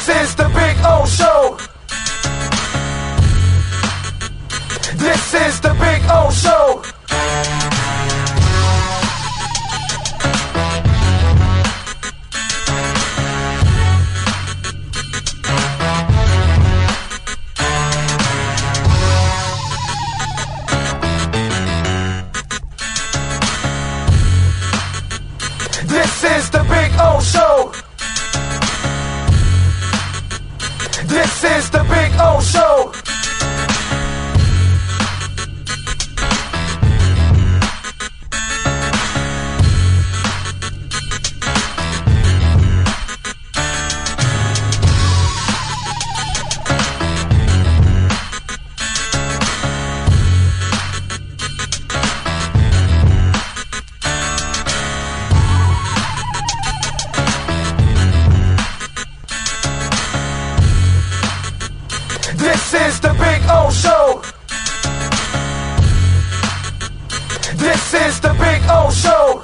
is the Big O Show. This is the Big O Show. This is the Big O Show. This is the Big O Show. This is the Big O Show. This is the Big O Show.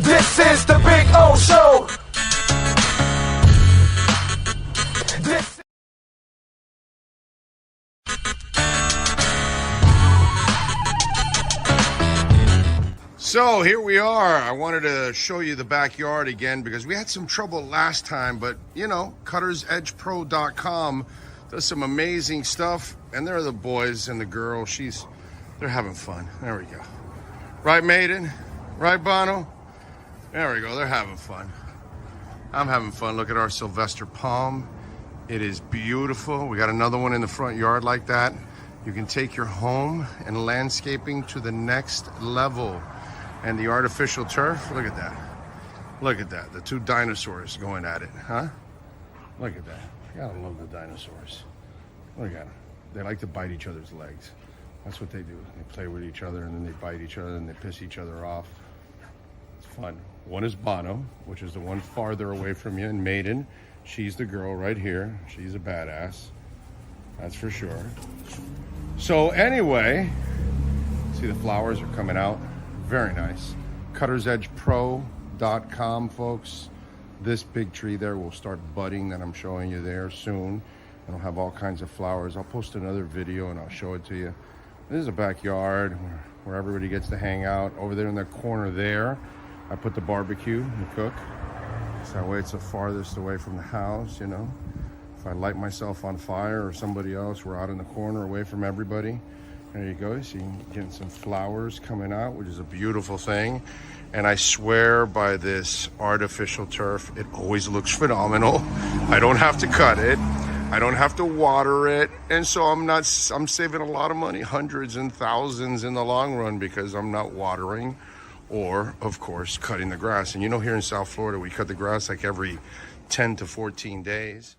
This is the Big O Show. This. So here we are. I wanted to show you the backyard again because we had some trouble last time, but you know, cuttersedgepro.com does some amazing stuff, and there are the boys and the girl. They're having fun. There we go. Right, Maiden? Right, Bono? There we go. They're having fun. I'm having fun. Look at our Sylvester palm. It is beautiful. We got another one in the front yard like that. You can take your home and landscaping to the next level. And the artificial turf, look at that. Look at that. The two dinosaurs going at it, huh? Look at that. I gotta love the dinosaurs. Look at them. They like to bite each other's legs. That's what they do. They play with each other and then they bite each other and they piss each other off. It's fun. One is Bono, which is the one farther away from you, and Maiden. She's the girl right here. She's a badass. That's for sure. So anyway, see the flowers are coming out. Very nice. cuttersedgepro.com, folks. This big tree there will start budding that I'm showing you there soon. It'll have all kinds of flowers. I'll post another video and I'll show it to you. This is a backyard where everybody gets to hang out. Over there in the corner there, I put the barbecue and cook. So that way it's the farthest away from the house, you know. If I light myself on fire or somebody else, we're out in the corner away from everybody. There you go. So you're getting some flowers coming out, which is a beautiful thing. And I swear by this artificial turf, it always looks phenomenal. I don't have to cut it. I don't have to water it. And so I'm saving a lot of money, hundreds and thousands in the long run, because I'm not watering or, of course, cutting the grass. And you know, here in South Florida, we cut the grass like every 10 to 14 days.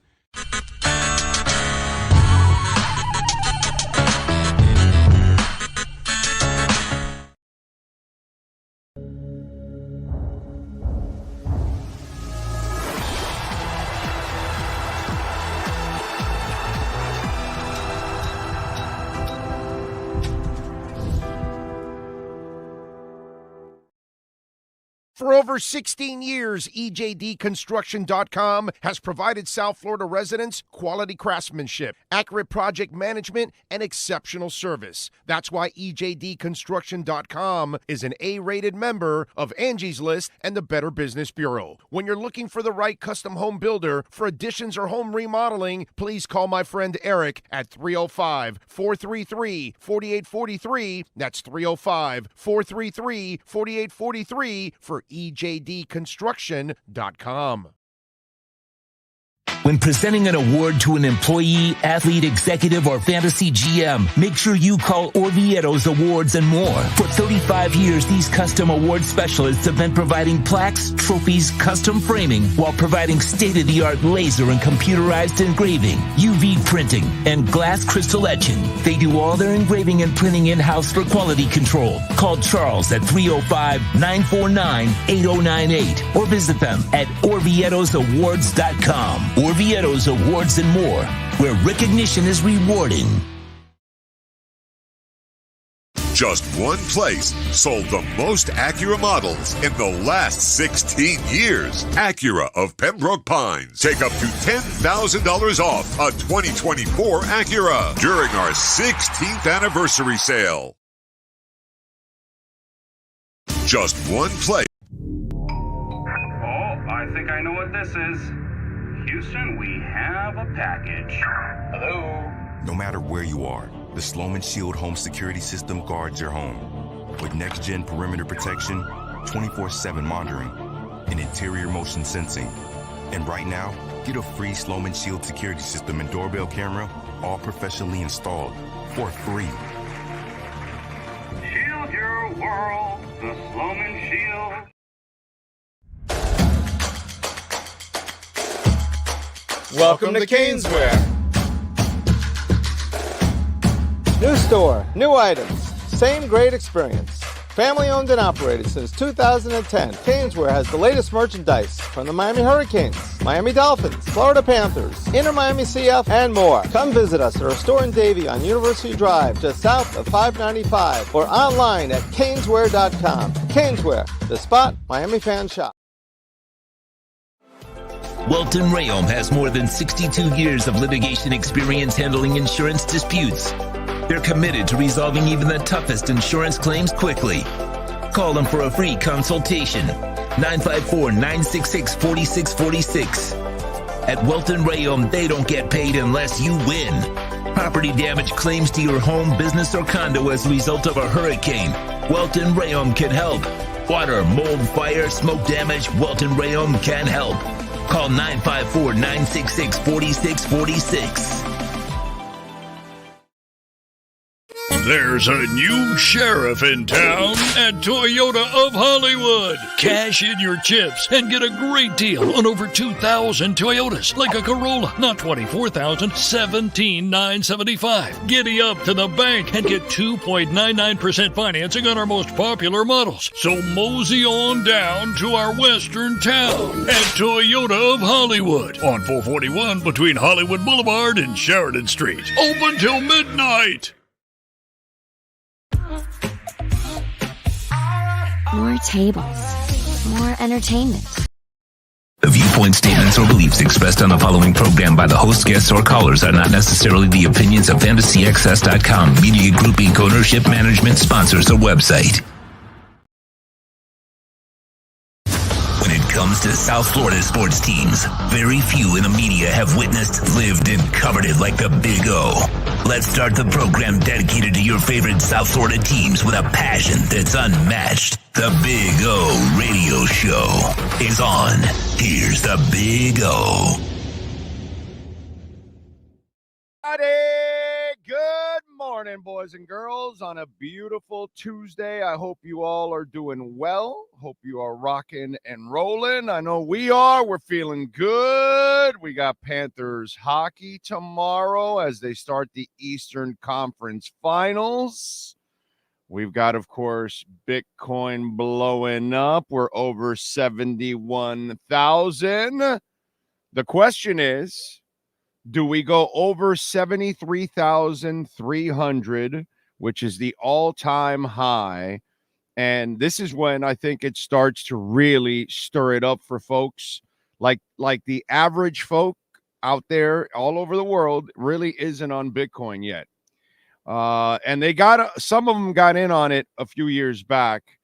For over 16 years, EJDconstruction.com has provided South Florida residents quality craftsmanship, accurate project management, and exceptional service. That's why EJDconstruction.com is an A-rated member of Angie's List and the Better Business Bureau. When you're looking for the right custom home builder for additions or home remodeling, please call my friend Eric at 305-433-4843. That's 305-433-4843 for EJDconstruction.com. When presenting an award to an employee, athlete, executive, or fantasy GM, make sure you call Orvieto's Awards and More. For 35 years, these custom award specialists have been providing plaques, trophies, custom framing, while providing state-of-the-art laser and computerized engraving, UV printing, and glass crystal etching. They do all their engraving and printing in-house for quality control. Call Charles at 305-949-8098 or visit them at orvietosawards.com. Orvieto's Awards and More, where recognition is rewarding. Just one place sold the most Acura models in the last 16 years. Acura of Pembroke Pines. Take up to $10,000 off a 2024 Acura during our 16th anniversary sale. Just one place. Oh, I think I know what this is. Houston, we have a package. Hello? No matter where you are, the Sloman Shield home security system guards your home. With next-gen perimeter protection, 24/7 monitoring, and interior motion sensing. And right now, get a free Sloman Shield security system and doorbell camera, all professionally installed, for free. Shield your world, the Sloman Shield. Welcome to Caneswear. New store, new items, same great experience. Family owned and operated since 2010, Caneswear has the latest merchandise from the Miami Hurricanes, Miami Dolphins, Florida Panthers, Inter Miami CF, and more. Come visit us at our store in Davie on University Drive, just south of 595, or online at caneswear.com. Caneswear, the spot Miami fans shop. Welton Rayom has more than 62 years of litigation experience handling insurance disputes. They're committed to resolving even the toughest insurance claims quickly. Call them for a free consultation. 954-966-4646. At Welton Rayom, they don't get paid unless you win. Property damage claims to your home, business, or condo as a result of a hurricane. Welton Rayom can help. Water, mold, fire, smoke damage, Welton Rayom can help. Call 954-966-4646. There's a new sheriff in town at Toyota of Hollywood. Cash in your chips and get a great deal on over 2,000 Toyotas, like a Corolla, not $24,000, $17,975. Giddy up to the bank and get 2.99% financing on our most popular models. So mosey on down to our western town at Toyota of Hollywood on 441 between Hollywood Boulevard and Sheridan Street. Open till midnight. More tables. More entertainment. The viewpoint, statements, or beliefs expressed on the following program by the host, guests, or callers are not necessarily the opinions of FantasyXS.com, Media Group Inc. ownership, management, sponsors, or website. When it comes to South Florida sports teams, very few in the media have witnessed, lived, and covered it like the Big O. Let's start the program dedicated to your favorite South Florida teams with a passion that's unmatched. The Big O Radio Show is on. Here's the Big O. Good morning, boys and girls, on a beautiful Tuesday. I hope you all are doing well. Hope you are rocking and rolling. I know we are. We're feeling good. We got Panthers hockey tomorrow as they start the Eastern Conference Finals. We've got, of course, Bitcoin blowing up. We're over 71,000. The question is, do we go over 73,300, which is the all-time high? And this is when I think it starts to really stir it up for folks. Like the average folk out there all over the world really isn't on Bitcoin yet. And some of them got in on it a few years back.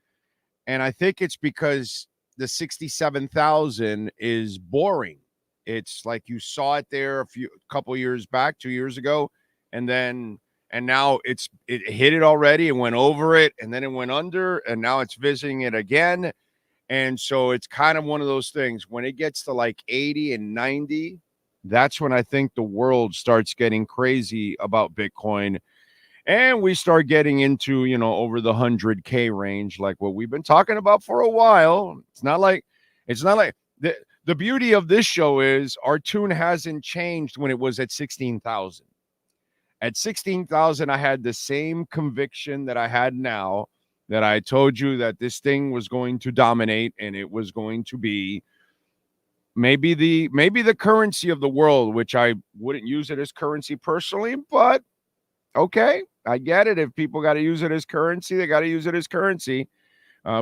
And I think it's because the 67,000 is boring. It's like you saw it there a couple years back, 2 years ago, and now it hit it already and went over it, and then it went under, and now it's visiting it again. And so it's kind of one of those things. When it gets to like 80 and 90, that's when I think the world starts getting crazy about Bitcoin. And we start getting into, over the 100K range, like what we've been talking about for a while. It's not like the beauty of this show is our tune hasn't changed when it was at 16,000. At 16,000, I had the same conviction that I had now, that I told you that this thing was going to dominate and it was going to be maybe the currency of the world, which I wouldn't use it as currency personally, but okay, I get it. If people got to use it as currency, they got to use it as currency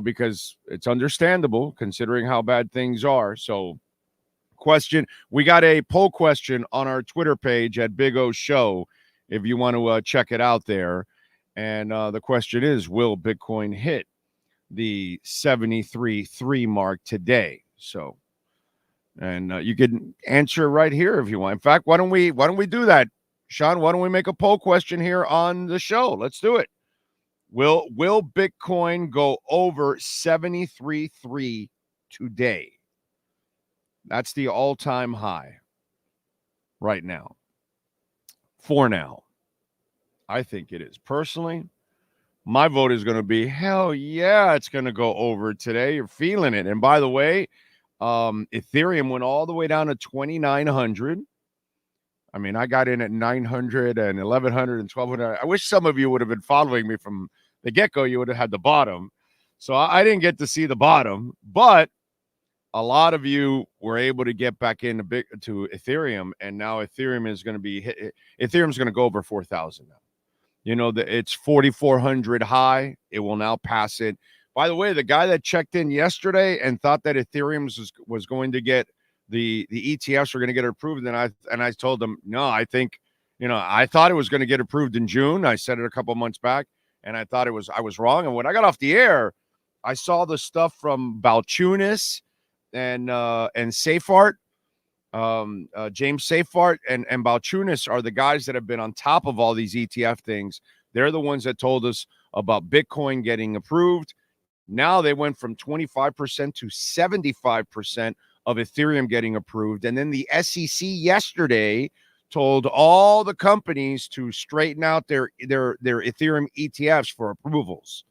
because it's understandable considering how bad things are. So, question, we got a poll question on our Twitter page at Big O Show if you want to check it out there. And the question is, will Bitcoin hit the 73.3 mark today? So, and you can answer right here if you want. In fact, why don't we do that, Sean? Why don't we make a poll question here on the show? Let's do it. Will Bitcoin go over 73.3 today? That's the all-time high right now. For now, I think it is. Personally, my vote is going to be, hell yeah, it's going to go over today. You're feeling it. And by the way, Ethereum went all the way down to 2,900. I mean, I got in at 900 and 1,100 and 1,200. I wish some of you would have been following me from the get-go. You would have had the bottom. So I didn't get to see the bottom, but a lot of you were able to get back into to Ethereum, and now Ethereum is going to be Ethereum's going to go over 4,000 now. You know, it's 4,400 high. It will now pass it. By the way, the guy that checked in yesterday and thought that Ethereum was going to get the ETFs were going to get approved, and I told him, no, I think, I thought it was going to get approved in June. I said it a couple months back, and I thought I was wrong. And when I got off the air, I saw the stuff from Balchunas and Safart, James Safart and Balchunas are the guys that have been on top of all these ETF things. They're the ones that told us about Bitcoin getting approved. Now they went from 25% to 75% of Ethereum getting approved. And then the SEC yesterday told all the companies to straighten out their Ethereum ETFs for approvals.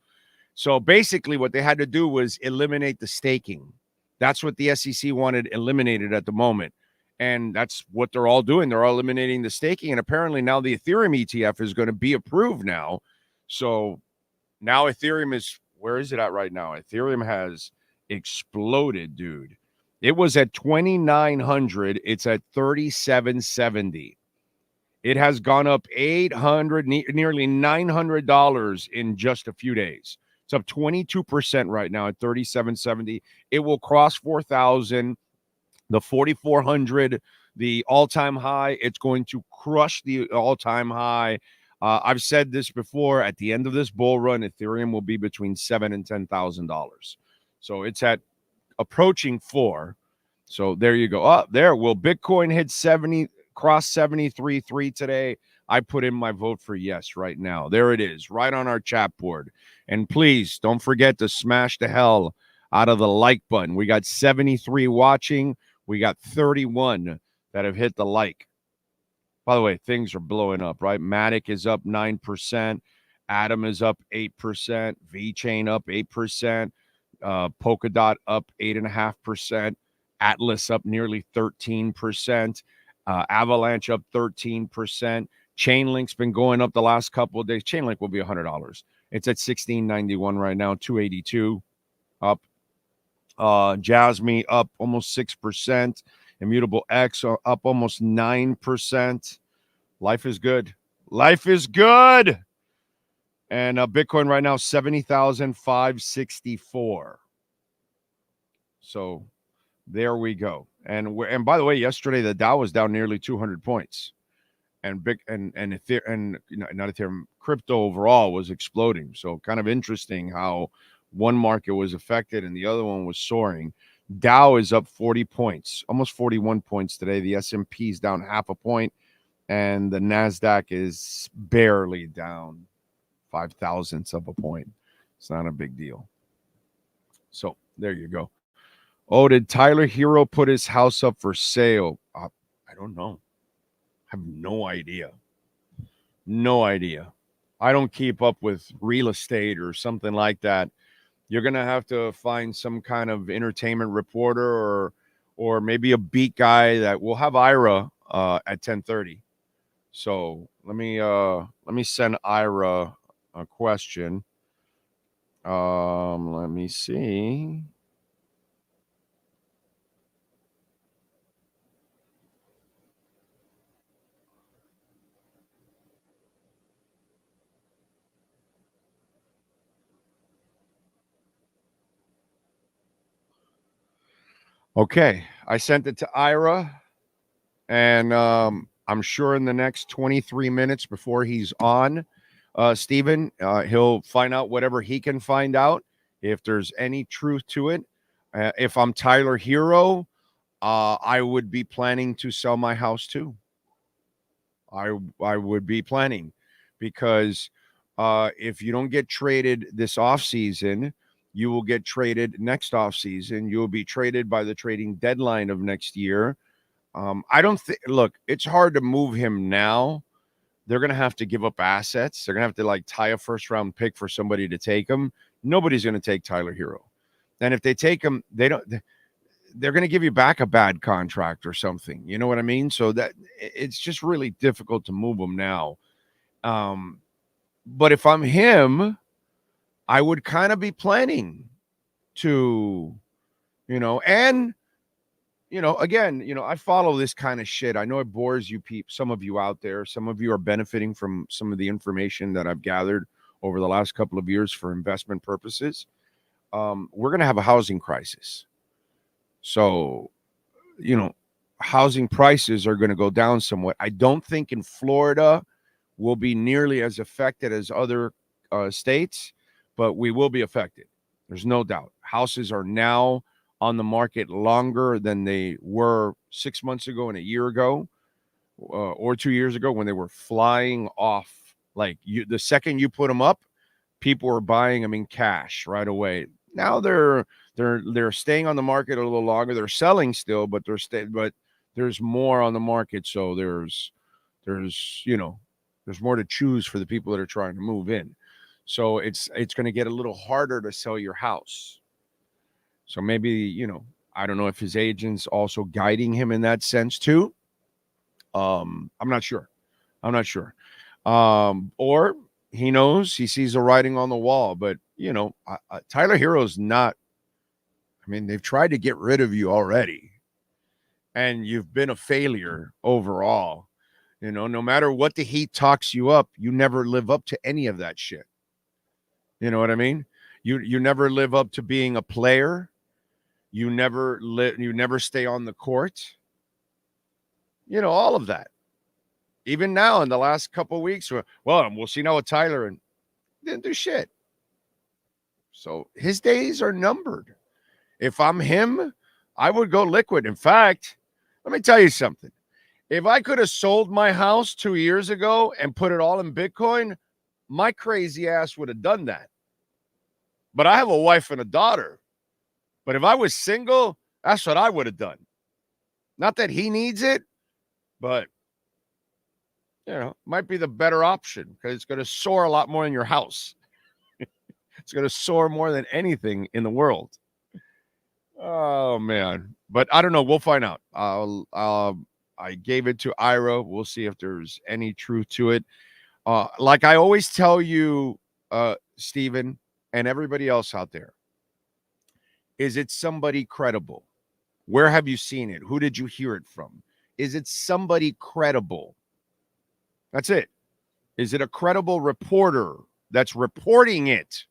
So basically what they had to do was eliminate the staking. That's what the SEC wanted eliminated at the moment. And that's what they're all doing. They're all eliminating the staking. And apparently now the Ethereum ETF is going to be approved now. So now Ethereum is, where is it at right now? Ethereum has exploded, dude. It was at 2,900. It's at 3,770. It has gone up $800, nearly $900 in just a few days. It's up 22% right now at 3,770. It will cross 4,000, the 4,400, the all-time high. It's going to crush the all-time high. I've said this before. At the end of this bull run, Ethereum will be between $7,000 and $10,000. So it's at approaching 4. So there you go. Up there. Will Bitcoin hit 70? Cross 73.3 today? I put in my vote for yes right now. There it is, right on our chat board. And please don't forget to smash the hell out of the like button. We got 73 watching. We got 31 that have hit the like. By the way, things are blowing up, right? Matic is up 9%. Atom is up 8%. VeChain up 8%. Polkadot up 8.5%. Atlas up nearly 13%. Avalanche up 13%. Chainlink's been going up the last couple of days. Chainlink will be $100. It's at $16.91 right now, 282 up. Jasmy up almost 6%. Immutable X up almost 9%. Life is good. Life is good. And Bitcoin right now, 70,564. So there we go. And by the way, yesterday the Dow was down nearly 200 points, and Ethereum, not Ethereum, crypto overall was exploding. So kind of interesting how one market was affected and the other one was soaring. Dow is up 40 points, almost 41 points today. The S&P is down 0.5 point, and the Nasdaq is barely down 0.005 of a point. It's not a big deal. So there you go. Oh, did Tyler Herro put his house up for sale? I don't know. I have no idea. No idea. I don't keep up with real estate or something like that. You're going to have to find some kind of entertainment reporter or maybe a beat guy that will have Ira at 10:30. So let me send Ira a question. Let me see. Okay, I sent it to Ira, and I'm sure in the next 23 minutes before he's on, Steven, he'll find out whatever he can find out, if there's any truth to it. If I'm Tyler Herro, I would be planning to sell my house too. I would be planning, because if you don't get traded this offseason, you will get traded next offseason. You will be traded by the trading deadline of next year. I don't think, look, it's hard to move him now. They're going to have to give up assets. They're going to have to like tie a first round pick for somebody to take him. Nobody's going to take Tyler Herro. And if they take him, they're going to give you back a bad contract or something. You know what I mean? So that it's just really difficult to move him now. But if I'm him, I would kind of be planning to, and, again, I follow this kind of shit. I know it bores you some of you out there. Some of you are benefiting from some of the information that I've gathered over the last couple of years for investment purposes. We're going to have a housing crisis. So, housing prices are going to go down somewhat. I don't think in Florida will be nearly as affected as other states, but we will be affected. There's no doubt. Houses are now on the market longer than they were 6 months ago and a year ago, or 2 years ago, when they were flying off. Like the second you put them up, people were buying them in cash right away. Now they're staying on the market a little longer. They're selling still, but there's more on the market. So there's more to choose for the people that are trying to move in. So it's going to get a little harder to sell your house. So maybe, I don't know if his agent's also guiding him in that sense too. I'm not sure. Or he knows, he sees the writing on the wall, but Tyler Herro's not, they've tried to get rid of you already, and you've been a failure overall. No matter what the Heat talks you up, you never live up to any of that shit. You know what I mean? You never live up to being a player. You never stay on the court. All of that. Even now in the last couple of weeks, we'll see now with Tyler, and didn't do shit. So his days are numbered. If I'm him, I would go liquid. In fact, let me tell you something. If I could have sold my house 2 years ago and put it all in Bitcoin, my crazy ass would have done that. But I have a wife and a daughter. But if I was single, that's what I would have done. Not that he needs it, but might be the better option, because it's going to soar a lot more in your house. It's going to soar more than anything in the world. Oh, man. But I don't know. We'll find out. I gave it to Ira. We'll see if there's any truth to it. Like I always tell you, Steven, and everybody else out there, is it somebody credible? Where have you seen it? Who did you hear it from? Is it somebody credible? That's it. Is it a credible reporter that's reporting it?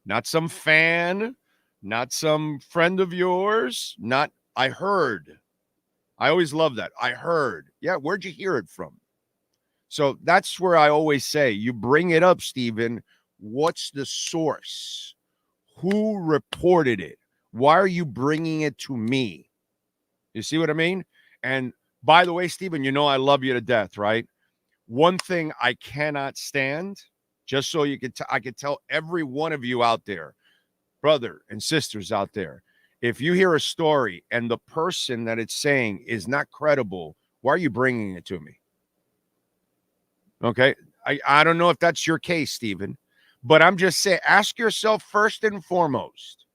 Not some fan, not some friend of yours, not I heard. I always love that. I heard. Yeah, where'd you hear it from? So that's where I always say, you bring it up, Steven. What's the source? Who reported it? Why are you bringing it to me? You see what I mean? And by the way, Steven, I love you to death, right? One thing I cannot stand, just so you could, I could tell every one of you out there, brother and sisters out there, if you hear a story and the person that it's saying is not credible, why are you bringing it to me? Okay. I don't know if that's your case, Steven, but I'm just saying, ask yourself first and foremost.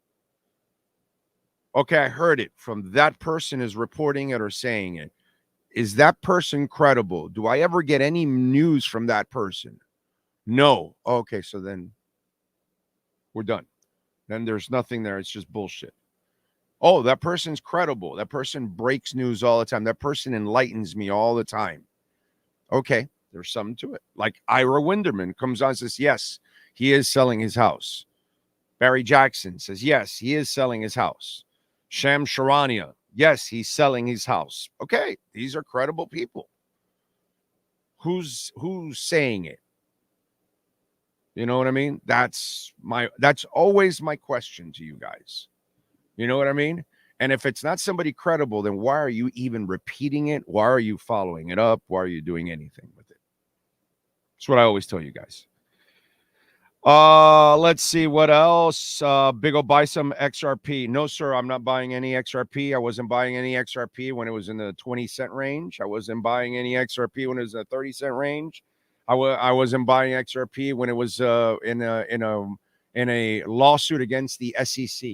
Okay, I heard it from that person is reporting it or saying it. Is that person credible? Do I ever get any news from that person? No. Okay, so then we're done. Then there's nothing there. It's just bullshit. Oh, that person's credible. That person breaks news all the time. That person enlightens me all the time. Okay, there's something to it. Like Ira Winderman comes on and says, yes, he is selling his house. Barry Jackson says, yes, he is selling his house. Sham Sharania. Yes, he's selling his house. Okay, these are credible people. Who's saying it? You know what I mean? That's always my question to you guys. You know what I mean? And if it's not somebody credible, then why are you even repeating it? Why are you following it up? Why are you doing anything with it? That's what I always tell you guys. Let's see what else. Big ol' buy some XRP. No, sir, I'm not buying any XRP. I wasn't buying any XRP when it was in the 20-cent range. I wasn't buying any XRP when it was in the 30-cent range. I wasn't buying XRP when it was in a lawsuit against the SEC.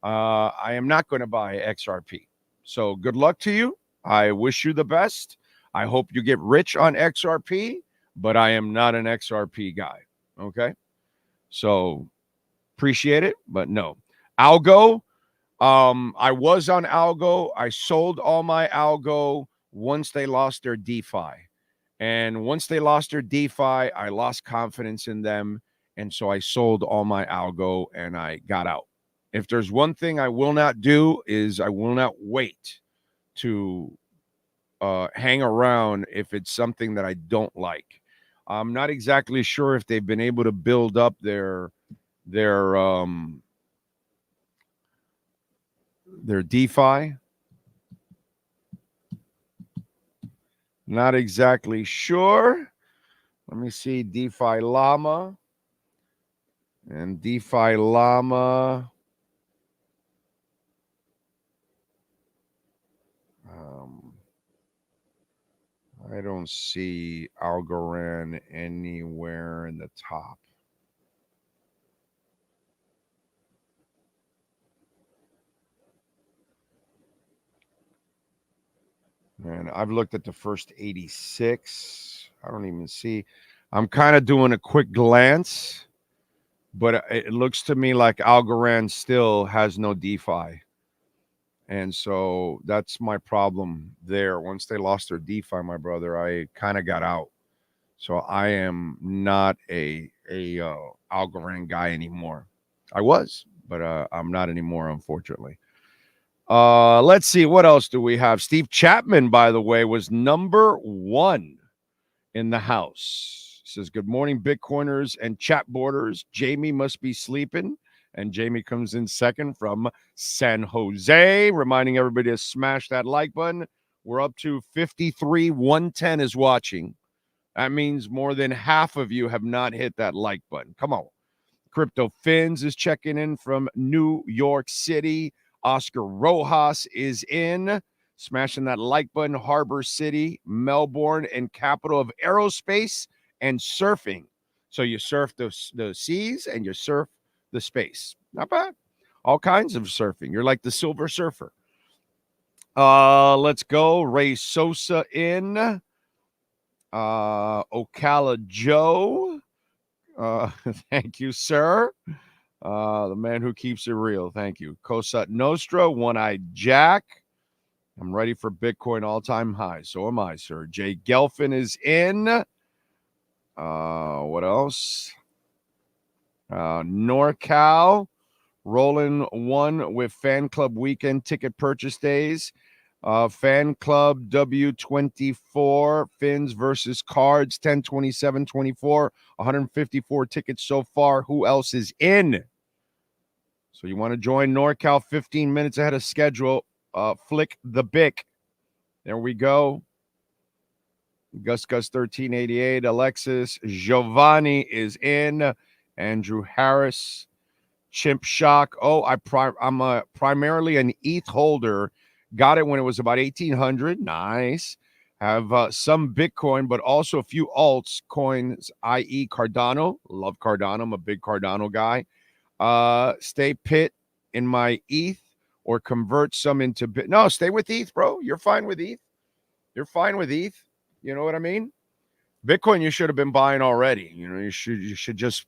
I am not going to buy XRP. So good luck to you. I wish you the best. I hope you get rich on XRP, but I am not an XRP guy. Okay. So appreciate it, but no. Algo. I was on Algo. I sold all my Algo once they lost their DeFi. And once they lost their DeFi, I lost confidence in them. And so I sold all my Algo and I got out. If there's one thing I will not do is I will not wait to hang around if it's something that I don't like. I'm not exactly sure if they've been able to build up their DeFi. Not exactly sure. Let me see DeFi Llama. And DeFi Llama. I don't see Algorand anywhere in the top. And I've looked at the first 86. I don't even see. I'm kind of doing a quick glance, but it looks to me like Algorand still has no DeFi. And so that's my problem there. Once they lost their DeFi, my brother, I kind of got out. So I am not a Algorand guy anymore. I was, but I'm not anymore, unfortunately. Let's see. What else do we have? Steve Chapman, by the way, was number 1 in the house. Says, good morning, Bitcoiners and chat boarders. Jamie must be sleeping. And Jamie comes in second from San Jose, reminding everybody to smash that like button. We're up to 53,110 is watching. That means more than half of you have not hit that like button. Come on. Crypto Fins is checking in from New York City. Oscar Rojas is in, smashing that like button. Harbor City, Melbourne, and capital of aerospace and surfing. So you surf the seas and you surf the space. Not bad. All kinds of surfing. You're like the Silver Surfer. Let's go. Ray Sosa in. Ocala Joe. Thank you, sir. The man who keeps it real. Thank you. Kosat Nostra, One-Eyed Jack. I'm ready for Bitcoin all-time high. So am I, sir. Jay Gelfin is in. What else? NorCal, rolling 1 with Fan Club weekend ticket purchase days. Fan Club W24, Fins versus Cards, 10/27/24, 154 tickets so far. Who else is in? So you want to join NorCal 15 minutes ahead of schedule. Flick the Bic. There we go. Gus 1388, Alexis, Giovanni is in. Andrew Harris, Chimp Shock. Oh, I'm primarily an ETH holder. Got it when it was about 1,800. Nice. Have some Bitcoin, but also a few alts coins, i.e. Cardano. Love Cardano. I'm a big Cardano guy. Stay pit in my ETH or convert some into Bit. No, stay with ETH, bro. You're fine with ETH. You're fine with ETH. You know what I mean? Bitcoin, you should have been buying already. You know, you should just.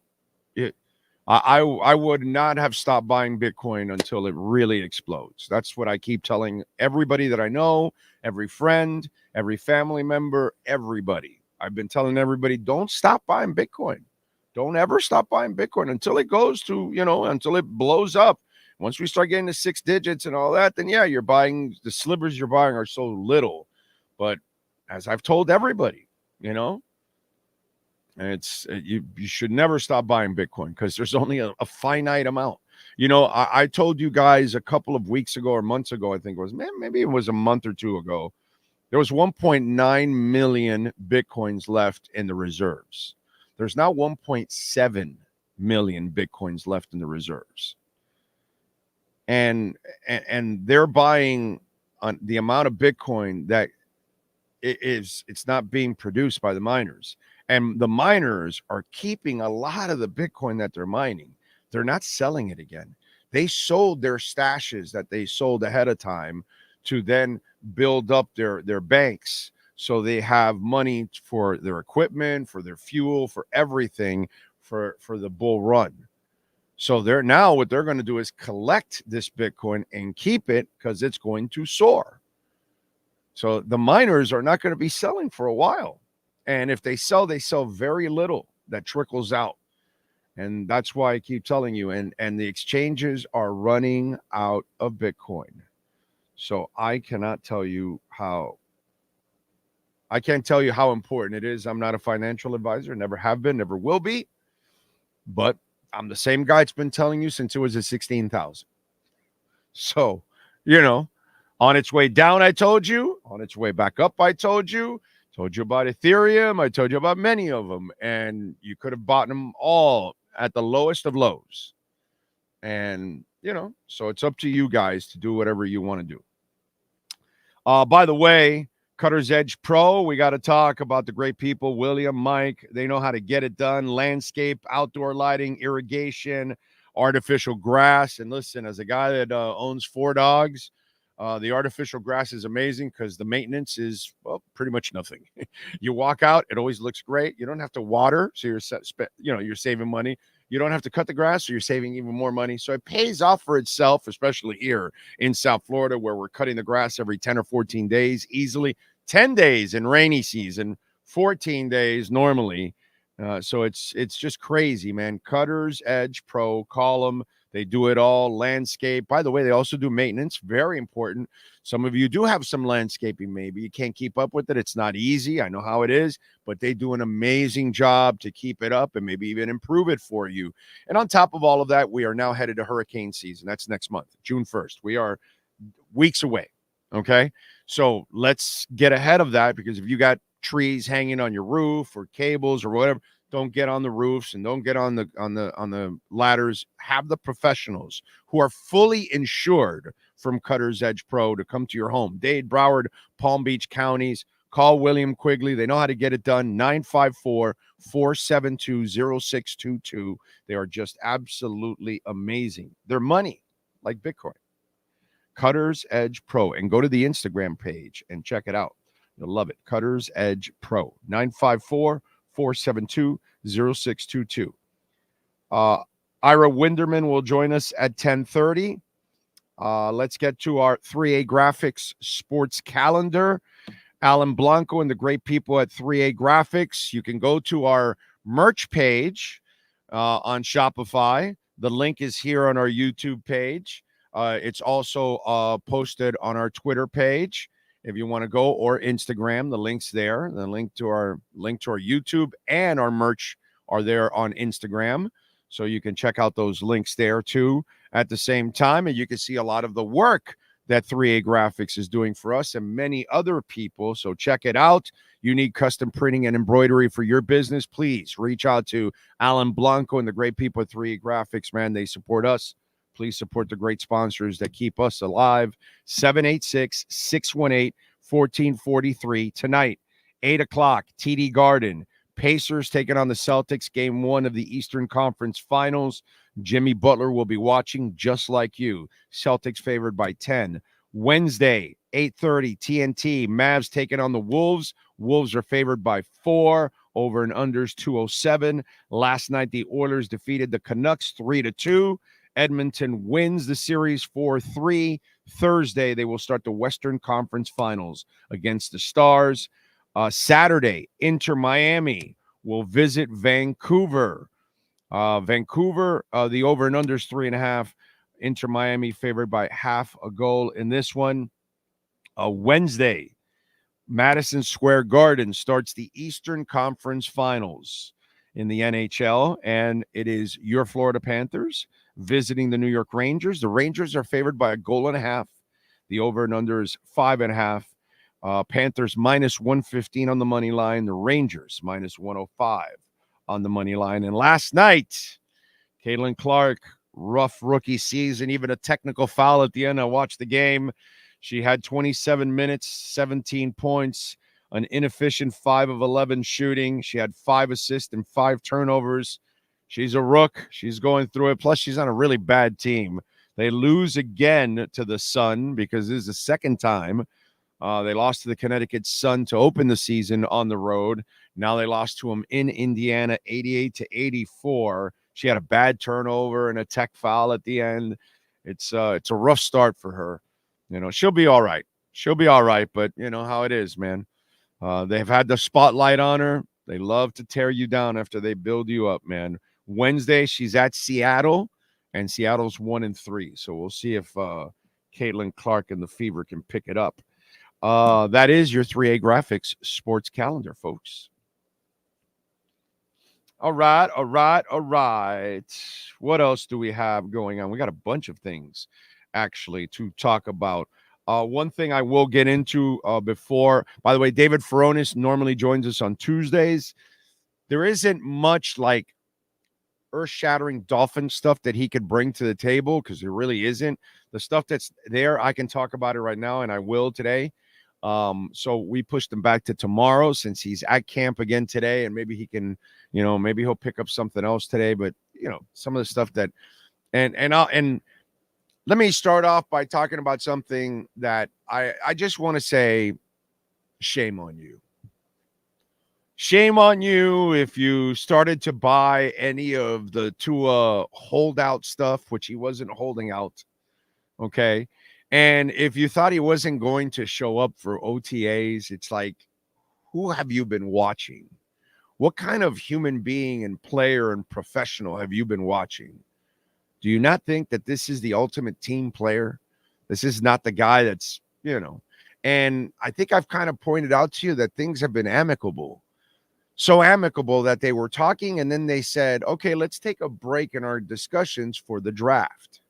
I would not have stopped buying Bitcoin until it really explodes. That's what I keep telling everybody that I know, every friend, every family member, everybody. I've been telling everybody, don't stop buying Bitcoin. Don't ever stop buying Bitcoin until it goes to, until it blows up. Once we start getting to 6 digits and all that, then yeah, you're buying, the slivers you're buying are so little. But as I've told everybody, and it's you should never stop buying Bitcoin because there's only a finite amount. I told you guys a couple of weeks ago or months ago, I think it was, maybe it was a month or two ago, there was 1.9 million Bitcoins left in the reserves. There's now 1.7 million Bitcoins left in the reserves. And they're buying on the amount of Bitcoin that it's not being produced by the miners. And the miners are keeping a lot of the Bitcoin that they're mining. They're not selling it again. They sold their stashes that they sold ahead of time to then build up their banks. So they have money for their equipment, for their fuel, for everything, for the bull run. So what they're going to do is collect this Bitcoin and keep it because it's going to soar. So the miners are not going to be selling for a while. And if they sell very little that trickles out. And that's why I keep telling you, and the exchanges are running out of Bitcoin. So I can't tell you how important it is. I'm not a financial advisor, never have been, never will be. But I'm the same guy that's been telling you since it was at 16,000. So, on its way down, I told you. On its way back up, I told you. Told you about Ethereum. I told you about many of them. And you could have bought them all at the lowest of lows. And, so it's up to you guys to do whatever you want to do. By the way, Cutter's Edge Pro, we got to talk about the great people, William, Mike. They know how to get it done. Landscape, outdoor lighting, irrigation, artificial grass. And listen, as a guy that owns 4 dogs, the artificial grass is amazing because the maintenance is, pretty much nothing. You walk out, it always looks great. You don't have to water, so you're saving money. You don't have to cut the grass, so you're saving even more money. So it pays off for itself, especially here in South Florida, where we're cutting the grass every 10 or 14 days easily. 10 days in rainy season, 14 days normally. So it's just crazy, man. Cutter's Edge Pro, call them. They do it all. Landscape. By the way, they also do maintenance. Very important. Some of you do have some landscaping. Maybe you can't keep up with it. It's not easy. I know how it is, but they do an amazing job to keep it up and maybe even improve it for you. And on top of all of that, we are now headed to hurricane season. That's next month, June 1st. We are weeks away. Okay. So let's get ahead of that, because if you got trees hanging on your roof or cables or whatever, don't get on the roofs and don't get on the ladders. Have the professionals who are fully insured from Cutter's Edge Pro to come to your home. Dade, Broward, Palm Beach counties. Call William Quigley. They know how to get it done. 954-472-0622. They are just absolutely amazing. They're money like Bitcoin. Cutter's Edge Pro. And go to the Instagram page and check it out. You'll love it. Cutter's Edge Pro. 954-472-0622. Ira Winderman will join us at 10:30. Let's get to our 3A Graphics sports calendar. Alan Blanco and the great people at 3A Graphics. You can go to our merch page on Shopify. The link is here on our YouTube page. It's also posted on our Twitter page. If you want to go, or Instagram, the link's there. The link to our YouTube and our merch are there on Instagram. So you can check out those links there too at the same time. And you can see a lot of the work that 3A Graphics is doing for us and many other people. So check it out. You need custom printing and embroidery for your business, please reach out to Alan Blanco and the great people at 3A Graphics, man. They support us. Please support the great sponsors that keep us alive. 786-618-1443. Tonight, 8 o'clock, TD Garden. Pacers taking on the Celtics, game 1 of the Eastern Conference Finals. Jimmy Butler will be watching just like you. Celtics favored by 10. Wednesday, 8:30, TNT. Mavs taking on the Wolves. Wolves are favored by 4. Over and unders 207. Last night, the Oilers defeated the Canucks 3-2. Edmonton wins the series 4-3. Thursday, they will start the Western Conference Finals against the Stars. Saturday, Inter Miami will visit Vancouver. The over and under is 3.5. Inter Miami favored by half a goal in this one. Wednesday, Madison Square Garden starts the Eastern Conference Finals in the NHL, and it is your Florida Panthers visiting the New York Rangers. The Rangers are favored by a goal and a half. The over and under is 5.5. Panthers minus 115 on the money line. The Rangers minus 105 on the money line. And last night, Caitlin Clark, rough rookie season, even a technical foul at the end. I watched the game. She had 27 minutes, 17 points, an inefficient 5 of 11 shooting. She had 5 assists and 5 turnovers. She's a rook. She's going through it. Plus, she's on a really bad team. They lose again to the Sun because this is the second time. They lost to the Connecticut Sun to open the season on the road. Now they lost to them in Indiana, 88-84. She had a bad turnover and a tech foul at the end. It's a rough start for her. You know, she'll be all right. She'll be all right, but you know how it is, man. They've had the spotlight on her. They love to tear you down after they build you up, man. Wednesday, she's at Seattle, and Seattle's 1-3. So we'll see if Caitlin Clark and the Fever can pick it up. That is your 3A Graphics sports calendar, folks. All right. What else do we have going on? We got a bunch of things, actually, to talk about. One thing I will get into before, by the way, David Furonis normally joins us on Tuesdays. There isn't much like earth-shattering Dolphin stuff that he could bring to the table because there really isn't. The stuff that's there, I can talk about it right now, and I will today. So we pushed him back to tomorrow since he's at camp again today, and maybe he can, you know, maybe he'll pick up something else today. But you know, some of the stuff that, and let me start off by talking about something that I just want to say, shame on you. Shame on you if you started to buy any of the Tua holdout stuff, which he wasn't holding out. Okay. And if you thought he wasn't going to show up for OTAs, it's like, who have you been watching? What kind of human being and player and professional have you been watching? Do you not think that this is the ultimate team player? This is not the guy that's, you know, and I think I've kind of pointed out to you that things have been amicable. So amicable that they were talking and then they said, okay, let's take a break in our discussions for the draft.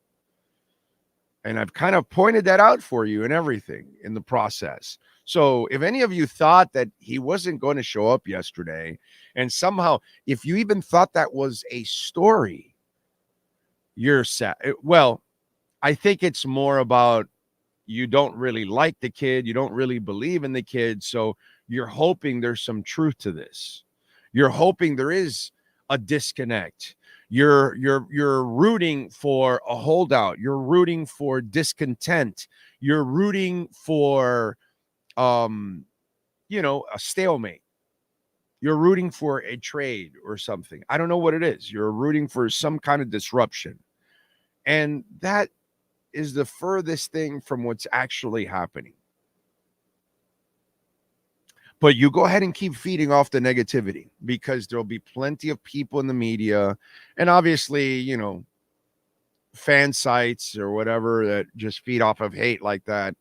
And I've kind of pointed that out for you and everything in the process. So if any of you thought that he wasn't going to show up yesterday, and somehow, if you even thought that was a story, you're sad. Well, I think it's more about you don't really like the kid. You don't really believe in the kid. So you're hoping there's some truth to this. You're hoping there is a disconnect. You're rooting for a holdout. You're rooting for discontent. You're rooting for, a stalemate. You're rooting for a trade or something. I don't know what it is. You're rooting for some kind of disruption. And that is the furthest thing from what's actually happening. But you go ahead and keep feeding off the negativity because there'll be plenty of people in the media and obviously, you know, fan sites or whatever that just feed off of hate like that,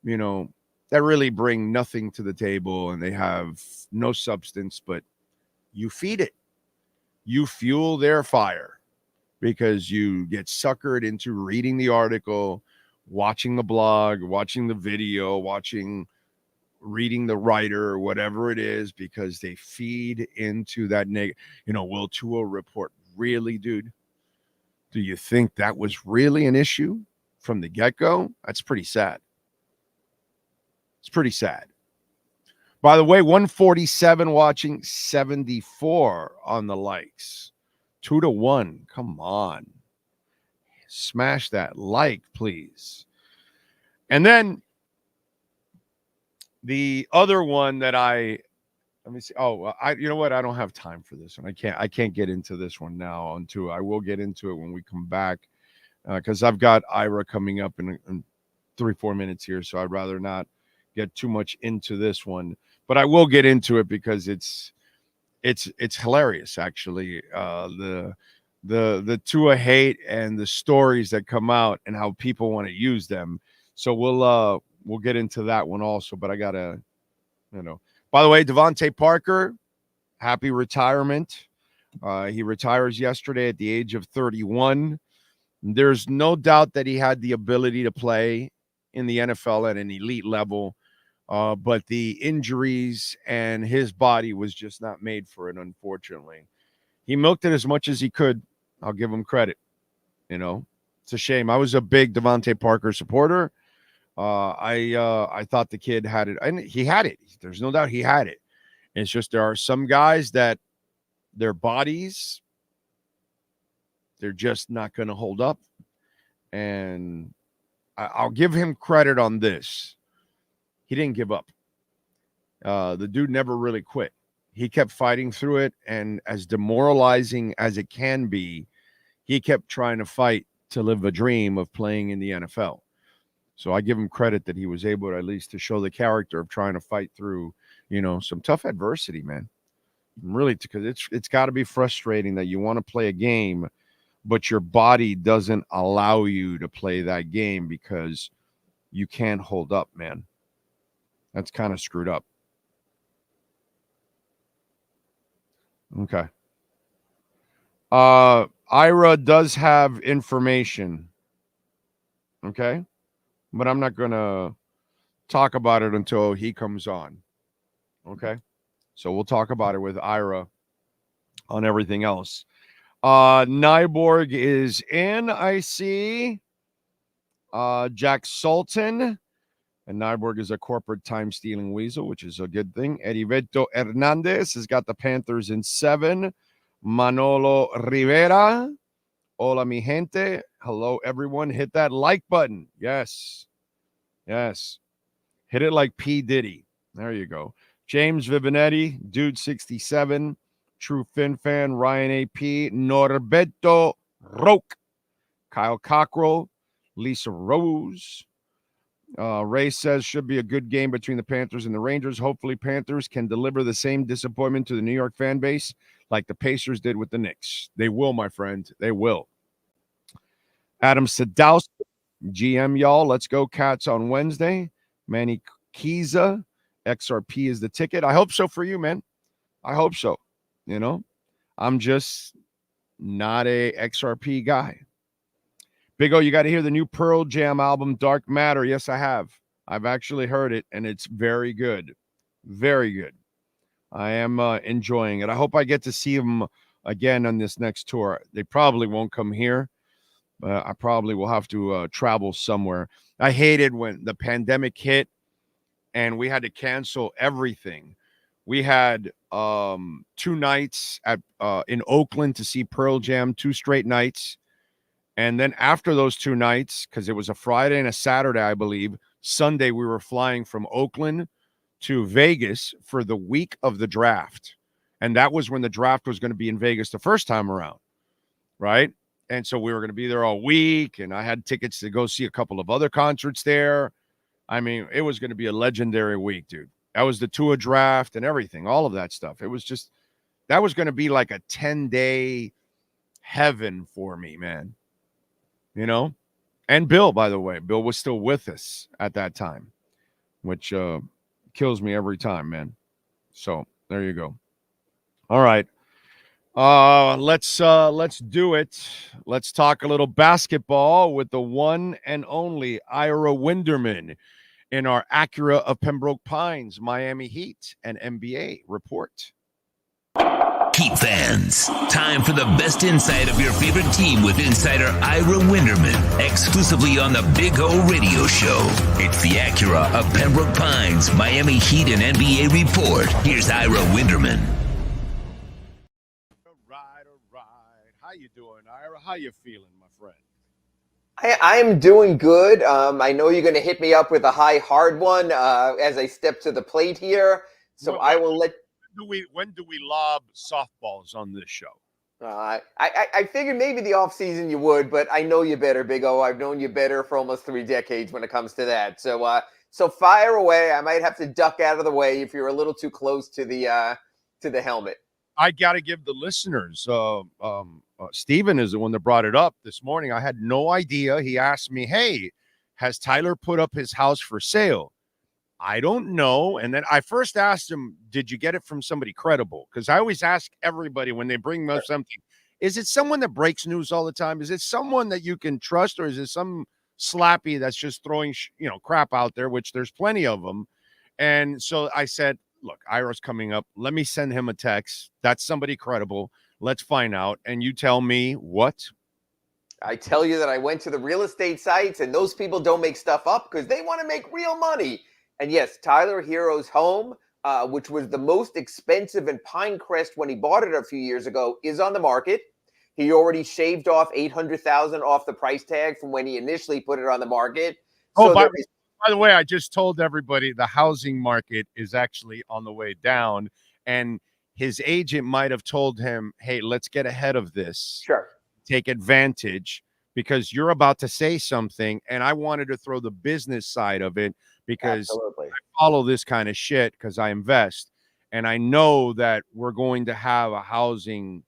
you know, that really bring nothing to the table and they have no substance, but you feed it. You fuel their fire because you get suckered into reading the article, watching the blog, watching the video, reading the writer or whatever it is, because they feed into that will Tua report. Really, dude? Do you think that was really an issue from the get-go? That's pretty sad. It's pretty sad. By the way, 147 watching, 74 on the likes. 2-1. Come on. Smash that like, please. And then the other one that let me see. Oh, you know what? I don't have time for this one. I can't get into this one now on Tua. I will get into it when we come back because I've got Ira coming up in 3-4 minutes here. So I'd rather not get too much into this one, but I will get into it because it's hilarious. Actually, the Tua hate and the stories that come out and how people want to use them. So we'll get into that one also. But I gotta, By the way, DaVante Parker, happy retirement. He retires yesterday at the age of 31. There's no doubt that he had the ability to play in the NFL at an elite level, but the injuries and his body was just not made for it, unfortunately. He milked it as much as he could. I'll give him credit. It's a shame. I was a big DaVante Parker supporter. I thought the kid had it, and he had it. There's no doubt he had it. It's just there are some guys that their bodies, they're just not going to hold up. And I'll give him credit on this. He didn't give up. The dude never really quit. He kept fighting through it. And as demoralizing as it can be, he kept trying to fight to live a dream of playing in the NFL. So I give him credit that he was able to at least to show the character of trying to fight through, some tough adversity, man. Really, because it's got to be frustrating that you want to play a game, but your body doesn't allow you to play that game because you can't hold up, man. That's kind of screwed up. Okay. Ira does have information. Okay. But I'm not going to talk about it until he comes on. Okay. So we'll talk about it with Ira on everything else. Nyborg is in, I see. Jack Sultan. And Nyborg is a corporate time-stealing weasel, which is a good thing. Heriberto Hernandez has got the Panthers in 7. Manolo Rivera. Hola, mi gente. Hello, everyone. Hit that like button. Yes. Yes. Hit it like P. Diddy. There you go. James Vivinetti, Dude 67, True Fin Fan, Ryan AP, Norberto Roque, Kyle Cockrell, Lisa Rose. Ray says should be a good game between the Panthers and the Rangers. Hopefully Panthers can deliver the same disappointment to the New York fan base like the Pacers did with the Knicks. They will, my friend. They will. Adam Sadowski, GM, y'all. Let's go Cats on Wednesday. Manny Kiza. XRP is the ticket. I hope so for you, man. I hope so. I'm just not a XRP guy. Big O, you got to hear the new Pearl Jam album, Dark Matter. Yes, I have. I've actually heard it, and it's very good. Very good. I am enjoying it. I hope I get to see them again on this next tour. They probably won't come here. I probably will have to travel somewhere. I hated when the pandemic hit and we had to cancel everything. We had 2 nights in Oakland to see Pearl Jam, 2 straight nights. And then after those 2 nights, because it was a Friday and a Saturday, I believe, Sunday we were flying from Oakland to Vegas for the week of the draft. And that was when the draft was going to be in Vegas the first time around, right? And so we were going to be there all week, and I had tickets to go see a couple of other concerts there. I mean, it was going to be a legendary week, dude. That was the Tua draft and everything, all of that stuff. It was just, that was going to be like a 10-day heaven for me, man. And Bill, by the way, Bill was still with us at that time, which kills me every time, man. So there you go. All right. Let's do it. Let's talk a little basketball with the one and only Ira Winderman in our Acura of Pembroke Pines, Miami Heat and NBA report. Heat fans, time for the best insight of your favorite team with insider Ira Winderman, exclusively on the Big O Radio Show. It's the Acura of Pembroke Pines, Miami Heat and NBA report. Here's Ira Winderman. All right. How you doing, Ira? How you feeling, my friend? I am doing good. I know you're going to hit me up with a hard one as I step to the plate here. So I will let. When do we lob softballs on this show? I figured maybe the off season you would, but I know you better, Big O. I've known you better for almost 3 decades when it comes to that. So fire away. I might have to duck out of the way if you're a little too close to the helmet. I got to give the listeners. Steven is the one that brought it up this morning. I had no idea. He asked me, "Hey, has Tyler put up his house for sale?" I don't know. And then I first asked him, "Did you get it from somebody credible?" Because I always ask everybody when they bring me up something, is it someone that breaks news all the time? Is it someone that you can trust, or is it some slappy that's just throwing crap out there, which there's plenty of them? And so I said, look, Ira's coming up. Let me send him a text. That's somebody credible. Let's find out. And you tell me what? I tell you that I went to the real estate sites, and those people don't make stuff up because they want to make real money. And yes, Tyler Herro's home, which was the most expensive in Pinecrest when he bought it a few years ago, is on the market. He already shaved off $800,000 off the price tag from when he initially put it on the market. So by the way, I just told everybody the housing market is actually on the way down, and his agent might have told him, "Hey, let's get ahead of this. Sure. Take advantage, because you're about to say something." And I wanted to throw the business side of it because Absolutely. I follow this kind of shit because I invest, and I know that we're going to have a housing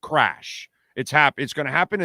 crash. It's going to happen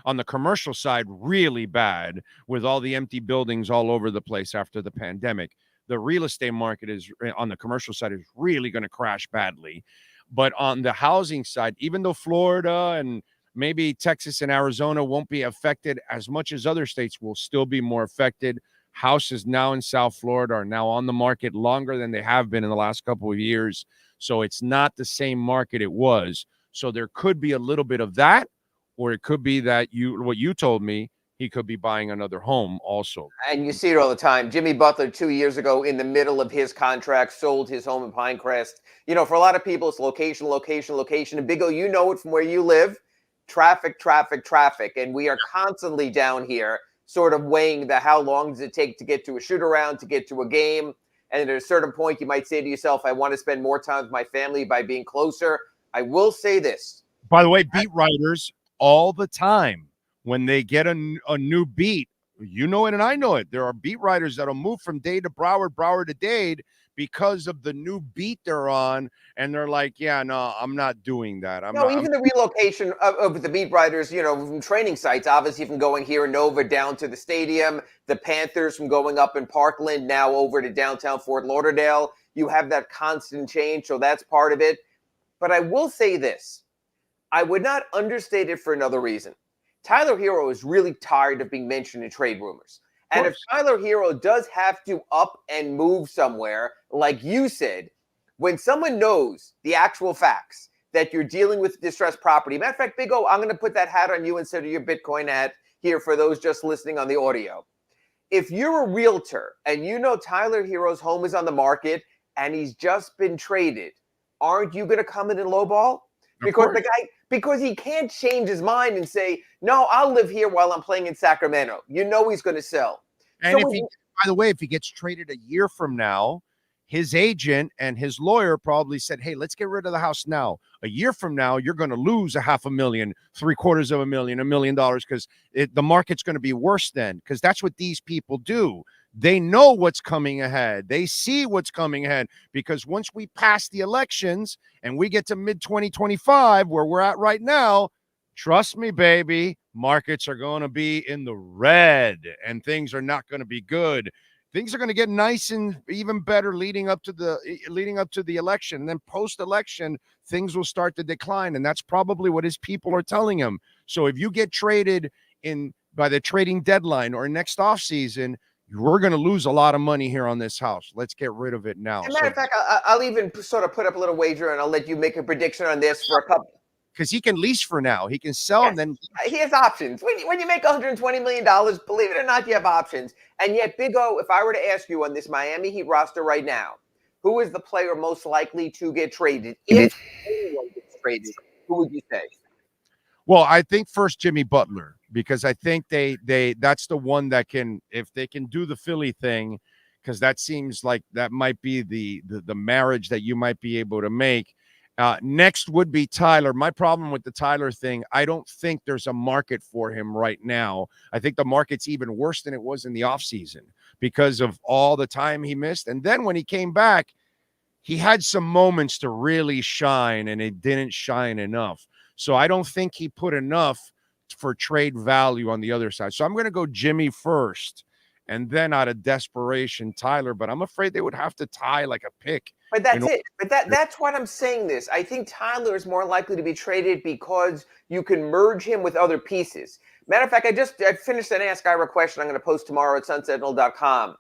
on the commercial side really bad with all the empty buildings all over the place after the pandemic. The real estate market on the commercial side is really going to crash badly. But on the housing side, even though Florida and maybe Texas and Arizona won't be affected as much as other states, will still be more affected. Houses now in South Florida are now on the market longer than they have been in the last couple of years. So it's not the same market it was. So there could be a little bit of that, or it could be that what you told me, he could be buying another home also. And you see it all the time. Jimmy Butler 2 years ago, in the middle of his contract, sold his home in Pinecrest. For a lot of people, it's location, location, location. And Big O, you know it from where you live. Traffic, traffic, traffic. And we are constantly down here sort of weighing how long does it take to get to a shoot-around, to get to a game. And at a certain point, you might say to yourself, I want to spend more time with my family by being closer. I will say this. By the way, beat writers all the time, when they get a new beat, you know it and I know it. There are beat writers that'll move from Dade to Broward to Dade because of the new beat they're on. And they're like, yeah, no, I'm not doing that. Even the relocation of the beat writers, from training sites, obviously from going here in Nova down to the stadium, the Panthers from going up in Parkland, now over to downtown Fort Lauderdale. You have that constant change. So that's part of it. But I will say this. I would not understate it for another reason. Tyler Herro is really tired of being mentioned in trade rumors. And if Tyler Herro does have to up and move somewhere, like you said, when someone knows the actual facts that you're dealing with distressed property, matter of fact, Big O, I'm going to put that hat on you instead of your Bitcoin hat here for those just listening on the audio. If you're a realtor and you know Tyler Herro's home is on the market and he's just been traded, aren't you going to come in and lowball? Because he can't change his mind and say, no, I'll live here while I'm playing in Sacramento. He's going to sell. And by the way, if he gets traded a year from now, his agent and his lawyer probably said, hey, let's get rid of the house now. A year from now, you're going to lose $500,000, $750,000, $1 million, because the market's going to be worse then, because that's what these people do. They know what's coming ahead. They see what's coming ahead, because once we pass the elections and we get to mid-2025, where we're at right now, trust me, baby, markets are going to be in the red and things are not going to be good. Things are going to get nice and even better leading up to the election. And then post-election, things will start to decline. And that's probably what his people are telling him. So if you get traded by the trading deadline or next offseason, we're going to lose a lot of money here on this house. Let's get rid of it now. As a matter of fact, I'll even sort of put up a little wager, and I'll let you make a prediction on this for a couple. Because he can lease for now. He can sell, and then he has options. When you make $120 million, believe it or not, you have options. And yet, Big O, if I were to ask you on this Miami Heat roster right now, who is the player most likely to get traded? If anyone gets traded, who would you say? Well, I think first Jimmy Butler, because I think that's the one that can, if they can do the Philly thing, because that seems like that might be the marriage that you might be able to make. Next would be Tyler. My problem with the Tyler thing, I don't think there's a market for him right now. I think the market's even worse than it was in the offseason because of all the time he missed. And then when he came back, he had some moments to really shine, and it didn't shine enough. So I don't think he put enough for trade value on the other side. So I'm going to go Jimmy first, and then out of desperation, Tyler. But I'm afraid they would have to tie like a pick. But that's it. But that's what I'm saying this. I think Tyler is more likely to be traded because you can merge him with other pieces. Matter of fact, I finished an Ask Ira question I'm going to post tomorrow at sunsentinel.com.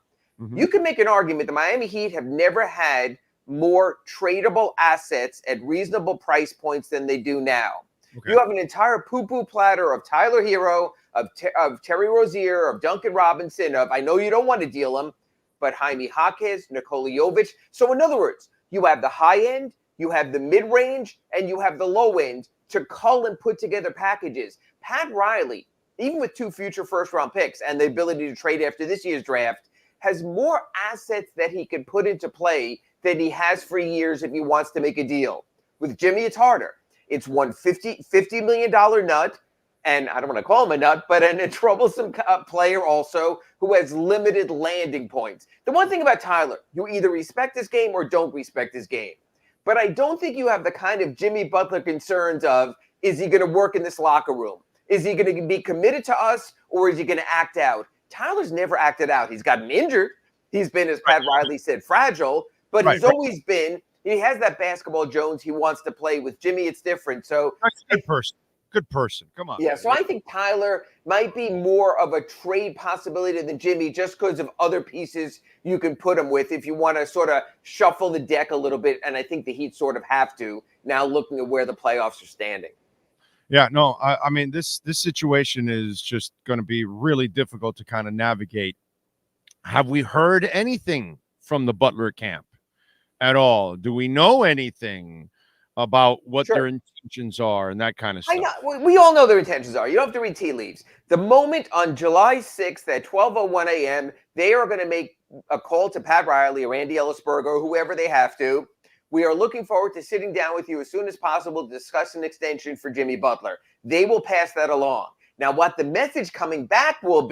You can make an argument the Miami Heat have never had more tradable assets at reasonable price points than they do now. Okay. You have an entire poo-poo platter of Tyler Herro, of Terry Rozier, of Duncan Robinson, I know you don't want to deal him, but Jaime Jaquez, Nikola Jovic. So in other words, you have the high end, you have the mid-range, and you have the low end to cull and put together packages. Pat Riley, even with 2 future first-round picks and the ability to trade after this year's draft, has more assets that he can put into play than he has for years if he wants to make a deal. With Jimmy, it's harder. It's one $50 million nut, and I don't want to call him a nut, but a troublesome player also who has limited landing points. The one thing about Tyler, you either respect his game or don't respect his game. But I don't think you have the kind of Jimmy Butler concerns of, is he going to work in this locker room? Is he going to be committed to us, or is he going to act out? Tyler's never acted out. He's gotten injured. He's been, as Pat Riley said, fragile, but he's always been, he has that basketball Jones he wants to play with. Jimmy, it's different. So that's a good person. Good person. Come on. Yeah, so I think Tyler might be more of a trade possibility than Jimmy just because of other pieces you can put him with if you want to sort of shuffle the deck a little bit, and I think the Heat sort of have to now looking at where the playoffs are standing. Yeah, no, I mean, this situation is just going to be really difficult to kind of navigate. Have we heard anything from the Butler camp at all? Do we know anything about what their intentions are and that kind of stuff? We all know their intentions are. You don't have to read tea leaves. The moment on July 6th at 12:01 a.m., they are going to make a call to Pat Riley or Andy Ellisberger or whoever they have to. We are looking forward to sitting down with you as soon as possible to discuss an extension for Jimmy Butler. They will pass that along. Now, what the message coming back will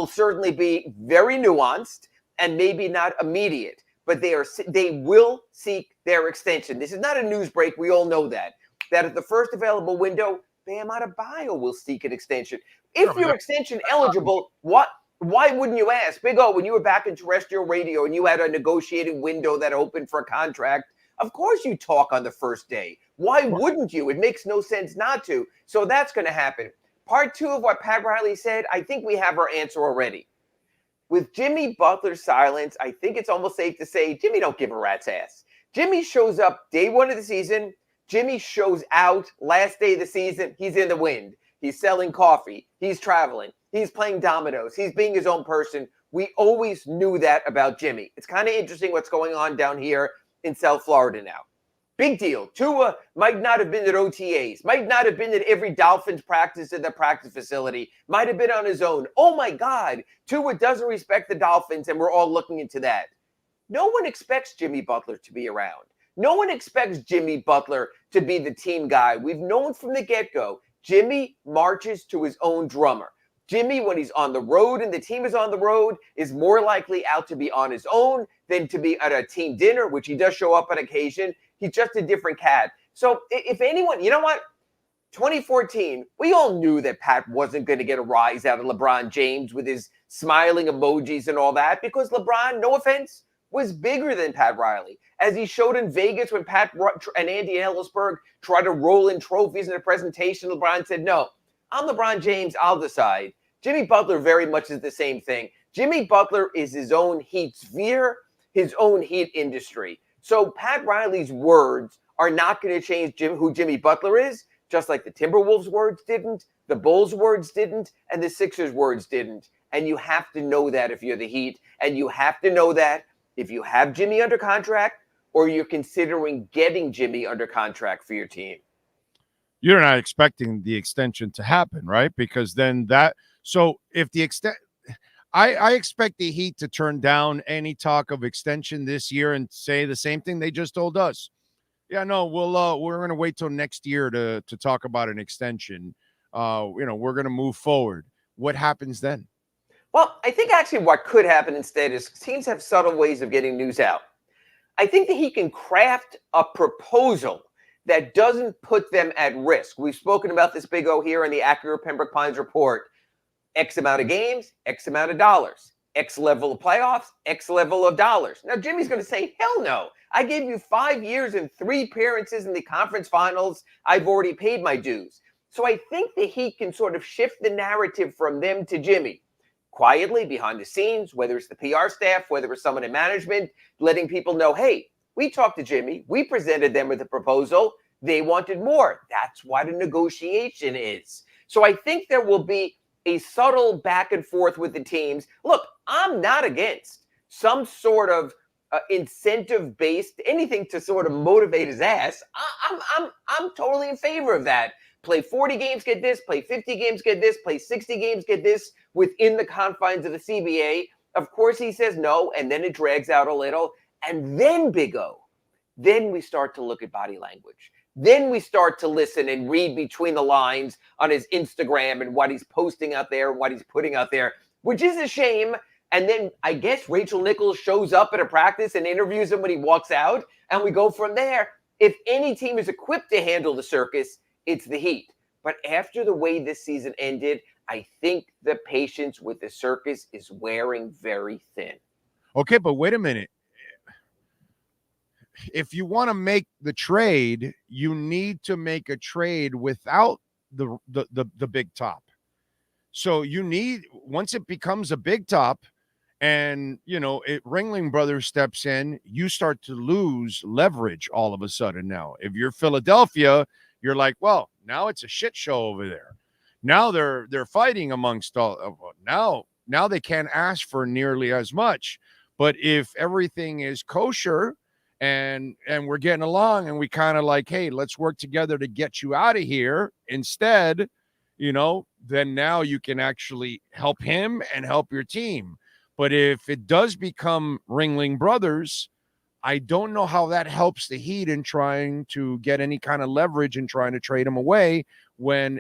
certainly be very nuanced and maybe not immediate, but they will seek their extension. This is not a news break. We all know that at the first available window, Bam Adebayo will seek an extension. If you're extension eligible, why wouldn't you ask? Big O, when you were back in terrestrial radio and you had a negotiating window that opened for a contract, of course you talk on the first day. Why wouldn't you? It makes no sense not to. So that's going to happen. Part 2 of what Pat Riley said, I think we have our answer already. With Jimmy Butler's silence, I think it's almost safe to say Jimmy don't give a rat's ass. Jimmy shows up day 1 of the season. Jimmy shows out last day of the season. He's in the wind. He's selling coffee. He's traveling. He's playing dominoes. He's being his own person. We always knew that about Jimmy. It's kind of interesting what's going on down here in South Florida now. Big deal. Tua might not have been at OTAs, might not have been at every Dolphins practice at the practice facility, might have been on his own. Oh my God, Tua doesn't respect the Dolphins, and we're all looking into that. No one expects Jimmy Butler to be around. No one expects Jimmy Butler to be the team guy. We've known from the get-go, Jimmy marches to his own drummer. Jimmy, when he's on the road and the team is on the road, is more likely out to be on his own than to be at a team dinner, which he does show up on occasion. He's just a different cat. So if anyone, you know what? 2014, we all knew that Pat wasn't going to get a rise out of LeBron James with his smiling emojis and all that because LeBron, no offense, was bigger than Pat Riley. As he showed in Vegas when Pat and Andy Ellisberg tried to roll in trophies in a presentation, LeBron said, no, I'm LeBron James, I'll decide. Jimmy Butler very much is the same thing. Jimmy Butler is his own Heat sphere, his own Heat industry. So Pat Riley's words are not going to change who Jimmy Butler is, just like the Timberwolves' words didn't, the Bulls' words didn't, and the Sixers' words didn't. And you have to know that if you're the Heat, and you have to know that if you have Jimmy under contract or you're considering getting Jimmy under contract for your team. You're not expecting the extension to happen, right? Because then so if the extent, I expect the Heat to turn down any talk of extension this year and say the same thing they just told us. Yeah, no, we're going to wait till next year to talk about an extension. We're going to move forward. What happens then? Well, I think actually what could happen instead is teams have subtle ways of getting news out. I think that he can craft a proposal that doesn't put them at risk. We've spoken about this, Big O, here in the Acura Pembroke Pines report. X amount of games, X amount of dollars. X level of playoffs, X level of dollars. Now, Jimmy's going to say, hell no. I gave you 5 years and 3 appearances in the conference finals. I've already paid my dues. So I think that he can sort of shift the narrative from them to Jimmy. Quietly, behind the scenes, whether it's the PR staff, whether it's someone in management, letting people know, hey, we talked to Jimmy. We presented them with a proposal. They wanted more. That's what a negotiation is. So I think there will be a subtle back and forth with the teams. Look, I'm not against some sort of incentive-based, anything to sort of motivate his ass. I'm totally in favor of that. Play 40 games, get this. Play 50 games, get this. Play 60 games, get this within the confines of the CBA. Of course, he says no, and then it drags out a little. And then, Big O, then we start to look at body language. Then we start to listen and read between the lines on his Instagram and what he's posting out there, what he's putting out there, which is a shame. And then I guess Rachel Nichols shows up at a practice and interviews him when he walks out, and we go from there. If any team is equipped to handle the circus, it's the Heat. But after the way this season ended, I think the patience with the circus is wearing very thin. Okay, but wait a minute. If you want to make the trade, you need to make a trade without the big top. So you need, once it becomes a big top and, you know, Ringling Brothers steps in, you start to lose leverage all of a sudden now. If you're Philadelphia, you're like, well, now it's a shit show over there. Now they're fighting amongst all. Now they can't ask for nearly as much. But if everything is kosher and we're getting along and we kind of like, hey, let's work together to get you out of here instead, you know, then now you can actually help him and help your team. But if it does become Ringling Brothers, I don't know how that helps the Heat in trying to get any kind of leverage and trying to trade him away when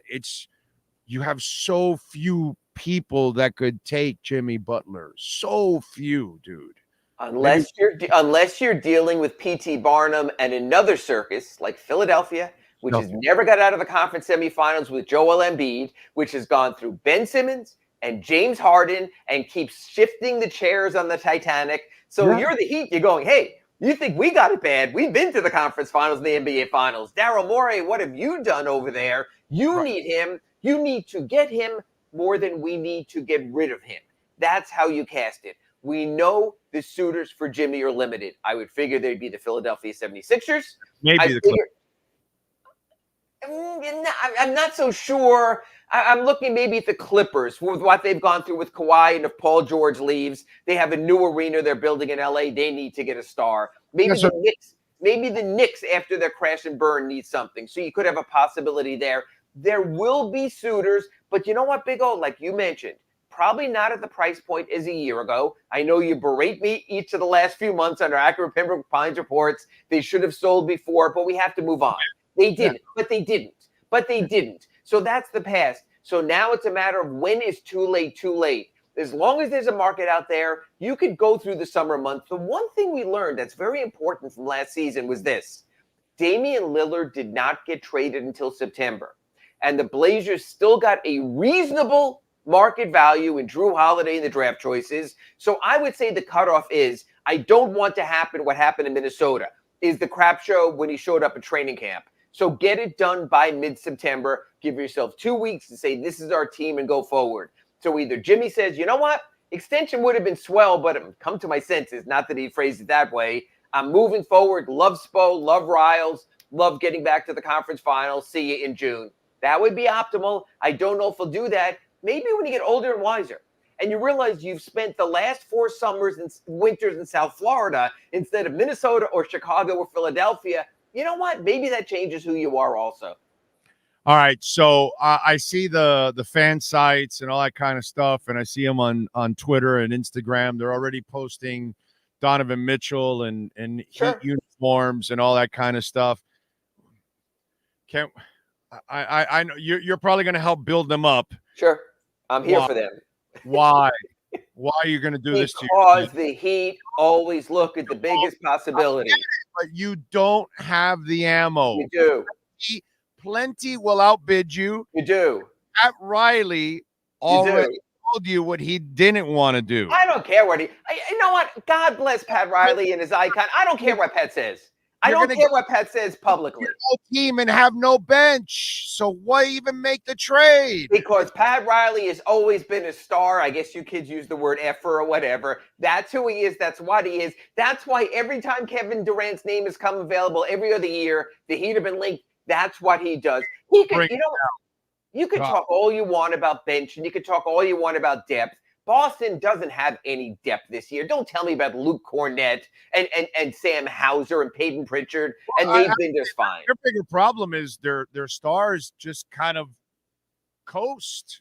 you have so few people that could take Jimmy Butler. So few, dude. Unless you're dealing with P.T. Barnum and another circus like Philadelphia, which has never got out of the conference semifinals with Joel Embiid, which has gone through Ben Simmons and James Harden and keeps shifting the chairs on the Titanic. So you're the Heat. You're going, hey, you think we got it bad? We've been to the conference finals and the NBA finals. Daryl Morey, what have you done over there? You need him. You need to get him more than we need to get rid of him. That's how you cast it. We know the suitors for Jimmy are limited. I would figure they'd be the Philadelphia 76ers. Maybe the Clippers. I'm not so sure. I'm looking maybe at the Clippers with what they've gone through with Kawhi, and if Paul George leaves, they have a new arena they're building in LA. They need to get a star. Maybe the Knicks after their crash and burn need something. So you could have a possibility there. There will be suitors, but you know what, Big O, like you mentioned, probably not at the price point as a year ago. I know you berate me each of the last few months under Acura Pembroke Pines reports. They should have sold before, but we have to move on. They didn't, but they didn't. So that's the past. So now it's a matter of when is too late. As long as there's a market out there, you could go through the summer months. The one thing we learned that's very important from last season was this. Damian Lillard did not get traded until September. And the Blazers still got a reasonable market value in Drew Holiday and the draft choices. So I would say the cutoff is, I don't want to happen what happened in Minnesota, is the crap show when he showed up at training camp. So get it done by mid-September. Give yourself 2 weeks to say, this is our team, and go forward. So either Jimmy says, you know what? Extension would have been swell, but come to my senses. Not that he phrased it that way. I'm moving forward. Love Spo, love Riles, love getting back to the conference finals. See you in June. That would be optimal. I don't know if he'll do that. Maybe when you get older and wiser and you realize you've spent the last 4 summers and winters in South Florida instead of Minnesota or Chicago or Philadelphia, you know what? Maybe that changes who you are also. All right, so I see the fan sites and all that kind of stuff, and I see them on Twitter and Instagram. They're already posting Donovan Mitchell and Heat uniforms and all that kind of stuff. I know you're probably going to help build them up. Sure, I'm here for them. Why? Why are you going to do this to Because the Heat always look at the biggest possibility. But you don't have the ammo. You do. Plenty will outbid you. You do. Pat Riley already told you what he didn't want to do. I don't care what you know what? God bless Pat Riley and his icon. I don't care what Pat says. I don't care what Pat says publicly. No team and have no bench. So why even make the trade? Because Pat Riley has always been a star. I guess you kids use the word effer or whatever. That's who he is. That's what he is. That's why every time Kevin Durant's name has come available every other year, the Heat have been linked. That's what he does. He can, you can talk all you want about bench and you can talk all you want about depth. Boston doesn't have any depth this year. Don't tell me about Luke Cornett and Sam Hauser and Peyton Pritchard, and they've been just fine. Their bigger problem is their stars just kind of coast.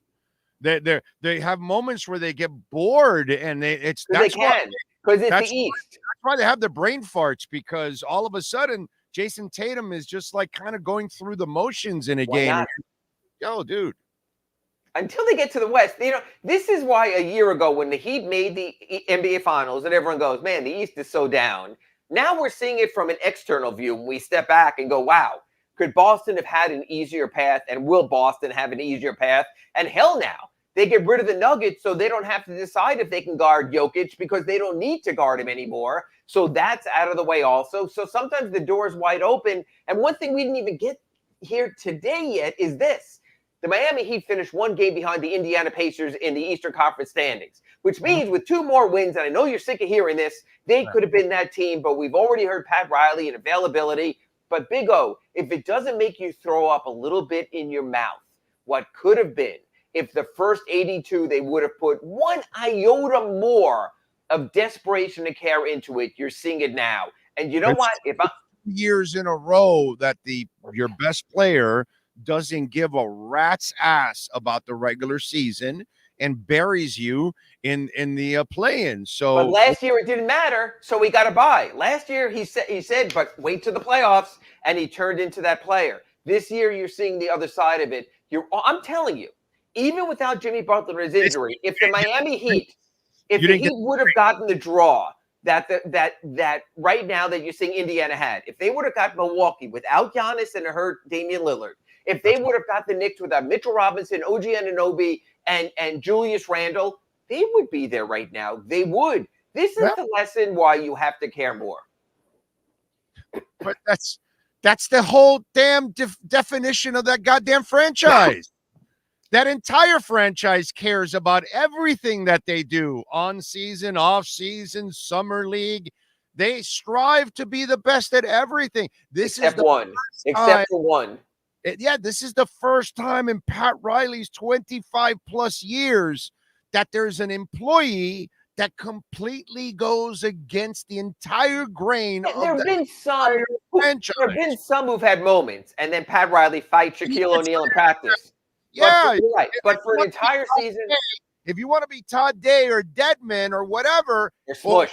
They have moments where they get bored, and because it's the East. That's why they have the brain farts, because all of a sudden Jason Tatum is just like kind of going through the motions in a game. Not? Yo, dude. Until they get to the West, this is why a year ago when the Heat made the NBA Finals and everyone goes, man, the East is so down. Now we're seeing it from an external view. When we step back and go, wow, could Boston have had an easier path? And will Boston have an easier path? And hell now, they get rid of the Nuggets so they don't have to decide if they can guard Jokic because they don't need to guard him anymore. So that's out of the way also. So sometimes the door is wide open. And one thing we didn't even get here today yet is this. The Miami Heat finished one game behind the Indiana Pacers in the Eastern Conference standings, which means with 2 more wins, and I know you're sick of hearing this, they could have been that team, but we've already heard Pat Riley and availability. But Big O, if it doesn't make you throw up a little bit in your mouth, what could have been if the first 82, they would have put 1 iota more of desperation and care into it, you're seeing it now. And you know what? If years in a row that your best player doesn't give a rat's ass about the regular season and buries you in the play-in. So but last year it didn't matter, so we got to buy. Last year he said, but wait to the playoffs, and he turned into that player. This year you're seeing the other side of it. I'm telling you, even without Jimmy Butler's injury, if the Miami Heat, would have gotten the draw that right now that you're seeing Indiana had, if they would have got Milwaukee without Giannis and a hurt Damian Lillard, if they would have got the Knicks without Mitchell Robinson, OG Anunoby, and Julius Randle, they would be there right now. They would. This is the lesson why you have to care more. But that's the whole damn definition of that goddamn franchise. That entire franchise cares about everything that they do on season, off season, summer league. They strive to be the best at everything. Except for one. This is the first time in Pat Riley's 25 plus years that there's an employee that completely goes against the entire grain of There have been some who've had moments, and then Pat Riley fights Shaquille O'Neal in practice. Yeah, you're right. But for an entire season, if you want to be Todd Day or Deadman or whatever, or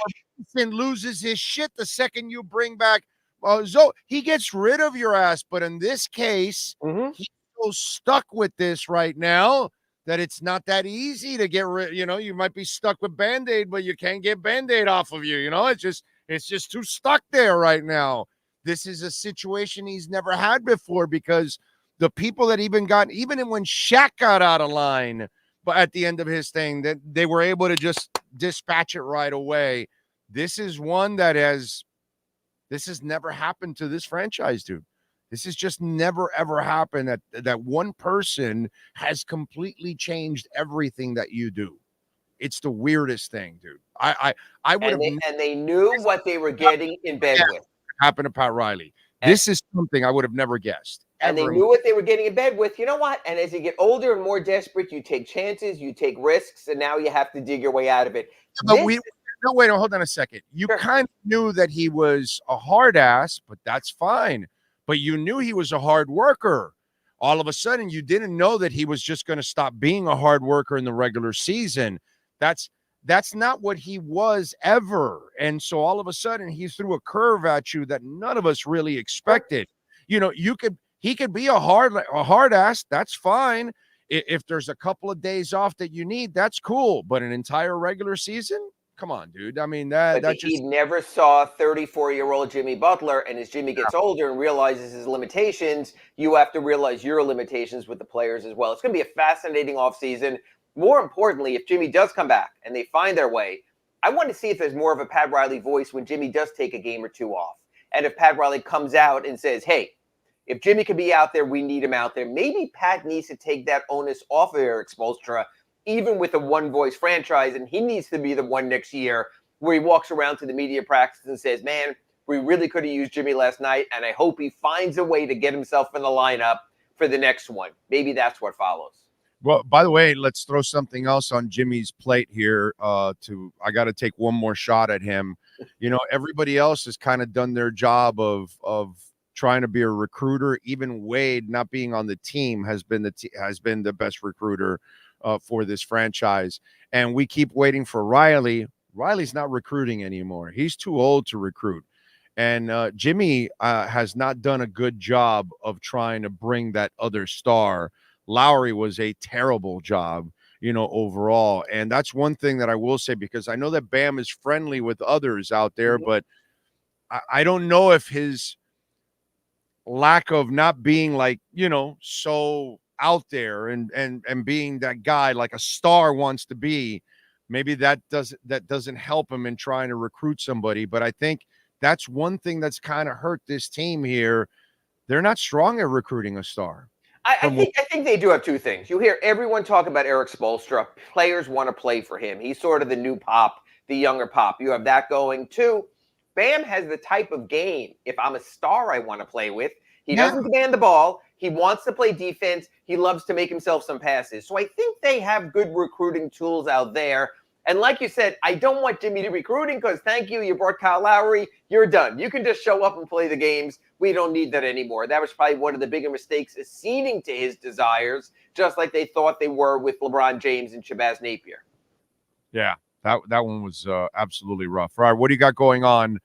loses his shit the second you bring back he gets rid of your ass. But in this case, he's so stuck with this right now that it's not that easy to get rid. You might be stuck with Band-Aid, but you can't get Band-Aid off of you. It's just too stuck there right now. This is a situation he's never had before, because the people that even when Shaq got out of line, but at the end of his thing, that they were able to just dispatch it right away. This is one that has never happened to this franchise, dude. This has just never, ever happened that one person has completely changed everything that you do. It's the weirdest thing, dude. I would have. And they knew what they were getting in bed with. Happened to Pat Riley. This is something I would have never guessed. And they knew what they were getting in bed with. You know what? And as you get older and more desperate, you take chances, you take risks, and now you have to dig your way out of it. No, wait, hold on a second. You kind of knew that he was a hard ass, but that's fine. But you knew he was a hard worker. All of a sudden, you didn't know that he was just going to stop being a hard worker in the regular season. That's not what he was ever. And so all of a sudden, he threw a curve at you that none of us really expected. He could be a hard ass. That's fine. If there's a couple of days off that you need, that's cool. But an entire regular season, come on, dude. I mean, He never saw 34-year-old Jimmy Butler, and as Jimmy gets older and realizes his limitations, you have to realize your limitations with the players as well. It's going to be a fascinating offseason. More importantly, if Jimmy does come back and they find their way, I want to see if there's more of a Pat Riley voice when Jimmy does take a game or two off. And if Pat Riley comes out and says, hey, if Jimmy can be out there, we need him out there. Maybe Pat needs to take that onus off of Eric Spoelstra, even with a one-voice franchise, and he needs to be the one next year where he walks around to the media practice and says, man, we really could have used Jimmy last night, and I hope he finds a way to get himself in the lineup for the next one. Maybe that's what follows. Well, by the way, let's throw something else on Jimmy's plate here. I got to take one more shot at him. You know, everybody else has kind of done their job of trying to be a recruiter. Even Wade, not being on the team, has been the best recruiter for this franchise. And we keep waiting for Riley. Riley's not recruiting anymore. He's too old to recruit. And Jimmy has not done a good job of trying to bring that other star. Lowry was a terrible job, you know, overall. And that's one thing that I will say, because I know that Bam is friendly with others out there, but I don't know if his lack of not being like, you know, so out there and being that guy like a star wants to be, maybe that doesn't help him in trying to recruit somebody. But I think that's one thing that's kind of hurt this team here. They're not strong at recruiting a star. I think they do have two things. You hear everyone talk about Eric Spoelstra. Players want to play for him. He's sort of the new Pop, the younger Pop. You have that going. Two, Bam has the type of game, if I'm a star, I want to play with. He doesn't demand the ball. He wants to play defense. He loves to make himself some passes. So I think they have good recruiting tools out there. And like you said, I don't want Jimmy to be recruiting because thank you, you brought Kyle Lowry. You're done. You can just show up and play the games. We don't need that anymore. That was probably one of the bigger mistakes, acceding to his desires, just like they thought they were with LeBron James and Shabazz Napier. Yeah, that one was absolutely rough. All right, what do you got going on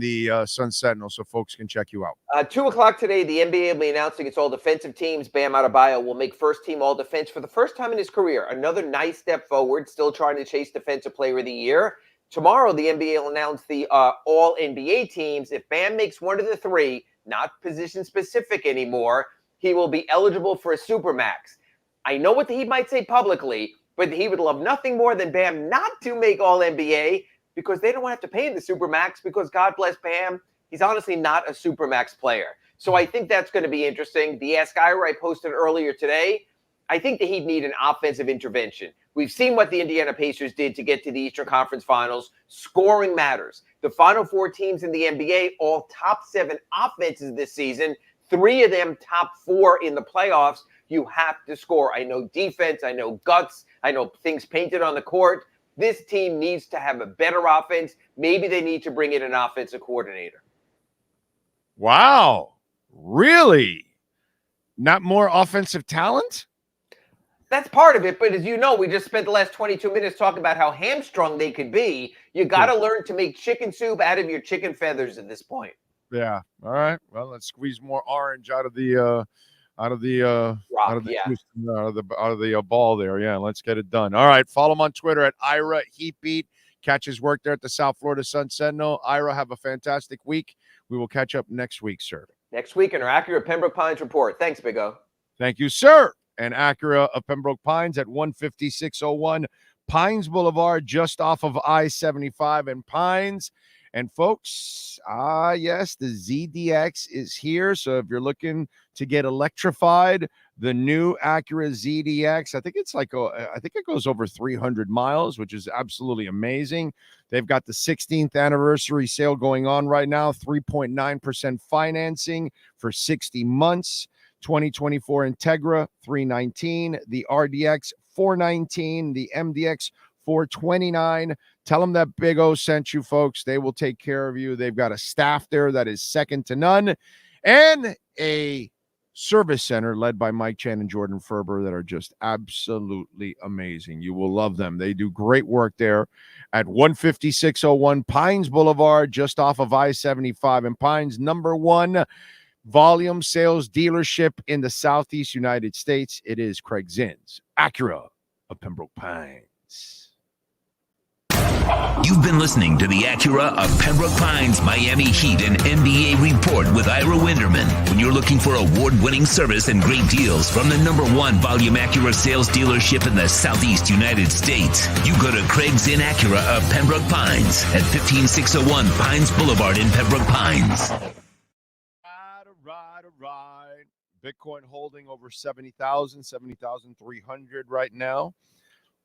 the Sun Sentinel so folks can check you out? 2 o'clock today, the NBA will be announcing its all defensive teams. Bam Adebayo will make first team all defense for the first time in his career. Another nice step forward, still trying to chase defensive player of the year. Tomorrow, the NBA will announce the all NBA teams. If Bam makes one of the three, not position specific anymore, he will be eligible for a Supermax. I know what the Heat might say publicly, but he would love nothing more than Bam not to make all NBA, because they don't want to have to pay him the Supermax, because God bless Bam, he's honestly not a Supermax player. So I think that's going to be interesting. The Ask Ira I posted earlier today, I think the Heat need an offensive intervention. We've seen what the Indiana Pacers did to get to the Eastern Conference Finals. Scoring matters. The Final Four teams in the NBA, all top 7 offenses this season, 3 of them top 4 in the playoffs. You have to score. I know defense, I know guts, I know things painted on the court. This team needs to have a better offense. Maybe they need to bring in an offensive coordinator. Wow. Really? Not more offensive talent? That's part of it. But as you know, we just spent the last 22 minutes talking about how hamstrung they could be. You got to learn to make chicken soup out of your chicken feathers at this point. Yeah. All right. Well, let's squeeze more orange out of the ball there. Yeah, let's get it done. All right, follow him on Twitter at Ira Heatbeat. Catch his work there at the South Florida Sun Sentinel. Ira, have a fantastic week. We will catch up next week, sir. Next week in our Acura Pembroke Pines report. Thanks, Big O. Thank you, sir. And Acura of Pembroke Pines at 15601 Pines Boulevard, just off of I-75 and Pines. And folks, yes, the ZDX is here. So if you're looking to get electrified, the new Acura ZDX, I think it goes over 300 miles, which is absolutely amazing. They've got the 16th anniversary sale going on right now, 3.9% financing for 60 months. 2024 Integra, $319. The RDX, $419. The MDX, $429. Tell them that Big O sent you, folks. They will take care of you. They've got a staff there that is second to none, and a service center led by Mike Chan and Jordan Ferber that are just absolutely amazing. You will love them. They do great work there at 15601 Pines Boulevard, just off of I-75 and Pines. Number one volume sales dealership in the Southeast United States. It is Craig Zinn's Acura of Pembroke Pines. You've been listening to the Acura of Pembroke Pines Miami Heat and NBA Report with Ira Winderman. When you're looking for award-winning service and great deals from the #1 volume Acura sales dealership in the Southeast United States, you go to Craig Zinn Acura of Pembroke Pines at 15601 Pines Boulevard in Pembroke Pines. Right. Bitcoin holding over 70,000, 70,300 right now.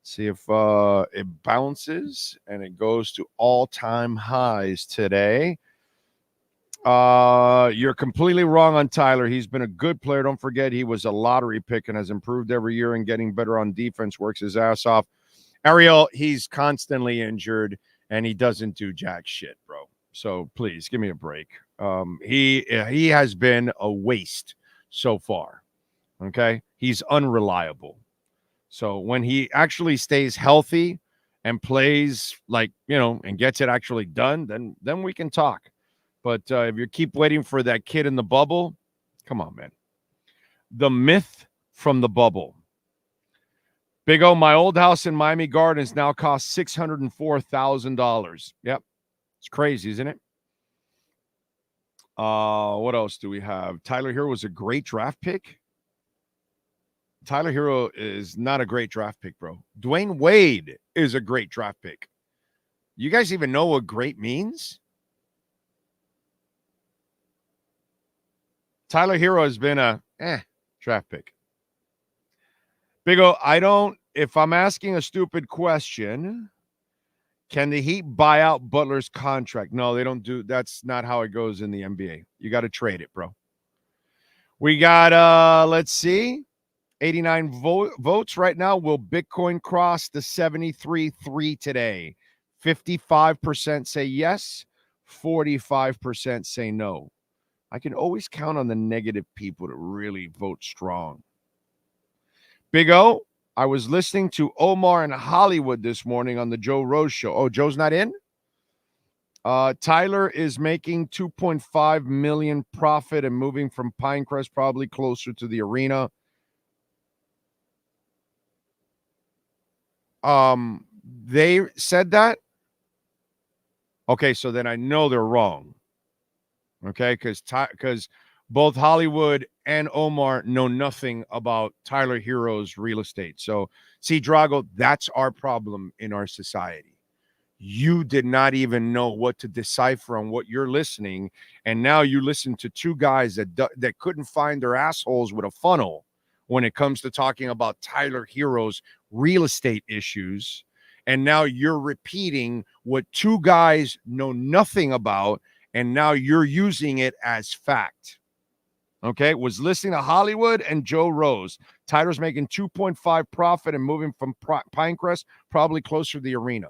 See if it bounces and it goes to all-time highs today. You're completely wrong on Tyler. He's been a good player. Don't forget he was a lottery pick and has improved every year and getting better on defense, works his ass off. Ariel, he's constantly injured and he doesn't do jack shit, bro. So please give me a break. He has been a waste so far. Okay? He's unreliable. So when he actually stays healthy and plays and gets it actually done, then we can talk. But if you keep waiting for that kid in the bubble, come on, man. The myth from the bubble. Big O, my old house in Miami Gardens now costs $604,000. Yep. It's crazy, isn't it? What else do we have? Tyler Herro was a great draft pick. Tyler Herro is not a great draft pick, bro. Dwayne Wade is a great draft pick. You guys even know what great means? Tyler Herro has been a draft pick. Big O, if I'm asking a stupid question, can the Heat buy out Butler's contract? No, they don't do. That's not how it goes in the NBA. You got to trade it, bro. We got, let's see, 89 votes right now. Will Bitcoin cross the 73.3 today? 55% say yes. 45% say no. I can always count on the negative people to really vote strong. Big O, I was listening to Omar in Hollywood this morning on the Joe Rose show. Oh, Joe's not in? Tyler is making $2.5 million profit and moving from Pinecrest probably closer to the arena. They said that? Okay, so then I know they're wrong. Okay, because both Hollywood and Omar know nothing about Tyler Herro's real estate. So, see, Drago, that's our problem in our society. You did not even know what to decipher on what you're listening, and now you listen to two guys that couldn't find their assholes with a funnel when it comes to talking about Tyler Herro's real estate issues, and now you're repeating what two guys know nothing about, and now you're using it as fact. Okay, was listening to Hollywood and Joe Rose. Tyler's making 2.5 profit and moving from Pinecrest, probably closer to the arena.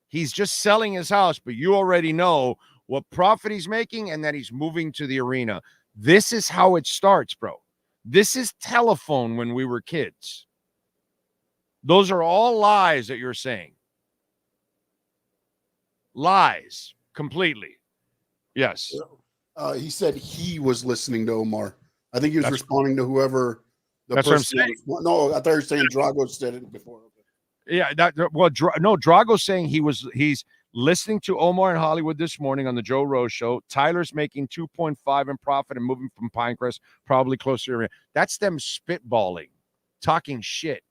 He's just selling his house, but you already know what profit he's making and that he's moving to the arena. This is how it starts, bro. This is telephone when we were kids. Those are all lies that you're saying. Lies, completely. Yes. He said he was listening to Omar. I think he was responding to whoever the that's person what I'm saying. No, I thought you were saying Drago said it before. Yeah, Drago's saying he's listening to Omar in Hollywood this morning on the Joe Rose show. Tyler's making 2.5 in profit and moving from Pinecrest, probably closer. That's them spitballing, talking shit,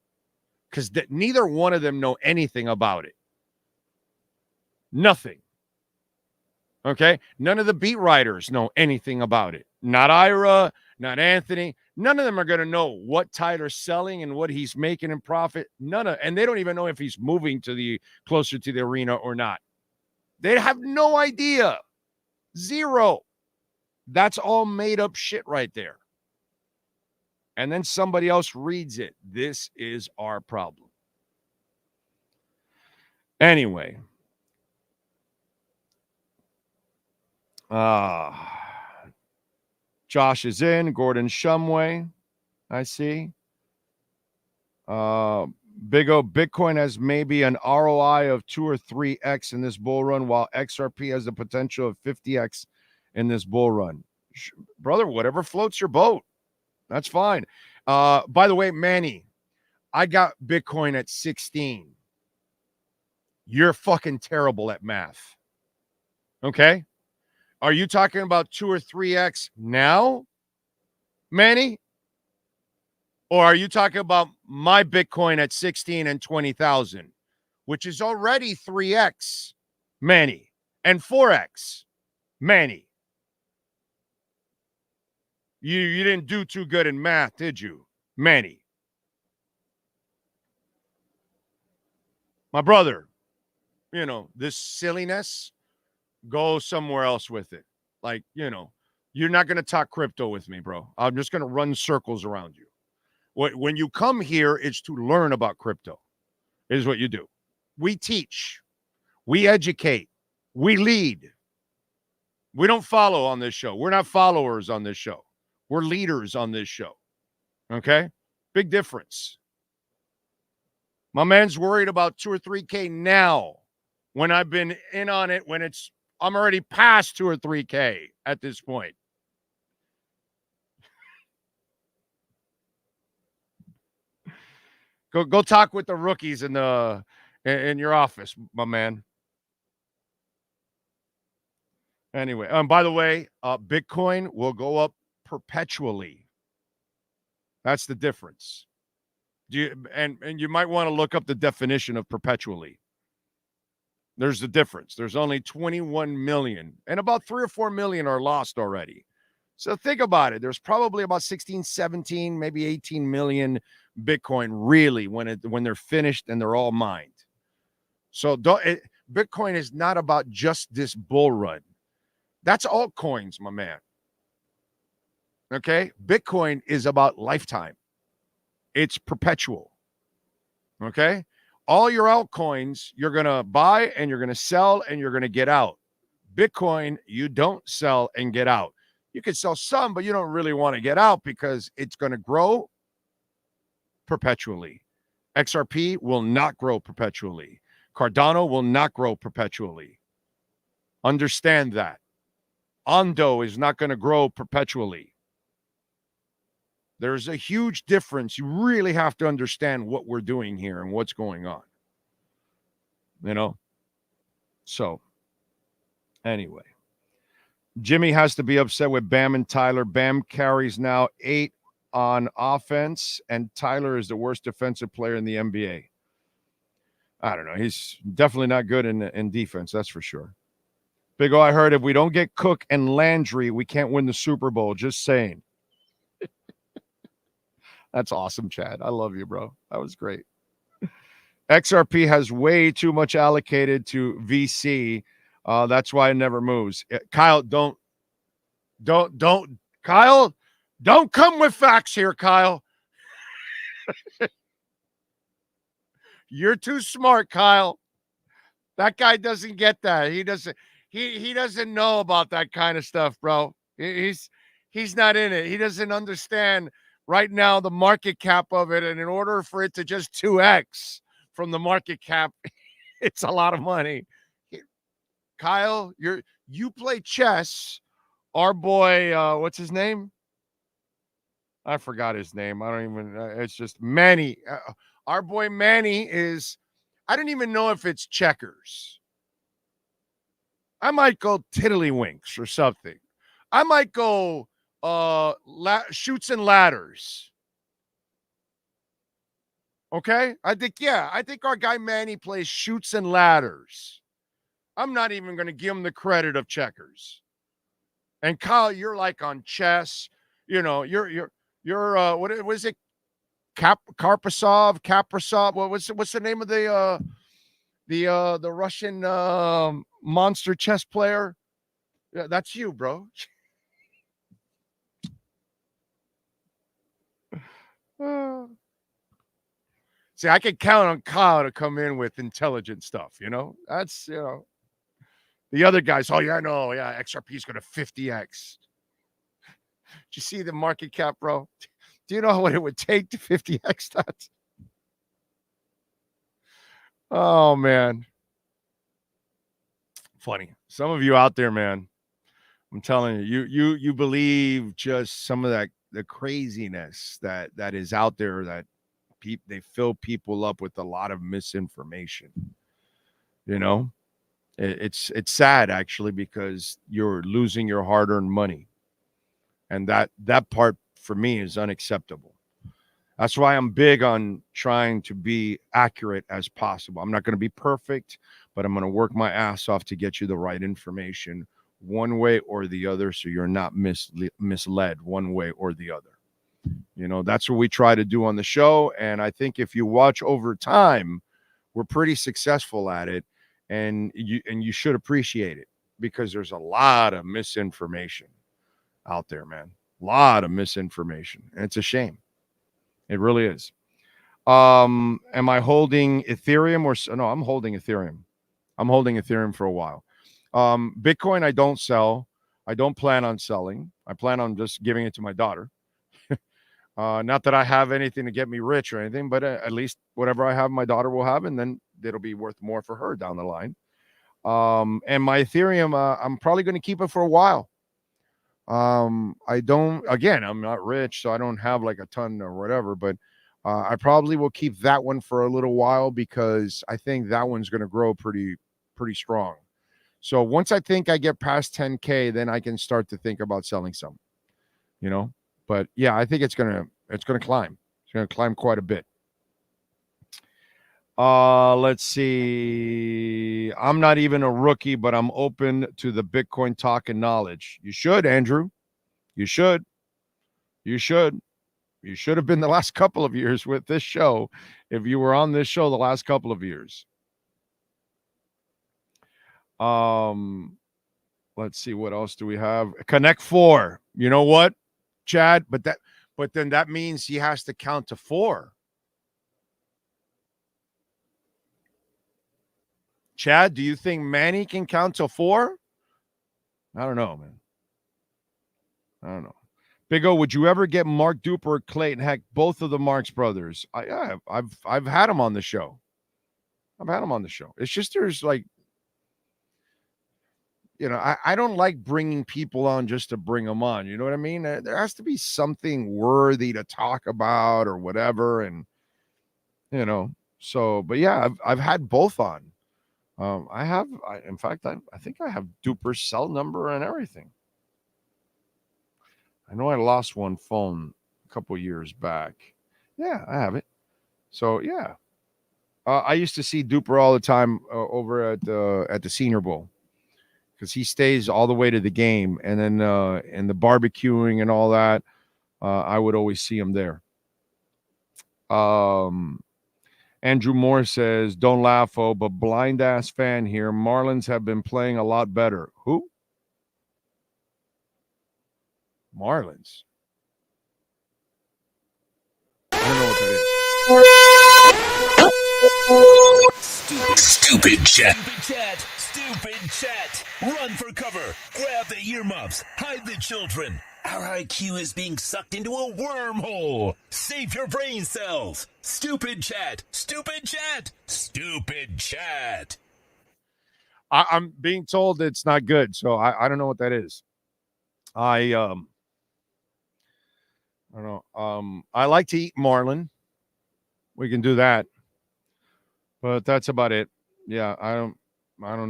because neither one of them know anything about it. Nothing. Okay? None of the beat writers know anything about it. Not Ira, not Anthony. None of them are going to know what Tyler's selling and what he's making in profit. And they don't even know if he's moving closer to the arena or not. They have no idea. Zero. That's all made up shit right there. And then somebody else reads it. This is our problem. Anyway. Josh is in. Gordon Shumway, I see. Big O, Bitcoin has maybe an ROI of 2 or 3x in this bull run, while XRP has the potential of 50x in this bull run. Brother, whatever floats your boat. That's fine. By the way, Manny, I got Bitcoin at 16. You're fucking terrible at math. Okay? Are you talking about 2 or 3x now, Manny? Or are you talking about my Bitcoin at 16 and 20,000, which is already 3x, Manny, and 4x, Manny? You didn't do too good in math, did you, Manny? My brother, this silliness, go somewhere else with it. Like, you're not going to talk crypto with me, bro. I'm just going to run circles around you. When you come here, it's to learn about crypto, is what you do. We teach. We educate. We lead. We don't follow on this show. We're not followers on this show. We're leaders on this show. Okay? Big difference. My man's worried about 2 or 3K now when I've been in on it when I'm already past 2 or 3K at this point. Go talk with the rookies in your office, my man. Anyway, by the way, Bitcoin will go up perpetually. That's the difference. And you might want to look up the definition of perpetually. There's the difference. There's only 21 million, and about 3 or 4 million are lost already. So think about it. There's probably about 16, 17, maybe 18 million Bitcoin really when they're finished and they're all mined. So Bitcoin is not about just this bull run. That's altcoins, my man. Okay? Bitcoin is about lifetime. It's perpetual. Okay? All your altcoins, you're going to buy and you're going to sell and you're going to get out. Bitcoin, you don't sell and get out. You can sell some, but you don't really want to get out because it's going to grow perpetually. XRP will not grow perpetually. Cardano will not grow perpetually. Understand that. Ondo is not going to grow perpetually. There's a huge difference. You really have to understand what we're doing here and what's going on. So, anyway. Jimmy has to be upset with Bam and Tyler. Bam carries now 8 on offense, and Tyler is the worst defensive player in the NBA. I don't know. He's definitely not good in defense, that's for sure. Big O, I heard if we don't get Cook and Landry, we can't win the Super Bowl. Just saying. That's awesome, Chad. I love you, bro. That was great. XRP has way too much allocated to VC. That's why it never moves. Kyle, Kyle, don't come with facts here, Kyle. You're too smart, Kyle. That guy doesn't get that. He doesn't know about that kind of stuff, bro. He's not in it. He doesn't understand right now the market cap of it, and in order for it to just 2x from the market cap, it's a lot of money. Kyle, you play chess. Our boy, what's his name? I forgot his name. I don't even. It's just Manny. Our boy Manny is. I don't even know if it's checkers. I might go tiddlywinks or something. I might go shoots and ladders. Okay? I think our guy Manny plays shoots and ladders. I'm not even going to give him the credit of checkers. And Kyle, you're like on chess. You're what is it? Kaprasov. What's the name of the Russian monster chess player? Yeah, that's you, bro. See, I can count on Kyle to come in with intelligent stuff, That's, the other guys, XRP is going to 50x. Did you see the market cap, bro? Do you know what it would take to 50x that? Oh, man. Funny. Some of you out there, man, I'm telling you, you believe just some of the craziness that is out there, that they fill people up with a lot of misinformation. It's sad actually, because you're losing your hard-earned money, and that part for me is unacceptable. That's why I'm big on trying to be accurate as possible. I'm not going to be perfect, but I'm going to work my ass off to get you the right information one way or the other, so you're not misled one way or the other. That's what we try to do on the show, and I think if you watch over time, we're pretty successful at it, and you should appreciate it, because there's a lot of misinformation out there, man. A lot of misinformation, and it's a shame. It really is. Am I holding Ethereum or no? I'm holding Ethereum. I'm holding Ethereum for a while. Bitcoin, I don't sell. I don't plan on selling. I plan on just giving it to my daughter. Not that I have anything to get me rich or anything, but at least whatever I have, my daughter will have, and then it'll be worth more for her down the line. And my Ethereum, I'm probably going to keep it for a while. I'm not rich, so I don't have like a ton or whatever, but I probably will keep that one for a little while, because I think that one's going to grow pretty strong. So once I think I get past 10K, then I can start to think about selling some, but yeah, I think it's going to climb. It's going to climb quite a bit. Let's see. I'm not even a rookie, but I'm open to the Bitcoin talk and knowledge. You should, Andrew. You should. You should have been the last couple of years with this show, if you were on this show the last couple of years. Let's see, what else do we have? Connect 4. You know what, Chad? But then that means he has to count to 4. Chad, do you think Manny can count to 4? I don't know, man. I don't know. Big O, would you ever get Mark Duper or Clayton? Heck, both of the Marx brothers. I've had them on the show. It's just there's like, I don't like bringing people on just to bring them on. You know what I mean? There has to be something worthy to talk about or whatever, and So, but yeah, I've had both on. In fact, I think I have Duper's cell number and everything. I know I lost one phone a couple years back. Yeah, I have it. So yeah, I used to see Duper all the time over at the Senior Bowl, because he stays all the way to the game, and then in the barbecuing and all that, I would always see him there. Andrew Moore says, don't laugh, but blind ass fan here. Marlins have been playing a lot better. Who? Marlins. I don't know what that is. Stupid chat. Stupid chat. Run for cover. Grab the earmuffs. Hide the children. Our IQ is being sucked into a wormhole. Save your brain cells. Stupid chat. Stupid chat. Stupid chat. I'm being told it's not good, so I don't know what that is. I don't know. I like to eat marlin. We can do that, but that's about it. Yeah, I don't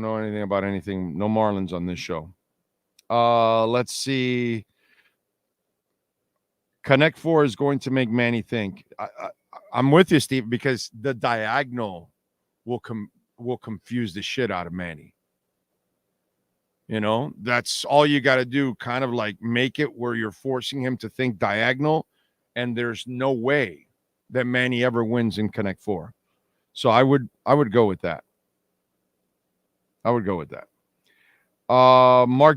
know anything about anything. No marlins on this show. Let's see. Connect 4 is going to make Manny think. I'm with you, Steve, because the diagonal will confuse the shit out of Manny. That's all you got to do. Kind of like make it where you're forcing him to think diagonal, and there's no way that Manny ever wins in Connect 4. So I would go with that. Mark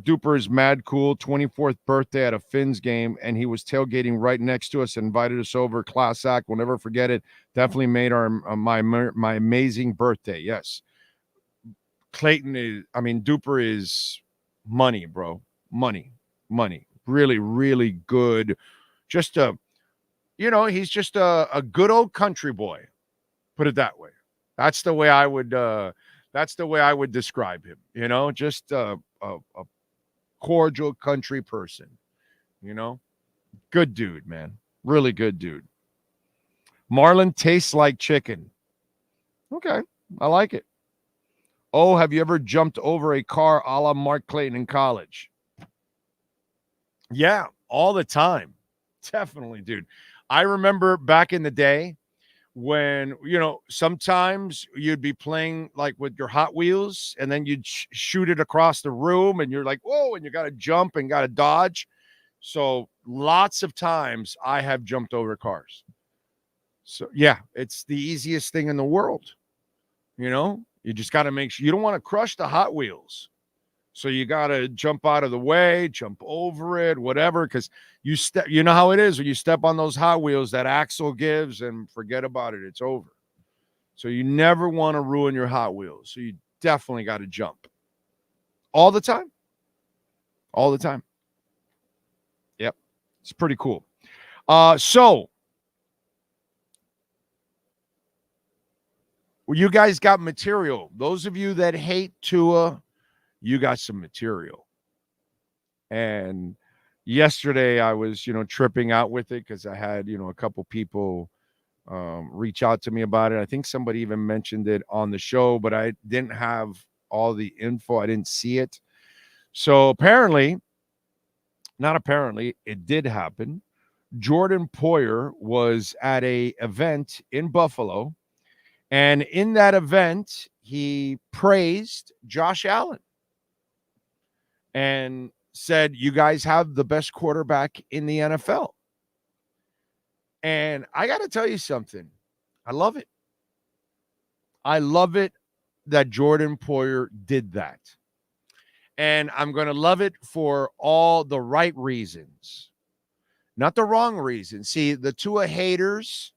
Duper is mad cool. 24th birthday at a Finns game, and he was tailgating right next to us and invited us over. Class act. We'll never forget it. Definitely made my amazing birthday. Yes. Duper is money, bro. Money. Really, really good. Just he's just a good old country boy. Put it that way. That's the way I would describe him. Just a cordial country person. You know, good dude, man. Really good dude. Marlin tastes like chicken. Okay, I like it. Oh, have you ever jumped over a car a la Mark Clayton in college? Yeah, all the time. Definitely, dude. I remember back in the day when, sometimes you'd be playing like with your Hot Wheels and then you'd shoot it across the room and you're like, whoa, and you got to jump and got to dodge. So lots of times I have jumped over cars. So, yeah, it's the easiest thing in the world. You just got to make sure you don't want to crush the Hot Wheels. So you got to jump out of the way, jump over it, whatever, because you know how it is when you step on those Hot Wheels, that axle gives and forget about it. It's over. So you never want to ruin your Hot Wheels. So you definitely got to jump all the time. All the time. Yep. It's pretty cool. So you guys got material. Those of you that hate Tua, you got some material. And yesterday I was, tripping out with it because I had, a couple people reach out to me about it. I think somebody even mentioned it on the show, but I didn't have all the info. I didn't see it. So it did happen. Jordan Poyer was at a event in Buffalo. And in that event, he praised Josh Allen and said, you guys have the best quarterback in the NFL. And I got to tell you something. I love it. I love it that Jordan Poyer did that. And I'm going to love it for all the right reasons, not the wrong reasons. See, the Tua haters,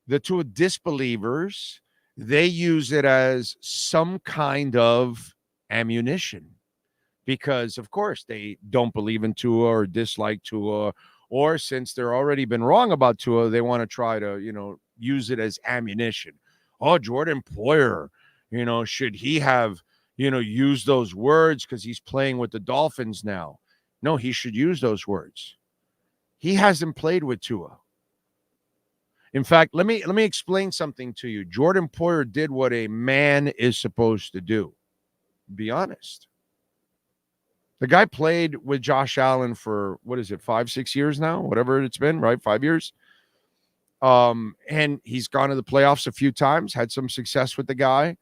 the Tua disbelievers, they use it as some kind of ammunition. Because, of course, they don't believe in Tua or dislike Tua, or since they're already been wrong about Tua, they want to try to, use it as ammunition. Oh, Jordan Poyer, should he have, used those words because he's playing with the Dolphins now? No, he should use those words. He hasn't played with Tua. In fact, let me explain something to you. Jordan Poyer did what a man is supposed to do. Be honest. The guy played with Josh Allen for, 5-6 years now? Whatever it's been, right? 5 years. And he's gone to the playoffs a few times, had some success with the guy.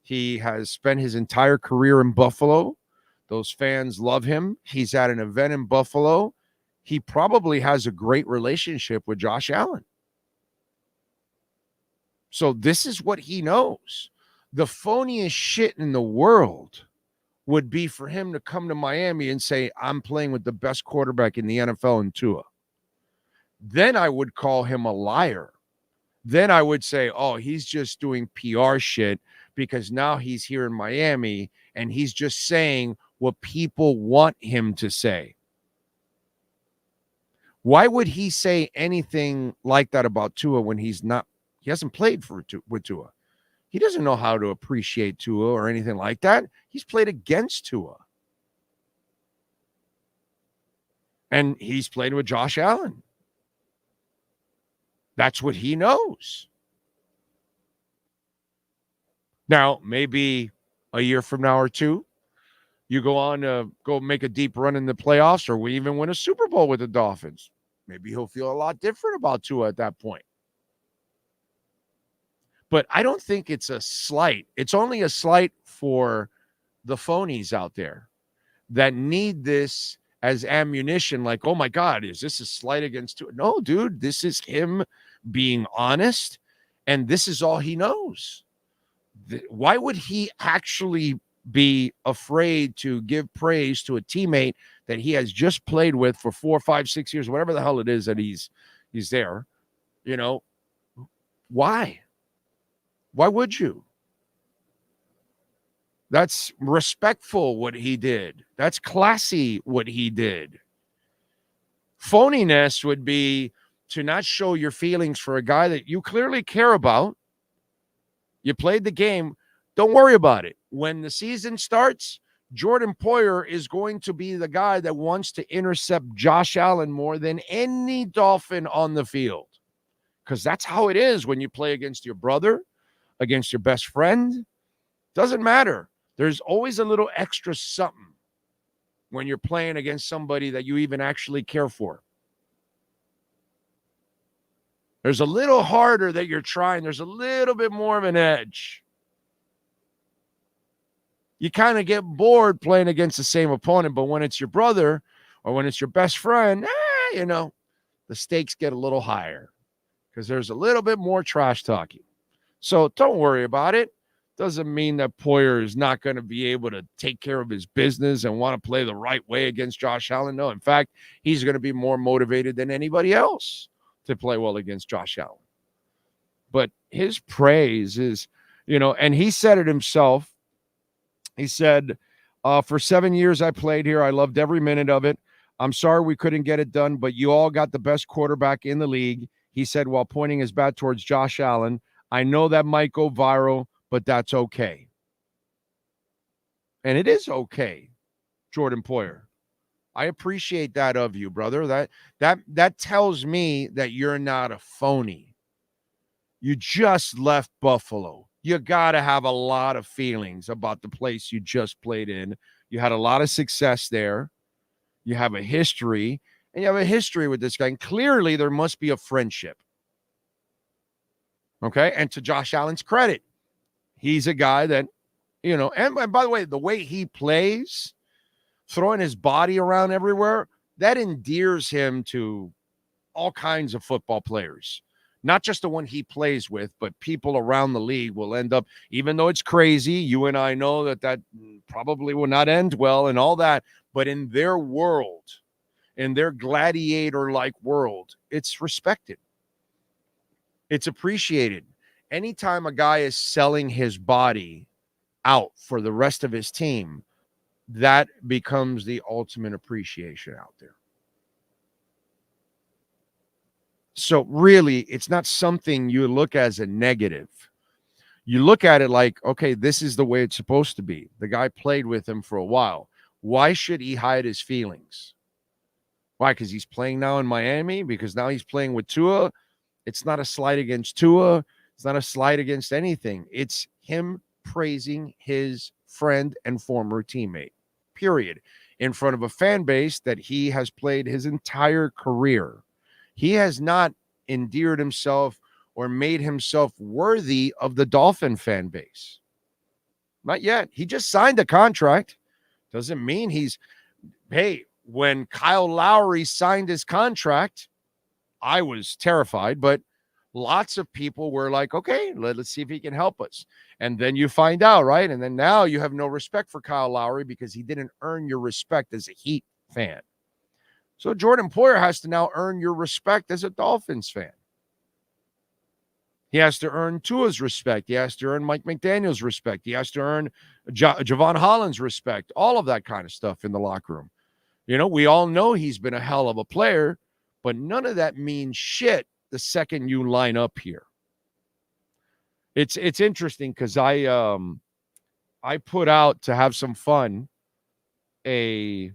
He has spent his entire career in Buffalo. Those fans love him. He's at an event in Buffalo. He probably has a great relationship with Josh Allen. So this is what he knows. The phoniest shit in the world would be for him to come to Miami and say, I'm playing with the best quarterback in the NFL in Tua. Then I would call him a liar. Then I would say, oh, he's just doing PR shit because now he's here in Miami and he's just saying what people want him to say. Why would he say anything like that about Tua when he hasn't played with Tua? He doesn't know how to appreciate Tua or anything like that. He's played against Tua. And he's played with Josh Allen. That's what he knows. Now, maybe a year from now or two, you go on to go make a deep run in the playoffs, or we even win a Super Bowl with the Dolphins. Maybe he'll feel a lot different about Tua at that point. But I don't think it's a slight. It's only a slight for the phonies out there that need this as ammunition. Like, oh my God, is this a slight against Tua? No, dude, this is him being honest, and this is all he knows. Why would he actually be afraid to give praise to a teammate that he has just played with for 4, 5, 6 years, whatever the hell it is that he's there? Why? Why would you? That's respectful what he did. That's classy what he did. Phoniness would be to not show your feelings for a guy that you clearly care about. You played the game. Don't worry about it. When the season starts, Jordan Poyer is going to be the guy that wants to intercept Josh Allen more than any Dolphin on the field. Because that's how it is when you play against your brother, against your best friend. Doesn't matter. There's always a little extra something when you're playing against somebody that you even actually care for. There's a little harder that you're trying. There's a little bit more of an edge. You kind of get bored playing against the same opponent, but when it's your brother or when it's your best friend, the stakes get a little higher because there's a little bit more trash talking. So don't worry about it. Doesn't mean that Poyer is not going to be able to take care of his business and want to play the right way against Josh Allen. No, in fact, he's going to be more motivated than anybody else to play well against Josh Allen. But his praise is, and he said it himself. He said, for 7 years I played here. I loved every minute of it. I'm sorry we couldn't get it done, but you all got the best quarterback in the league. He said while pointing his bat towards Josh Allen. I know that might go viral, but that's okay. And it is okay, Jordan Poyer. I appreciate that of you, brother. That tells me that you're not a phony. You just left Buffalo. You got to have a lot of feelings about the place you just played in. You had a lot of success there. You have a history, and you have a history with this guy. And clearly there must be a friendship. Okay? And to Josh Allen's credit, he's a guy that, and by the way, the way he plays, throwing his body around everywhere, that endears him to all kinds of football players. Not just the one he plays with, but people around the league will end up, even though it's crazy, you and I know that probably will not end well and all that, but in their world, in their gladiator-like world, it's respected. It's appreciated. Anytime a guy is selling his body out for the rest of his team, that becomes the ultimate appreciation out there. So really, it's not something you look as a negative. You look at it like, okay, this is the way it's supposed to be. The guy played with him for a while. Why should he hide his feelings? Why? Because he's playing now in Miami? Because now he's playing with Tua? It's not a slight against Tua. It's not a slight against anything. It's him praising his friend and former teammate, period, in front of a fan base that he has played his entire career. He has not endeared himself or made himself worthy of the Dolphin fan base. Not yet. He just signed a contract. Doesn't mean when Kyle Lowry signed his contract, I was terrified, but lots of people were like, okay, let's see if he can help us. And then you find out, right? And then now you have no respect for Kyle Lowry because he didn't earn your respect as a Heat fan. So Jordan Poyer has to now earn your respect as a Dolphins fan. He has to earn Tua's respect. He has to earn Mike McDaniel's respect. He has to earn Javon Holland's respect, all of that kind of stuff in the locker room. We all know he's been a hell of a player, but none of that means shit the second you line up here. It's interesting because I put out to have some fun a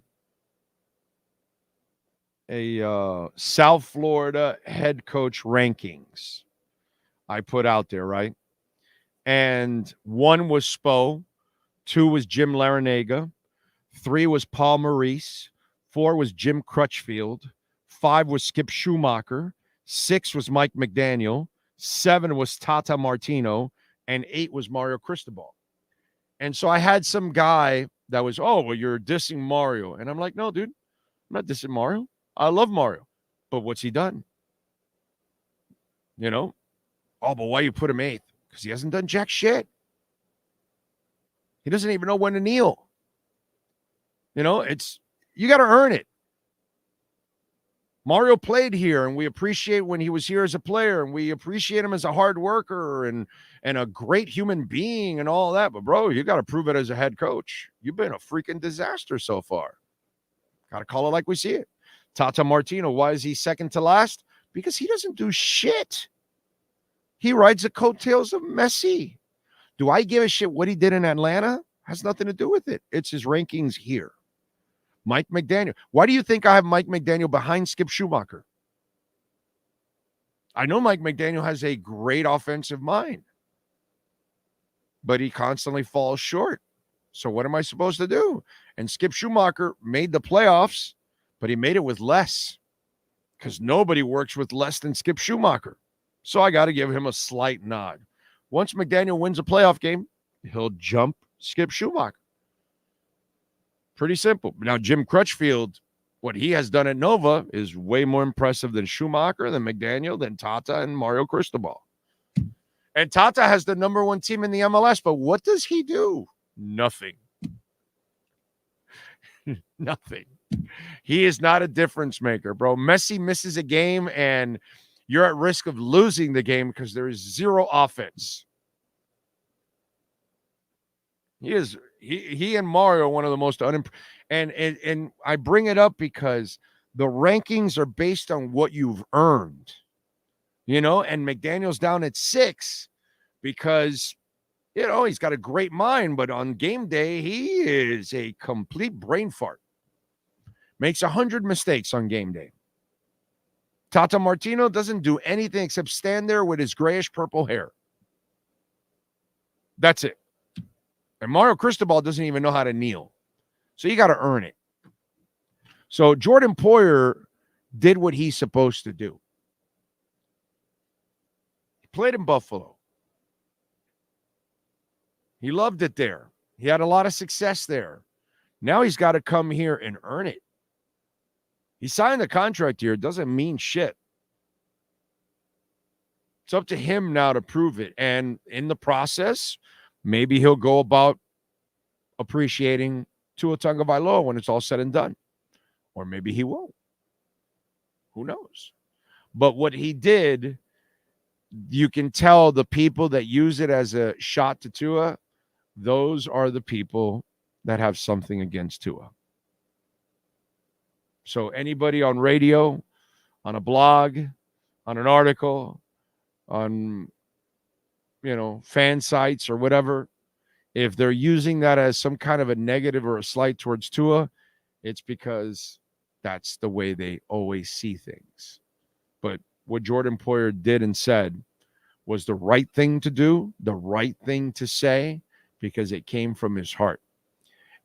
South Florida head coach rankings. I put out there, right? And 1 was Spo, 2 was Jim Larinaga, 3 was Paul Maurice, 4 was Jim Crutchfield, 5 was Skip Schumacher, 6 was Mike McDaniel, 7 was Tata Martino, and 8 was Mario Cristobal. And so I had some guy that was, you're dissing Mario. And I'm like, no, dude, I'm not dissing Mario. I love Mario. But what's he done? But why you put him 8th? Because he hasn't done jack shit. He doesn't even know when to kneel. You got to earn it. Mario played here, and we appreciate when he was here as a player, and we appreciate him as a hard worker and a great human being and all that. But, bro, you got to prove it as a head coach. You've been a freaking disaster so far. Got to call it like we see it. Tata Martino, why is he second to last? Because he doesn't do shit. He rides the coattails of Messi. Do I give a shit what he did in Atlanta? Has nothing to do with it. It's his rankings here. Mike McDaniel. Why do you think I have Mike McDaniel behind Skip Schumacher? I know Mike McDaniel has a great offensive mind, but he constantly falls short. So what am I supposed to do? And Skip Schumacher made the playoffs, but he made it with less because nobody works with less than Skip Schumacher. So I got to give him a slight nod. Once McDaniel wins a playoff game, he'll jump Skip Schumacher. Pretty simple. Now, Jim Crutchfield, what he has done at Nova is way more impressive than Schumacher, than McDaniel, than Tata, and Mario Cristobal. And Tata has the number one team in the MLS, but what does he do? Nothing. Nothing. He is not a difference maker, bro. Messi misses a game, and you're at risk of losing the game because there is zero offense. He and Mario are one of the most and I bring it up because the rankings are based on what you've earned, and McDaniel's down at 6 because, he's got a great mind, but on game day, he is a complete brain fart. Makes 100 mistakes on game day. Tata Martino doesn't do anything except stand there with his grayish purple hair. That's it. And Mario Cristobal doesn't even know how to kneel. So you got to earn it. So Jordan Poyer did what he's supposed to do. He played in Buffalo. He loved it there. He had a lot of success there. Now he's got to come here and earn it. He signed the contract here. It doesn't mean shit. It's up to him now to prove it. And in the process, maybe he'll go about appreciating Tua Tagovailoa when it's all said and done. Or maybe he won't. Who knows? But what he did, you can tell the people that use it as a shot to Tua, those are the people that have something against Tua. So anybody on radio, on a blog, on an article, on, fan sites or whatever, if they're using that as some kind of a negative or a slight towards Tua, it's because that's the way they always see things. But what Jordan Poyer did and said was the right thing to do, the right thing to say, because it came from his heart.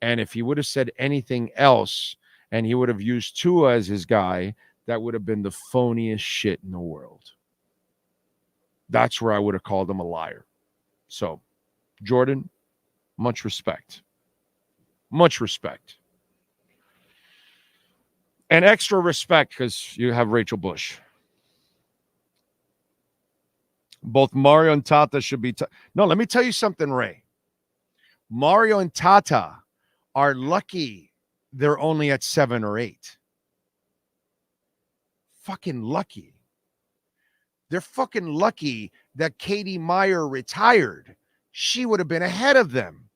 And if he would have said anything else and he would have used Tua as his guy, that would have been the phoniest shit in the world. That's where I would have called him a liar. So, Jordan, much respect. Much respect. And extra respect because you have Rachel Bush. Both Mario and Tata should be... No, let me tell you something, Ray. Mario and Tata are lucky they're only at 7 or 8. Fucking lucky. They're fucking lucky that Katie Meyer retired. She would have been ahead of them.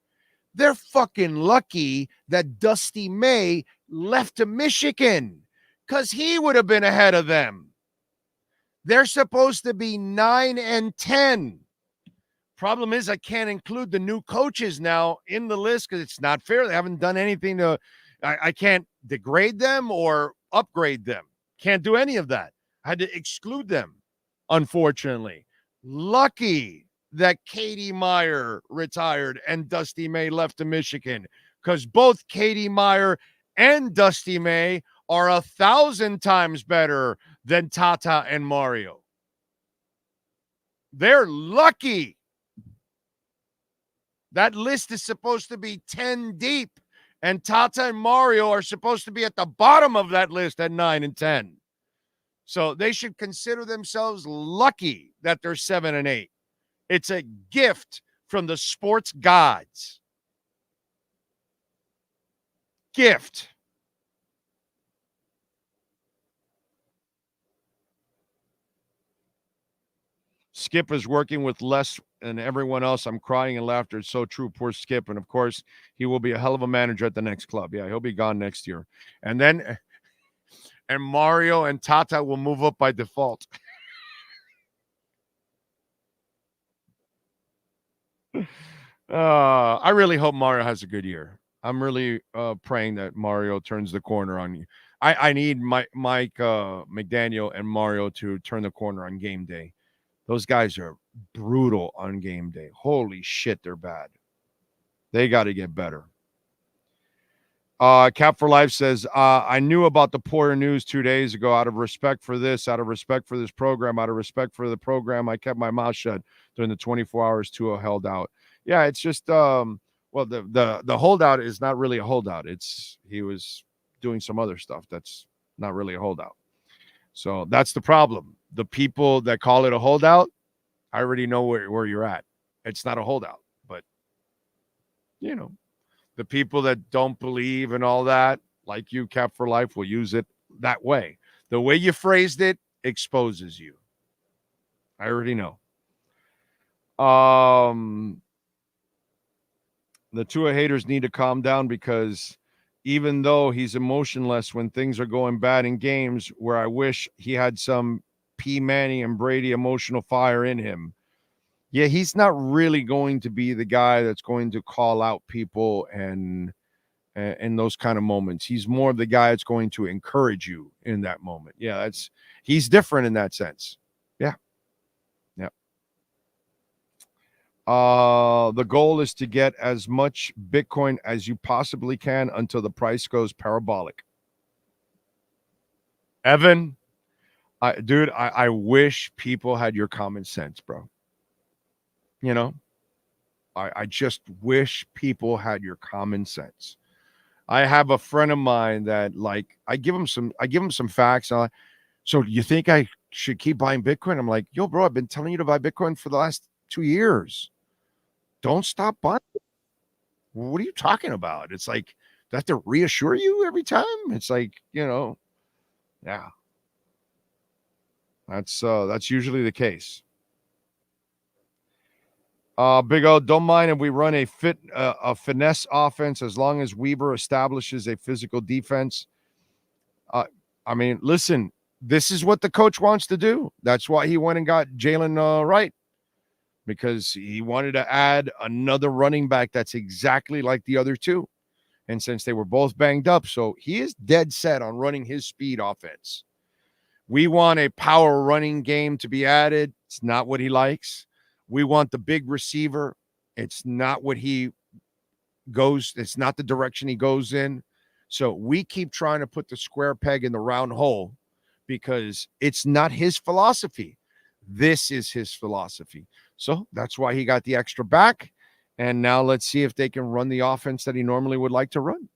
They're fucking lucky that Dusty May left to Michigan because he would have been ahead of them. They're supposed to be 9 and 10. Problem is, I can't include the new coaches now in the list because it's not fair. They haven't done anything to... I can't degrade them or upgrade them. Can't do any of that. I had to exclude them, unfortunately. Lucky that Katie Meyer retired and Dusty May left to Michigan because both Katie Meyer and Dusty May are 1,000 times better than Tata and Mario. They're lucky. That list is supposed to be 10 deep, and Tata and Mario are supposed to be at the bottom of that list at 9 and 10. So they should consider themselves lucky that they're 7 and 8. It's a gift from the sports gods. Gift. Skip is working with less than everyone else. I'm crying and laughter. It's so true. Poor Skip. And of course, he will be a hell of a manager at the next club. Yeah, he'll be gone next year. And then, and Mario and Tata will move up by default. I really hope Mario has a good year. I'm really praying that Mario turns the corner on you. I need Mike McDaniel and Mario to turn the corner on game day. Those guys are brutal on game day. Holy shit, they're bad. They got to get better. Cap for Life says, I knew about the Poyer news 2 days ago. Out of respect for this, out of respect for this program, out of respect for the program, I kept my mouth shut during the 24 hours Tua held out. Yeah, it's just well, the holdout is not really a holdout. It's he was doing some other stuff that's not really a holdout. So that's the problem. The people that call it a holdout, I already know where you're at. It's not a holdout, but you know, the people that don't believe and all that, like you, Cap for Life, will use it that way. The way you phrased it exposes you. I already know. The Tua haters need to calm down because even though he's emotionless when things are going bad in games where I wish he had some P. Manning and Brady emotional fire in him, yeah, he's not really going to be the guy that's going to call out people and in those kind of moments. He's more the guy that's going to encourage you in that moment. Yeah, he's different in that sense. Yeah. Yeah. The goal is to get as much Bitcoin as you possibly can until the price goes parabolic. Evan, I wish people had your common sense, bro. You know, I just wish people had your common sense. I have a friend of mine that, like, I give him some facts. So you think I should keep buying Bitcoin? I'm like, yo, bro, I've been telling you to buy Bitcoin for the last 2 years. Don't stop buying. What are you talking about? It's like, do I have to reassure you every time? It's like, you know, yeah. That's usually the case. Big O, don't mind if we run a finesse offense as long as Weber establishes a physical defense. I mean, listen, this is what the coach wants to do. That's why he went and got Jalen Wright, because he wanted to add another running back that's exactly like the other two. And since they were both banged up, so he is dead set on running his speed offense. We want a power running game to be added. It's not what he likes. We want the big receiver. It's not what he goes. It's not the direction he goes in. So we keep trying to put the square peg in the round hole because it's not his philosophy. This is his philosophy. So that's why he got the extra back. And now let's see if they can run the offense that he normally would like to run.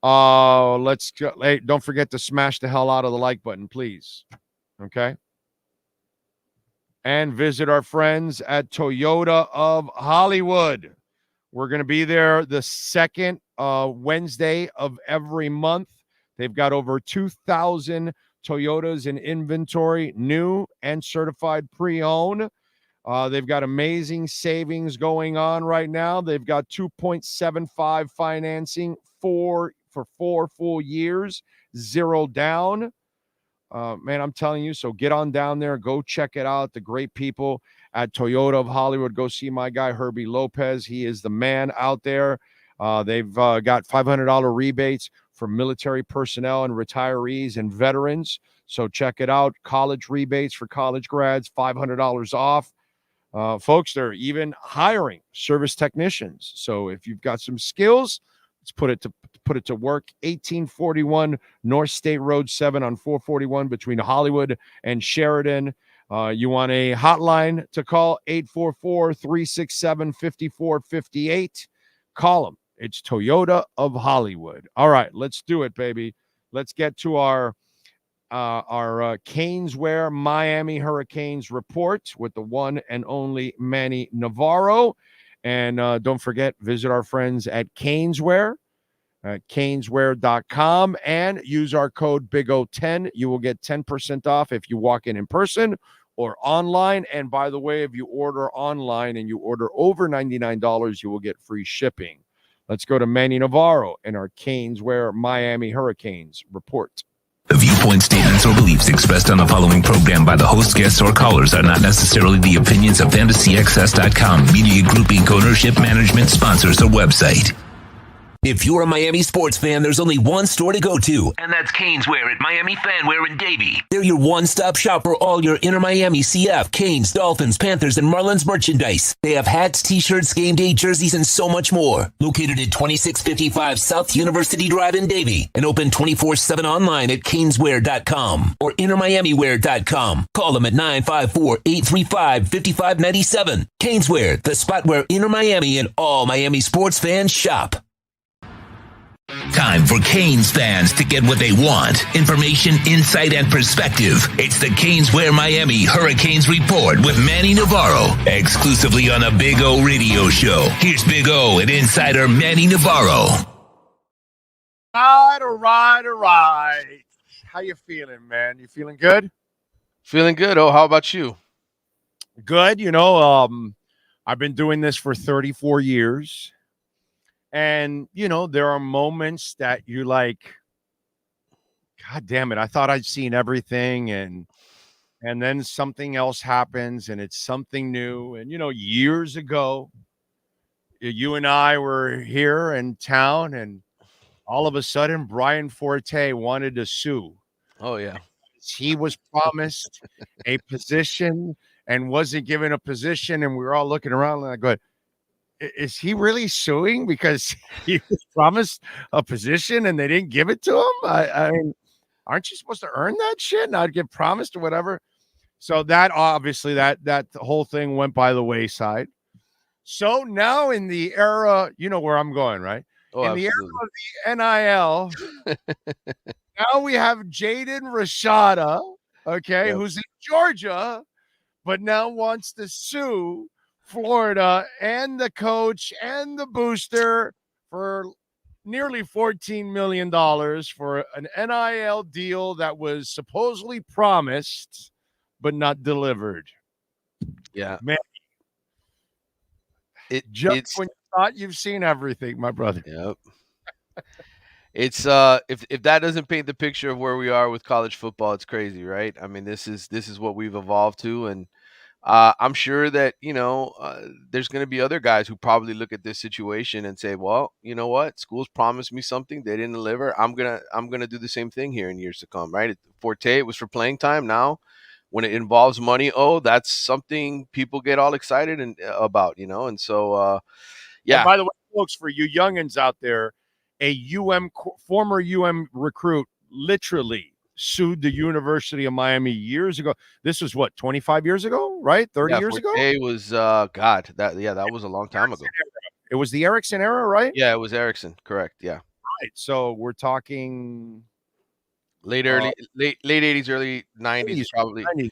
Let's go. Hey, don't forget to smash the hell out of the like button, please. Okay. And visit our friends at Toyota of Hollywood. We're going to be there the second Wednesday of every month. They've got over 2,000 Toyotas in inventory, new and certified pre-owned. They've got amazing savings going on right now. They've got 2.75 financing for 4 full years, 0 down. Man, I'm telling you, so get on down there. Go check it out. The great people at Toyota of Hollywood. Go see my guy, Herbie Lopez. He is the man out there. They've got $500 rebates for military personnel and retirees and veterans. So check it out. College rebates for college grads, $500 off. Folks, they're even hiring service technicians. So if you've got some skills, let's put it to work. 1841 North State Road 7 on 441 between Hollywood and Sheridan. You want a hotline to call, 844-367-5458. Call them. It's Toyota of Hollywood. All right, let's do it, baby. Let's get to our Caneswear Miami Hurricanes report with the one and only Manny Navarro. And don't forget, visit our friends at Caneswear at caneswear.com and use our code BIGO10. You will get 10% off if you walk in person or online. And by the way, if you order online and you order over $99, you will get free shipping. Let's go to Manny Navarro and our Caneswear Miami Hurricanes report. The viewpoint statements or beliefs expressed on the following program by the host, guests, or callers are not necessarily the opinions of FantasyXS.com, Media Group Inc. ownership, management, sponsors, or website. If you're a Miami sports fan, there's only one store to go to, and that's Canes Wear at Miami Fanwear in Davie. They're your one-stop shop for all your inner Miami CF, Canes, Dolphins, Panthers, and Marlins merchandise. They have hats, t-shirts, game day jerseys, and so much more. Located at 2655 South University Drive in Davie, and open 24/7 online at caneswear.com or innermiamiwear.com. Call them at 954-835-5597. Caneswear, the spot where inner Miami and all Miami sports fans shop. Time for Canes fans to get what they want. Information, insight, and perspective. It's the Canes Wear Miami Hurricanes Report with Manny Navarro. Exclusively on a Big O radio show. Here's Big O and insider Manny Navarro. All right. How you feeling, man? You feeling good? Feeling good. Oh, how about you? Good. I've been doing this for 34 years. And, there are moments that you're like, God damn it, I thought I'd seen everything. And then something else happens and it's something new. And, years ago, you and I were here in town and all of a sudden Brian Forte wanted to sue. Oh, yeah. He was promised a position and wasn't given a position. And we were all looking around and I go, is he really suing because he was promised a position and they didn't give it to him? I mean, aren't you supposed to earn that shit? Not get promised or whatever. So that obviously that whole thing went by the wayside. So now in the era, you know where I'm going, right? Oh, in absolutely. The era of the NIL, now we have Jaden Rashada, okay, who's in Georgia, but now wants to sue Florida and the coach and the booster for nearly $14 million for an NIL deal that was supposedly promised but not delivered. Yeah. Man. It's when you thought you've seen everything, my brother. Yep. It's if that doesn't paint the picture of where we are with college football, it's crazy, right? I mean, this is what we've evolved to, and I'm sure that, there's going to be other guys who probably look at this situation and say, well, you know what? Schools promised me something. They didn't deliver. I'm going to do the same thing here in years to come, right? Forte, it was for playing time. Now, when it involves money, that's something people get all excited about, And so, yeah. And by the way, folks, for you youngins out there, a former recruit literally sued the University of Miami years ago. This was what, 25 years ago, right? 30 years ago? It was that was a long time ago. It was the Erickson era, right? Yeah, it was Erickson, correct. Yeah. Right. So we're talking late 80s, early 90s, probably. 90s.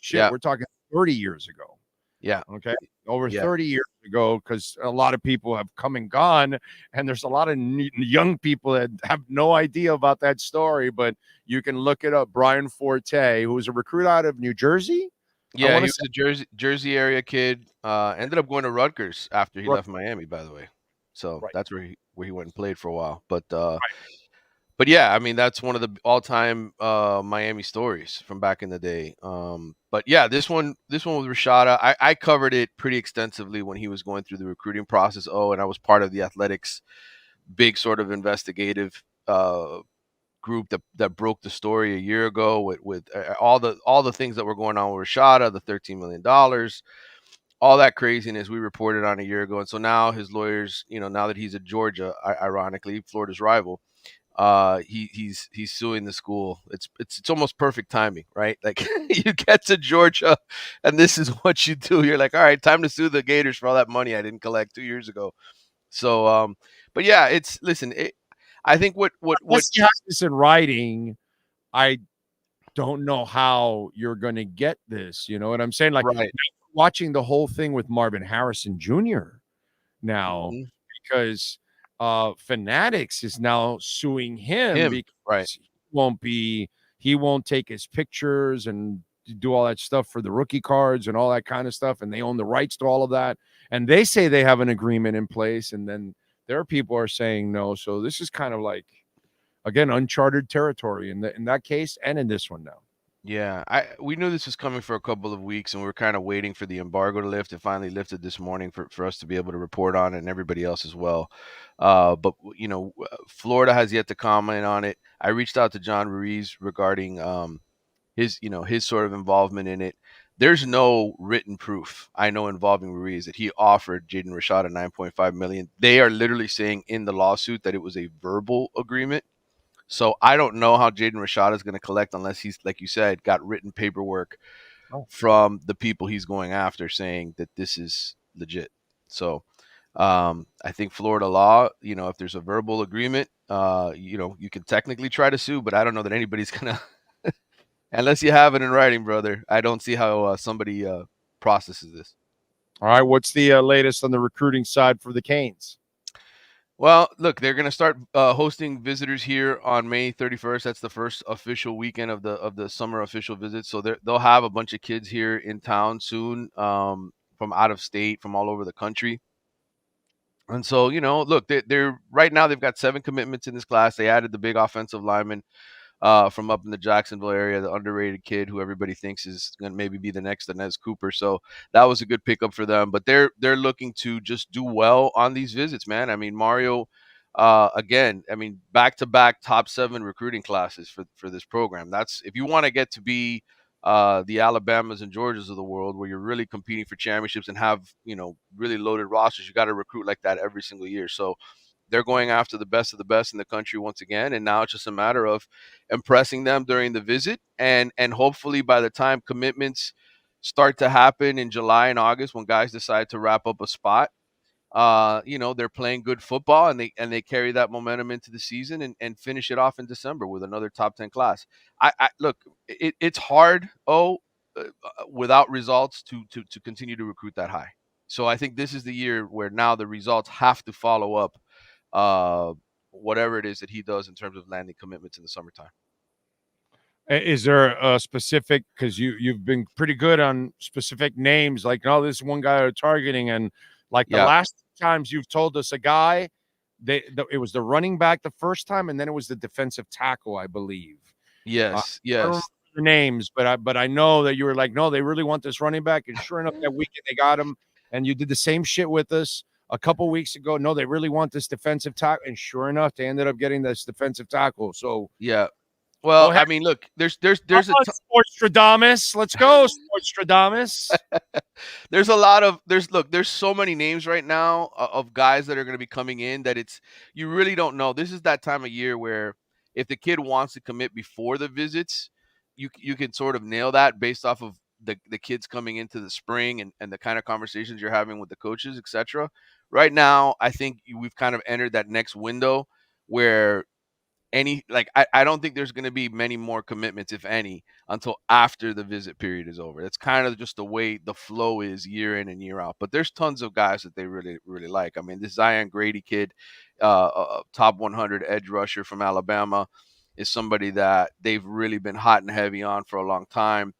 Shit, we're talking 30 years ago. Yeah. Okay. Over 30 years ago, because a lot of people have come and gone, and there's a lot of young people that have no idea about that story, but you can look it up. Brian Forte, who was a recruit out of New Jersey. Yeah, he was a Jersey area kid. Ended up going to Rutgers after he left Miami, by the way. So that's where he went and played for a while. But yeah, I mean, that's one of the all-time Miami stories from back in the day. But yeah, this one with Rashada, I covered it pretty extensively when he was going through the recruiting process. And I was part of the Athletics big sort of investigative group that broke the story a year ago with all the things that were going on with Rashada, the $13 million, all that craziness we reported on a year ago. And so now his lawyers, now that he's at Georgia, ironically, Florida's rival, he's suing the school. It's almost perfect timing, right? Like you get to Georgia and this is what you do. You're like, all right, time to sue the Gators for all that money I didn't collect 2 years ago. So, but yeah, I think what you have this in writing, I don't know how you're going to get this. You know what I'm saying? Like watching the whole thing with Marvin Harrison Jr. now because Fanatics is now suing him because he won't take his pictures and do all that stuff for the rookie cards and all that kind of stuff, and they own the rights to all of that, and they say they have an agreement in place, and then their people are saying no. So this is kind of like again, uncharted territory in that case and in this one now. Yeah, we knew this was coming for a couple of weeks, and we were kind of waiting for the embargo to lift. It finally lifted this morning for us to be able to report on it, and everybody else as well. But Florida has yet to comment on it. I reached out to John Ruiz regarding his sort of involvement in it. There's no written proof I know involving Ruiz that he offered Jaden Rashad a $9.5 million. They are literally saying in the lawsuit that it was a verbal agreement. So I don't know how Jaden Rashad is going to collect unless he's, like you said, got written paperwork from the people he's going after saying that this is legit. So I think Florida law, if there's a verbal agreement, you can technically try to sue, but I don't know that anybody's going to, unless you have it in writing, brother. I don't see how somebody processes this. All right, what's the latest on the recruiting side for the Canes? Well, look, they're going to start hosting visitors here on May 31st. That's the first official weekend of the summer official visit. So they'll have a bunch of kids here in town soon from out of state, from all over the country. And so, look, they're right now they've got 7 commitments in this class. They added the big offensive lineman from up in the Jacksonville area, the underrated kid who everybody thinks is going to maybe be the next Inez Cooper. So that was a good pickup for them. But they're looking to just do well on these visits, man. I mean, Mario, again, back-to-back top 7 recruiting classes for this program. That's if you want to get to be the Alabamas and Georgias of the world, where you're really competing for championships and have really loaded rosters, you got to recruit like that every single year. So they're going after the best of the best in the country once again, and now it's just a matter of impressing them during the visit, and hopefully by the time commitments start to happen in July and August, when guys decide to wrap up a spot, they're playing good football, and they carry that momentum into the season and finish it off in December with another top 10 class. Look, it's hard without results to continue to recruit that high. So I think this is the year where now the results have to follow up whatever it is that he does in terms of landing commitments in the summertime. Is there a specific, because you've been pretty good on specific names, like, no, this one guy are targeting, and like the last times you've told us a guy, it was the running back the first time, and then it was the defensive tackle, I believe. Yes. I don't remember the names, but I know that you were like, no, they really want this running back, and sure enough, that weekend they got him, and you did the same shit with us a couple weeks ago. No, they really want this defensive tackle, and sure enough, they ended up getting this defensive tackle. So yeah. Well, I mean, look, there's Sportstradamus. Let's go, Sportstradamus. There's so many names right now of guys that are going to be coming in that you really don't know. This is that time of year where if the kid wants to commit before the visits, you can sort of nail that based off of the kids coming into the spring and the kind of conversations you're having with the coaches, etc. Right now, I think we've kind of entered that next window where I don't think there's going to be many more commitments, if any, until after the visit period is over. It's kind of just the way the flow is year in and year out. But there's tons of guys that they really, really like. I mean, this Zion Grady kid, top 100 edge rusher from Alabama, is somebody that they've really been hot and heavy on for a long time.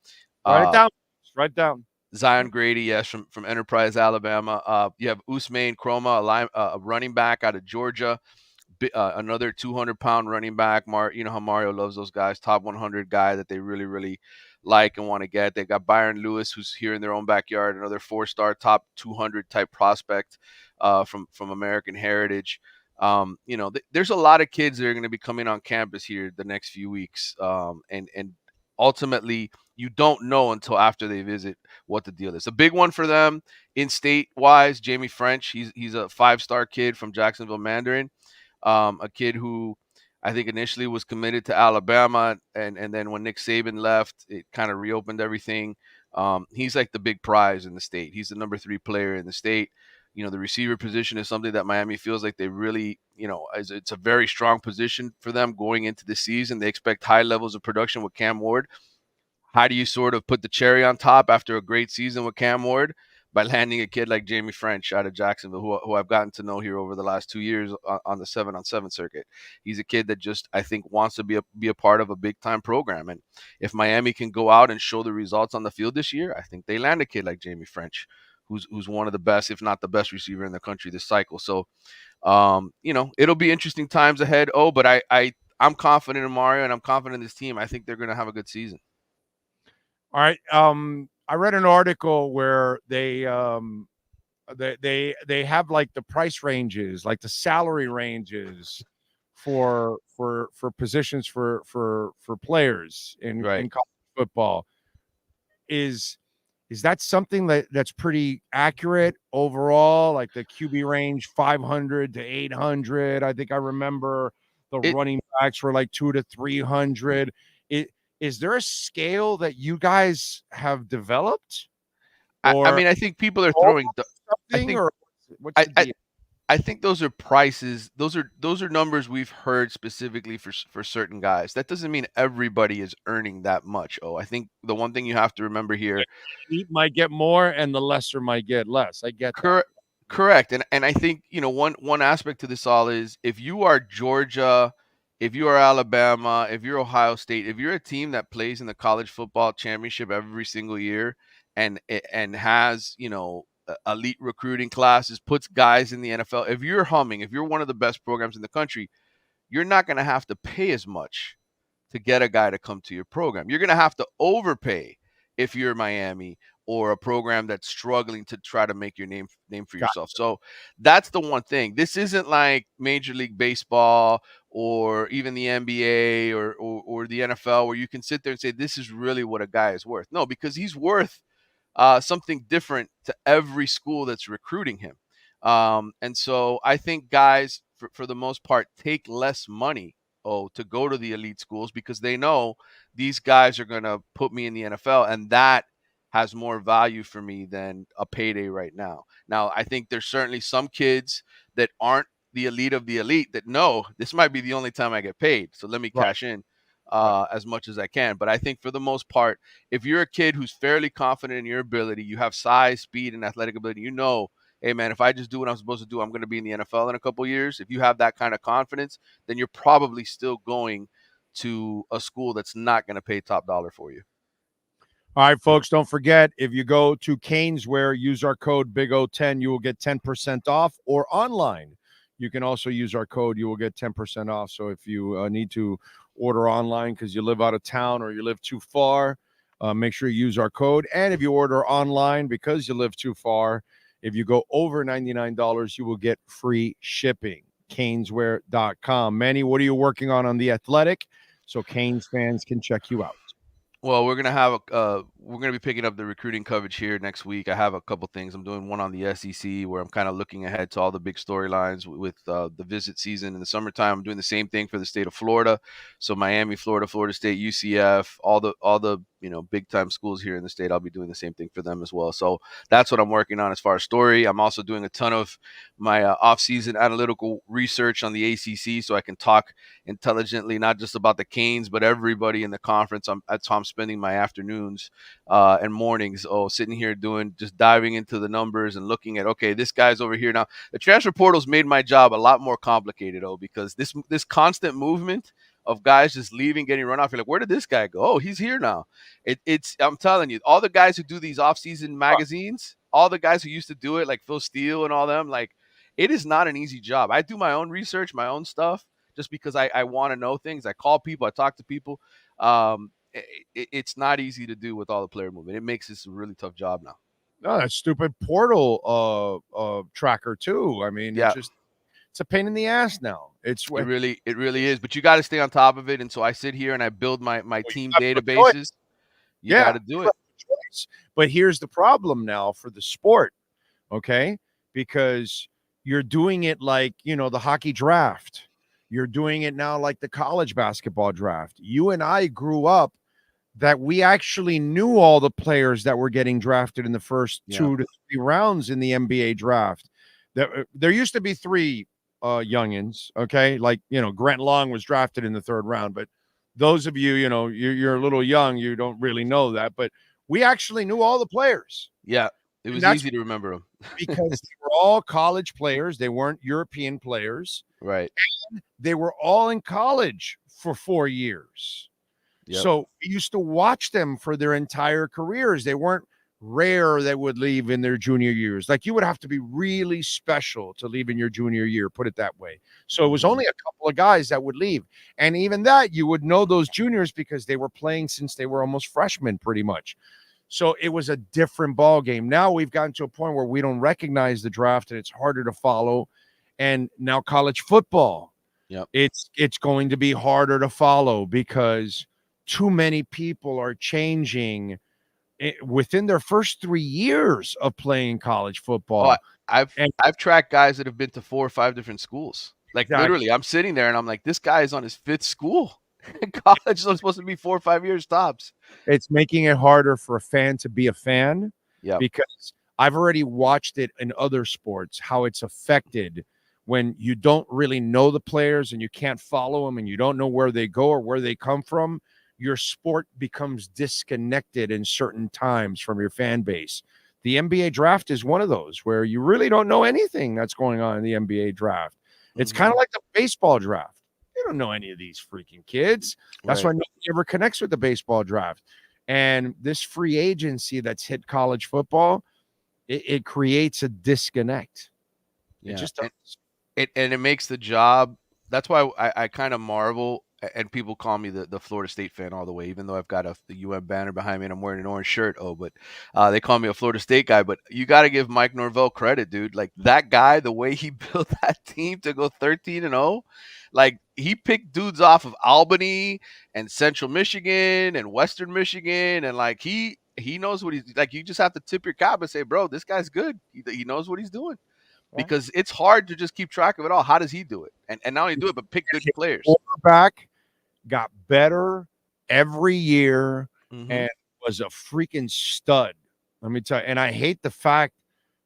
Write down. Zion Grady, yes, from Enterprise, Alabama. You have Usmain Kroma, a running back out of Georgia. Another 200-pound running back. You know how Mario loves those guys. Top 100 guy that they really, really like and want to get. They got Byron Lewis, who's here in their own backyard, another 4-star top 200 type prospect from American Heritage. There's a lot of kids that are going to be coming on campus here the next few weeks, and ultimately you don't know until after they visit what the deal is. A big one for them in-state wise, Jamie French. He's a 5-star kid from Jacksonville Mandarin. A kid who I think initially was committed to Alabama, and then when Nick Saban left, it kind of reopened everything. He's like the big prize in the state. He's the number 3 player in the state. The receiver position is something that Miami feels like they really, it's a very strong position for them going into the season. They expect high levels of production with Cam Ward. How do you sort of put the cherry on top after a great season with Cam Ward? By landing a kid like Jamie French out of Jacksonville, who I've gotten to know here over the last 2 years on the 7-on-7 circuit. He's a kid that just, I think, wants to be a part of a big-time program. And if Miami can go out and show the results on the field this year, I think they land a kid like Jamie French, who's one of the best, if not the best receiver in the country this cycle. So, it'll be interesting times ahead. But I'm confident in Mario and I'm confident in this team. I think they're going to have a good season. All right. I read an article where they have like the price ranges, like the salary ranges for positions for players in college football. Is that something that's pretty accurate overall? Like the QB range 500 to 800. I think I remember the running backs were like 200 to 300. Is there a scale that you guys have developed? I mean, I think people are throwing something, or what's the deal? I think those are prices. Those are numbers we've heard specifically for certain guys. That doesn't mean everybody is earning that much. I think the one thing you have to remember here, the elite might get more and the lesser might get less. I get that. Correct. And I think, one aspect to this all is if you are Georgia, if you are Alabama, if you're Ohio State, if you're a team that plays in the college football championship every single year and has, elite recruiting classes, puts guys in the NFL. If you're humming, if you're one of the best programs in the country, you're not going to have to pay as much to get a guy to come to your program. You're going to have to overpay if you're Miami or a program that's struggling to try to make your name for yourself. So that's the one thing. This isn't like Major League Baseball or even the NBA or the NFL where you can sit there and say, this is really what a guy is worth. No, because he's worth something different to every school that's recruiting him. And so I think guys, for the most part, take less money to go to the elite schools because they know these guys are going to put me in the NFL, and that has more value for me than a payday right now. Now, I think there's certainly some kids that aren't the elite of the elite that know this might be the only time I get paid, so let me cash in as much as I can. But I think for the most part, if you're a kid who's fairly confident in your ability, you have size, speed, and athletic ability, hey, man, if I just do what I'm supposed to do, I'm going to be in the NFL in a couple of years. If you have that kind of confidence, then you're probably still going to a school that's not going to pay top dollar for you. All right, folks, don't forget, if you go to Caneswear, use our code BIG010, you will get 10% off, or online. You can also use our code. You will get 10% off. So if you need to order online because you live out of town or you live too far, make sure you use our code. And if you order online because you live too far, if you go over $99, you will get free shipping. Caneswear.com. Manny, what are you working on The Athletic so Canes fans can check you out? Well, we're gonna be picking up the recruiting coverage here next week. I have a couple things. I'm doing one on the SEC where I'm kind of looking ahead to all the big storylines with the visit season in the summertime. I'm doing the same thing for the state of Florida, so Miami, Florida, Florida State, UCF, all the big time schools here in the state. I'll be doing the same thing for them as well. So that's what I'm working on as far as story. I'm also doing a ton of my off-season analytical research on the ACC, so I can talk intelligently not just about the Canes but everybody in the conference. That's how I'm spending my afternoons and mornings sitting here just diving into the numbers and looking at, okay, this guy's over here. Now the transfer portal's made my job a lot more complicated because this constant movement of guys just leaving, getting run off. You're like, where did this guy go? Oh, he's here now. I'm telling you, all the guys who do these off-season magazines, all the guys who used to do it, like Phil Steele and all them, like, it is not an easy job. I do my own research, my own stuff, just because I want to know things. I call people, I talk to people. It's not easy to do with all the player movement. It makes this a really tough job now. No, that stupid portal tracker too. I mean, it's a pain in the ass now. It really is. But you got to stay on top of it. And so I sit here and I build my team databases. You got to do it. But here's the problem now for the sport, okay? Because you're doing it like, the hockey draft. You're doing it now like the college basketball draft. You and I grew up that we actually knew all the players that were getting drafted in the first 2 to 3 rounds in the NBA draft. There used to be 3 youngins, okay? Like, Grant Long was drafted in the 3rd round, but those of you, you're a little young, you don't really know that, but we actually knew all the players. Yeah, it was easy to remember them. Because they were all college players. They weren't European players. Right. And they were all in college for 4 years. Yep. So we used to watch them for their entire careers. They weren't rare that would leave in their junior years. Like you would have to be really special to leave in your junior year, put it that way. So it was only a couple of guys that would leave. And even that, you would know those juniors because they were playing since they were almost freshmen pretty much. So it was a different ball game. Now we've gotten to a point where we don't recognize the draft and it's harder to follow. And now college football, it's going to be harder to follow because too many people are changing within their first 3 years of playing college football. I've tracked guys that have been to 4 or 5 different schools. Like literally, I'm sitting there and I'm like, this guy is on his 5th school. College is supposed to be 4 or 5 years tops. It's making it harder for a fan to be a fan. Yeah, because I've already watched it in other sports, how it's affected when you don't really know the players and you can't follow them and you don't know where they go or where they come from. Your sport becomes disconnected in certain times from your fan base. The NBA draft is one of those where you really don't know anything that's going on in the NBA draft. It's kind of like the baseball draft. You don't know any of these freaking kids. That's why nobody ever connects with the baseball draft. And this free agency that's hit college football, it creates a disconnect. Yeah. It just does. It makes the job. That's why I kind of marvel. And people call me the Florida State fan all the way, even though I've got the UM banner behind me and I'm wearing an orange shirt. But they call me a Florida State guy. But you got to give Mike Norvell credit, dude. Like that guy, the way he built that team to go 13-0, like he picked dudes off of Albany and Central Michigan and Western Michigan, and like he knows what he's like. You just have to tip your cap and say, bro, this guy's good. He knows what he's doing. Because it's hard to just keep track of it all. How does he do it? And not only do it, but pick good players. Quarterback got better every year and was a freaking stud. Let me tell you. And I hate the fact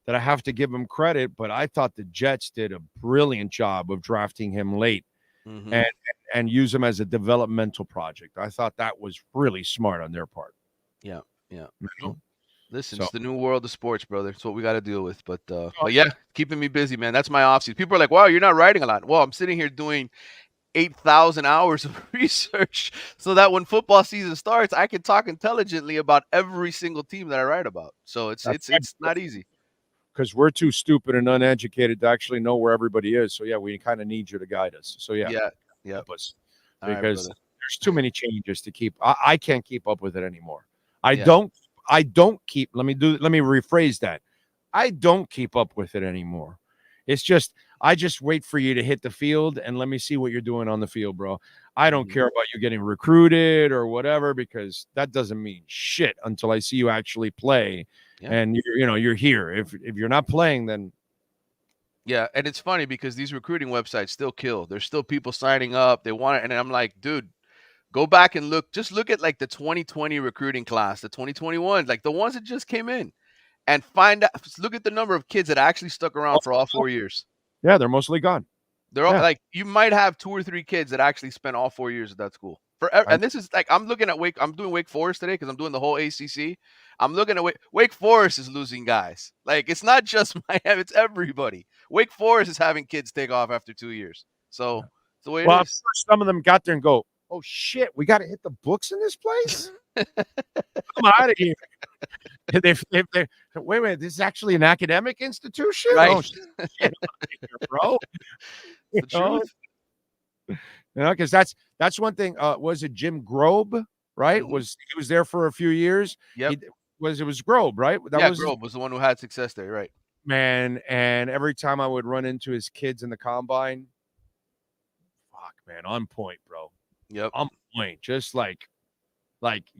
that I have to give him credit, but I thought the Jets did a brilliant job of drafting him late and use him as a developmental project. I thought that was really smart on their part. Yeah. Listen, it's the new world of sports, brother. It's what we got to deal with. But yeah, keeping me busy, man. That's my offseason. People are like, wow, you're not writing a lot. Well, I'm sitting here doing 8,000 hours of research so that when football season starts, I can talk intelligently about every single team that I write about. So it's not easy. Because we're too stupid and uneducated to actually know where everybody is. So, yeah, we kind of need you to guide us. So, yeah. Help us. Because there's too many changes to keep. I can't keep up with it anymore. I don't keep. Let me rephrase that. I don't keep up with it anymore. It's just I just wait for you to hit the field and let me see what you're doing on the field, bro. I don't care about you getting recruited or whatever because that doesn't mean shit until I see you actually play. And you're here. If you're not playing, then and it's funny because these recruiting websites still kill. There's still people signing up. They want it, and I'm like, dude. Go back and look at like the 2020 recruiting class, the 2021, like the ones that just came in and look at the number of kids that actually stuck around for all 4 years. Yeah, they're mostly gone. They're all like, you might have 2 or 3 kids that actually spent all 4 years at that school. And this is like, I'm looking at I'm doing Wake Forest today because I'm doing the whole ACC. I'm looking at Wake Forest is losing guys. Like, it's not just Miami, it's everybody. Wake Forest is having kids take off after 2 years. So it's the way it is. Some of them got there and go, oh, shit, we got to hit the books in this place? Come out of here. Wait a minute, this is actually an academic institution? Right. Oh, shit, bro. Because that's one thing. Was it Jim Grobe, right? He was there for a few years? Yep. It was Grobe, right? Grobe was the one who had success there, right? Man, and every time I would run into his kids in the combine, man, on point, bro. Yep. On point. Just like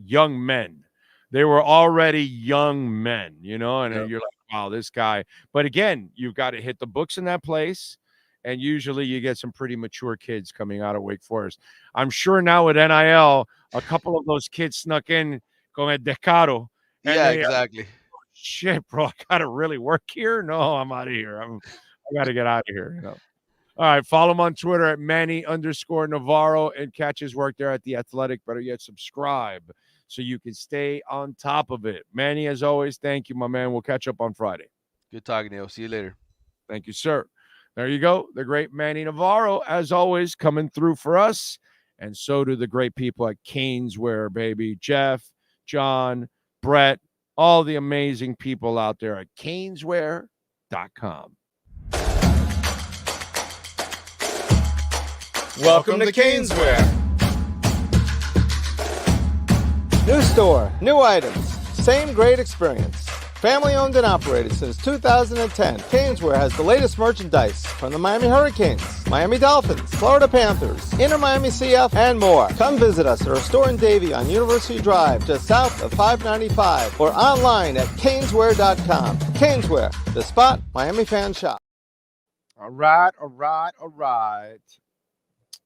young men. They were already young men, and you're like, wow, this guy. But again, you've got to hit the books in that place. And usually you get some pretty mature kids coming out of Wake Forest. I'm sure now with NIL, a couple of those kids snuck in going de caro. Yeah, exactly. Shit, bro, I got to really work here? No, I'm out of here. I got to get out of here. All right, follow him on Twitter at Manny_Navarro and catch his work there at The Athletic. Better yet, subscribe so you can stay on top of it. Manny, as always, thank you, my man. We'll catch up on Friday. Good talking to you. See you later. Thank you, sir. There you go. The great Manny Navarro, as always, coming through for us. And so do the great people at Caneswear, baby. Jeff, John, Brett, all the amazing people out there at caneswear.com. Welcome to Caneswear. New store, new items, same great experience. Family owned and operated since 2010, Caneswear has the latest merchandise from the Miami Hurricanes, Miami Dolphins, Florida Panthers, Inter Miami CF, and more. Come visit us at our store in Davie on University Drive, just south of 595, or online at caneswear.com. Caneswear, the spot Miami fans shop. All right.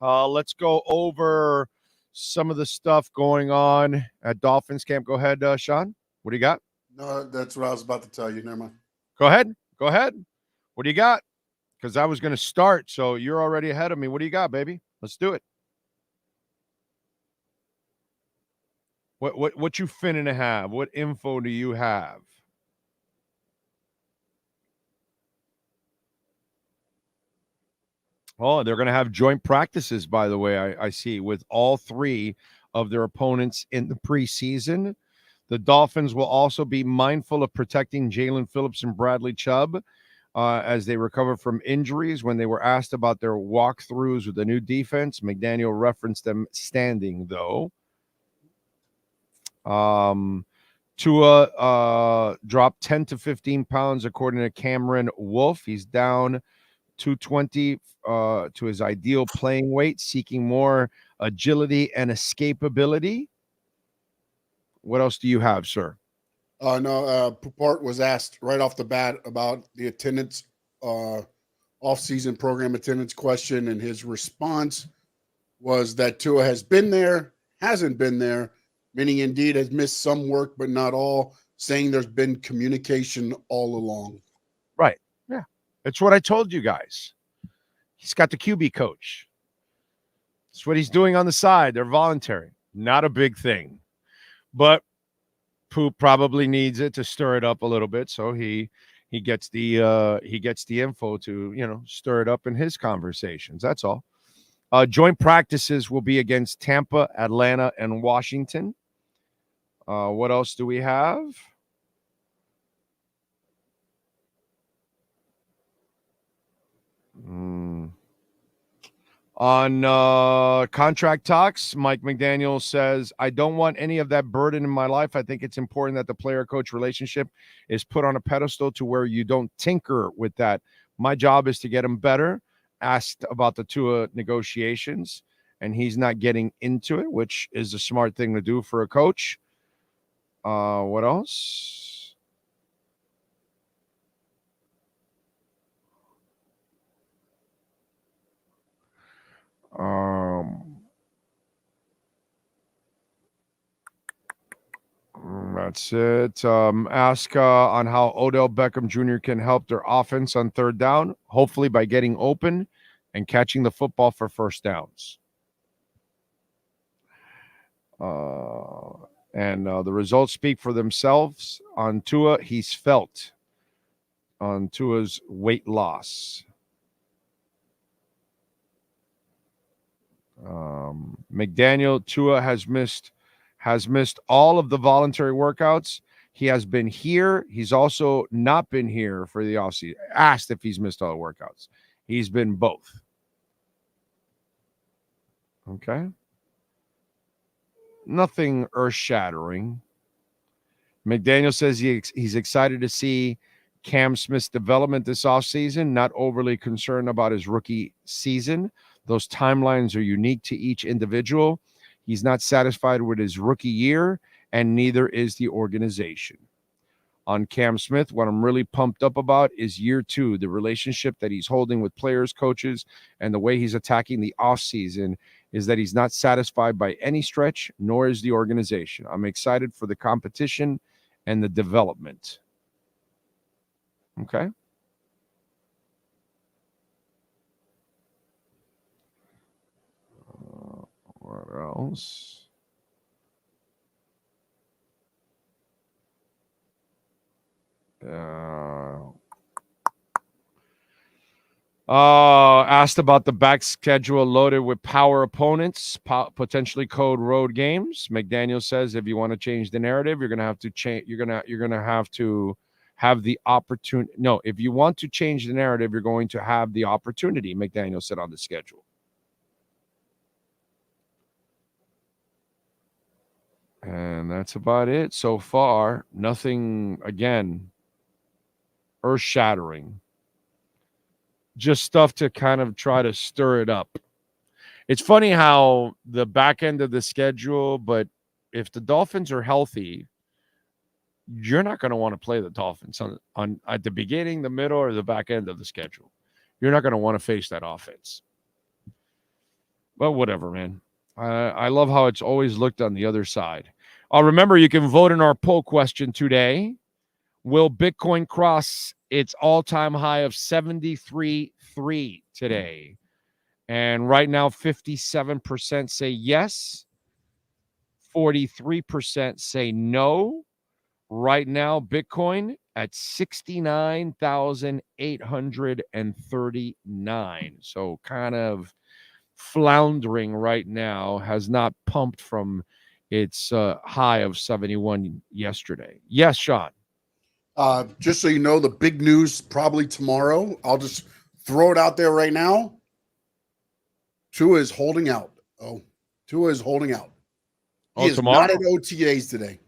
Let's go over some of the stuff going on at Dolphins camp. Go ahead, Sean. What do you got? No, that's what I was about to tell you. Never mind. Go ahead. What do you got? Because I was going to start, so you're already ahead of me. What do you got, baby? Let's do it. What you finna to have? What info do you have? Oh, they're going to have joint practices, by the way, I see, with all three of their opponents in the preseason. The Dolphins will also be mindful of protecting Jalen Phillips and Bradley Chubb as they recover from injuries. When they were asked about their walkthroughs with the new defense, McDaniel referenced them standing, though. Tua dropped 10 to 15 pounds, according to Cameron Wolf. He's down 220 to his ideal playing weight, seeking more agility and escapability. What else do you have, sir? Pupart was asked right off the bat about the attendance, off-season program attendance question, and his response was that Tua has been there, hasn't been there, meaning indeed has missed some work, but not all, saying there's been communication all along. Right. Yeah. It's what I told you guys. He's got the QB coach. It's what he's doing on the side. They're voluntary. Not a big thing. But Poop probably needs it to stir it up a little bit, so he gets the info to stir it up in his conversations. That's all. Joint practices will be against Tampa, Atlanta, and Washington. What else do we have? On contract talks, Mike McDaniel says, I don't want any of that burden in my life. I think it's important that the player-coach relationship is put on a pedestal to where you don't tinker with that. My job is to get him better. Asked about the Tua negotiations, and he's not getting into it, which is a smart thing to do for a coach. What else? That's it. Ask on how Odell Beckham Jr. can help their offense on third down, hopefully by getting open and catching the football for first downs. And the results speak for themselves. On Tua, he's felt on Tua's weight loss. McDaniel, Tua has missed all of the voluntary workouts. He has been here. He's also not been here for the offseason. Asked if he's missed all the workouts. He's been both. Okay. Nothing earth-shattering. McDaniel says he's excited to see Cam Smith's development this offseason, not overly concerned about his rookie season. Those timelines are unique to each individual. He's not satisfied with his rookie year, and neither is the organization. On Cam Smith, what I'm really pumped up about is year two, the relationship that he's holding with players, coaches, and the way he's attacking the offseason is that he's not satisfied by any stretch, nor is the organization. I'm excited for the competition and the development. Okay. What else? Asked about the back schedule loaded with power opponents, potentially code road games. McDaniel says if you want to change the narrative, you're going to have to change. You're going to have to have the opportunity. No, if you want to change the narrative, you're going to have the opportunity. McDaniel said on the schedule. And that's about it so far. Nothing, again, earth-shattering. Just stuff to kind of try to stir it up. It's funny how the back end of the schedule, but if the Dolphins are healthy, you're not going to want to play the Dolphins on at the beginning, the middle, or the back end of the schedule. You're not going to want to face that offense. But whatever, man. I love how it's always looked on the other side. Remember, you can vote in our poll question today. Will Bitcoin cross its all-time high of 73.3 today? And right now, 57% say yes. 43% say no. Right now, Bitcoin at 69,839. So kind of floundering right now, has not pumped from its high of 71 yesterday. Yes, Sean. Just so you know, the big news probably tomorrow. I'll just throw it out there right now. Tua is holding out. Tua is holding out. He is tomorrow? not at OTAs today.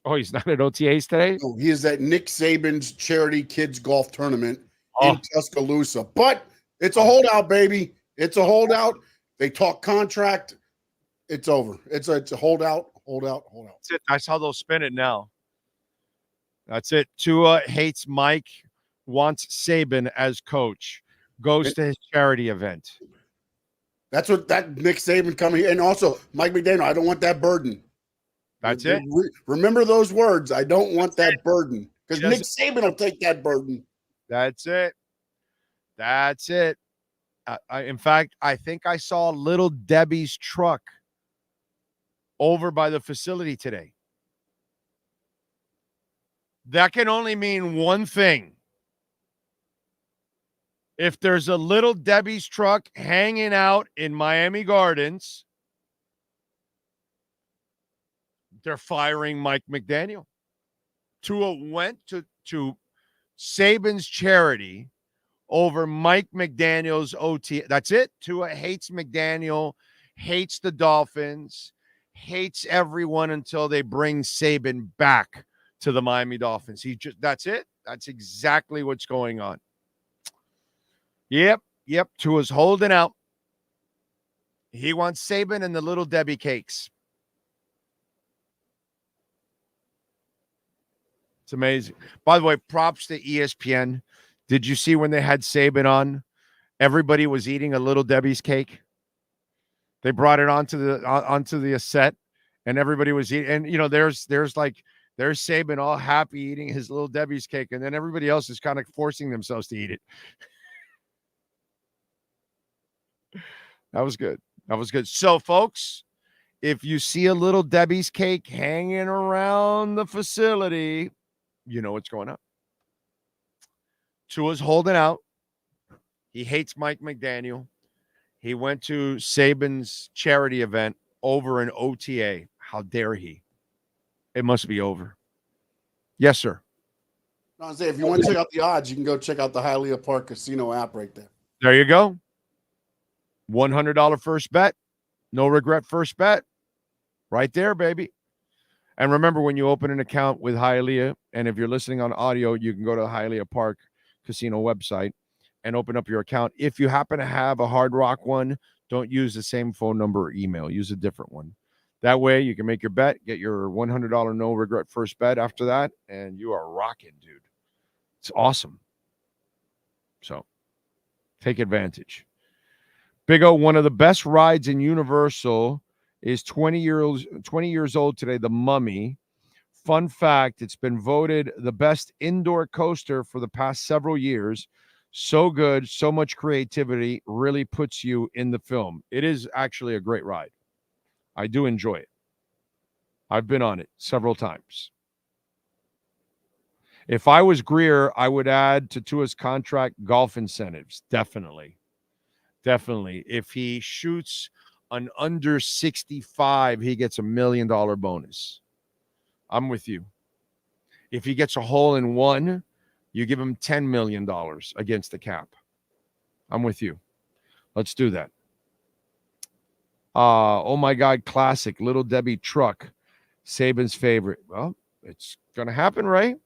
Oh, he's not at OTAs today? No, he is at Nick Saban's charity kids golf tournament in Tuscaloosa. But it's a holdout, baby. It's a holdout. They talk contract. It's over. It's a holdout. That's it. That's how they'll spin it now. That's it. Tua hates Mike, wants Saban as coach, goes to his charity event. That's what that Nick Saban coming, and also Mike McDaniel. I don't want that burden. That's it. Remember those words. I don't want that burden because Nick Saban will take that burden. That's it. That's it. In fact, I think I saw Little Debbie's truck over by the facility today. That can only mean one thing. If there's a Little Debbie's truck hanging out in Miami Gardens, they're firing Mike McDaniel. Tua went to Saban's charity over Mike McDaniel's OT. That's it. Tua hates McDaniel, hates the Dolphins, hates everyone until they bring Saban back to the Miami Dolphins. That's it. That's exactly what's going on. Yep. Tua's holding out. He wants Saban and the Little Debbie cakes. It's amazing. By the way, props to ESPN. Did you see when they had Saban on? Everybody was eating a Little Debbie's cake. They brought it onto the set, and everybody was eating. And there's Saban all happy eating his Little Debbie's cake, and then everybody else is kind of forcing themselves to eat it. That was good. So, folks, if you see a Little Debbie's cake hanging around the facility, you know what's going on. Tua's holding out. He hates Mike McDaniel. He went to Saban's charity event over an OTA. How dare he? It must be over. Yes, sir. I say, if you want to check out the odds, you can go check out the Hialeah Park Casino app right there. There you go. $100 first bet. No regret first bet. Right there, baby. And remember, when you open an account with Hialeah, and if you're listening on audio, you can go to the Hialeah Park Casino website and open up your account. If you happen to have a Hard Rock one, don't use the same phone number or email. Use a different one. That way you can make your bet, get your $100 no regret first bet after that, and you are rocking, dude. It's awesome. So take advantage. Big O, one of the best rides in Universal is 20 years old today, the Mummy. Fun fact, it's been voted the best indoor coaster for the past several years. So good, so much creativity, really puts you in the film. It is actually a great ride. I do enjoy it. I've been on it several times. If I was Greer, I would add to Tua's contract golf incentives. Definitely. If he shoots an under 65, he gets $1 million bonus. I'm with you. If he gets a hole in one, you give him $10 million against the cap. I'm with you. Let's do that. Oh my God, classic. Little Debbie truck. Saban's favorite. Well, it's going to happen, right?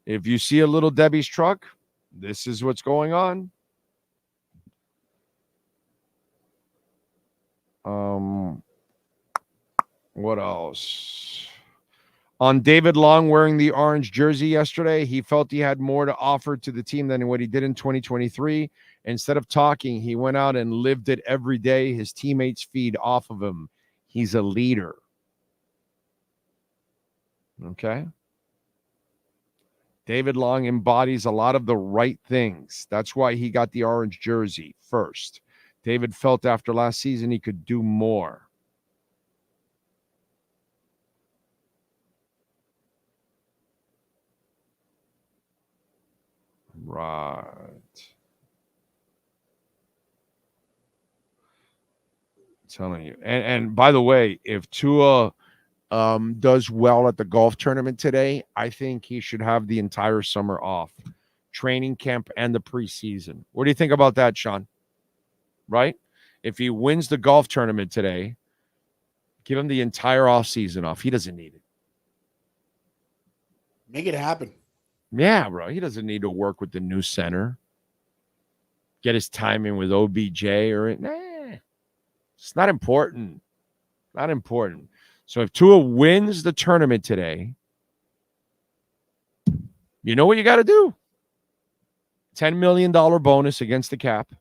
If you see a Little Debbie's truck, this is what's going on. What else? On David Long wearing the orange jersey yesterday, he felt he had more to offer to the team than what he did in 2023. Instead of talking, he went out and lived it every day. His teammates feed off of him. He's a leader. Okay. David Long embodies a lot of the right things. That's why he got the orange jersey first. David felt after last season he could do more. Right. I'm telling you. And by the way, if Tua does well at the golf tournament today, I think he should have the entire summer off, training camp and the preseason. What do you think about that, Sean? Right? If he wins the golf tournament today, give him the entire offseason off. He doesn't need it. Make it happen. Yeah, bro. He doesn't need to work with the new center. Get his time in with OBJ or it's not important. Not important. So if Tua wins the tournament today, you know what you got to do? $10 million bonus against the cap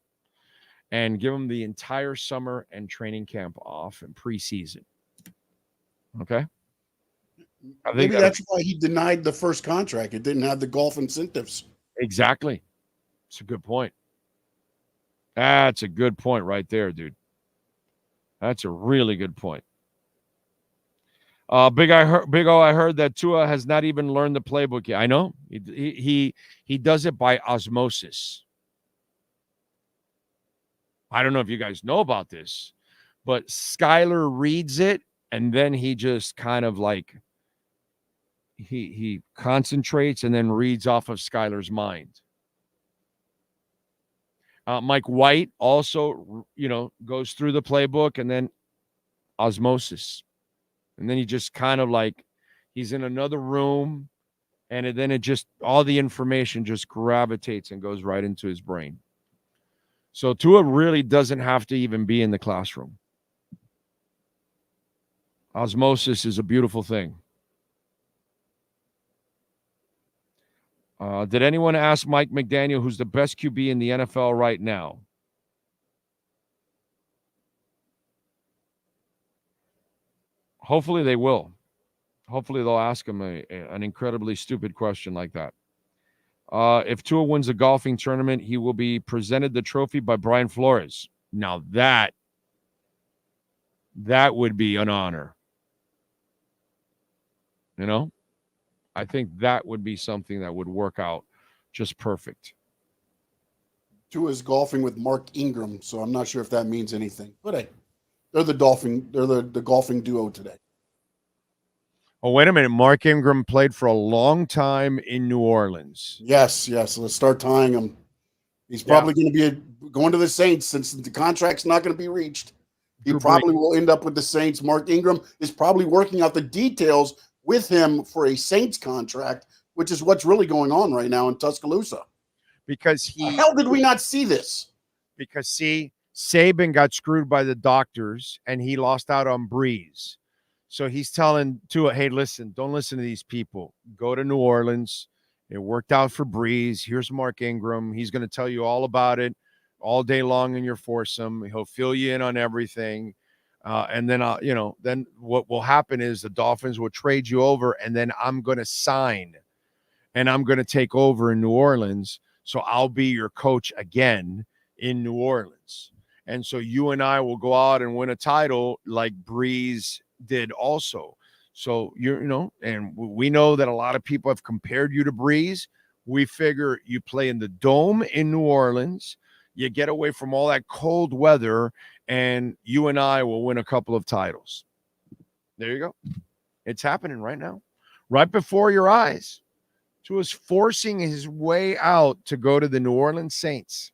and give him the entire summer and training camp off and preseason. Okay? I think maybe that's why he denied the first contract. It didn't have the golf incentives. Exactly. It's a good point. That's a good point right there, dude. That's a really good point. Big O, I heard that Tua has not even learned the playbook yet. I know. He does it by osmosis. I don't know if you guys know about this, but Skyler reads it, and then he just kind of like he concentrates and then reads off of Skyler's mind. Mike White also, goes through the playbook and then osmosis. And then he just kind of like he's in another room, and then it just all the information just gravitates and goes right into his brain. So Tua really doesn't have to even be in the classroom. Osmosis is a beautiful thing. Did anyone ask Mike McDaniel who's the best QB in the NFL right now? Hopefully they will. Hopefully they'll ask him an incredibly stupid question like that. If Tua wins a golfing tournament, he will be presented the trophy by Brian Flores. Now that would be an honor. I think that would be something that would work out just perfect. Tua's golfing with Mark Ingram, so I'm not sure if that means anything. But hey, they're the golfing duo today. Oh, wait a minute. Mark Ingram played for a long time in New Orleans. Yes. Let's start tying him. He's probably going to be going to the Saints since the contract's not going to be reached. He probably will end up with the Saints. Mark Ingram is probably working out the details with him for a Saints contract, which is what's really going on right now in Tuscaloosa. Because how did we not see this? Because Saban got screwed by the doctors and he lost out on Breeze. So he's telling Tua, hey, listen, don't listen to these people. Go to New Orleans. It worked out for Breeze. Here's Mark Ingram. He's going to tell you all about it all day long in your foursome. He'll fill you in on everything. And then, then what will happen is the Dolphins will trade you over, and then I'm going to sign, and I'm going to take over in New Orleans. So I'll be your coach again in New Orleans. And so you and I will go out and win a title like Breeze did also. So and we know that a lot of people have compared you to Breeze. We figure you play in the Dome in New Orleans, you get away from all that cold weather, and you and I will win a couple of titles. There you go. It's happening right now, right before your eyes. Tua's forcing his way out to go to the New Orleans Saints.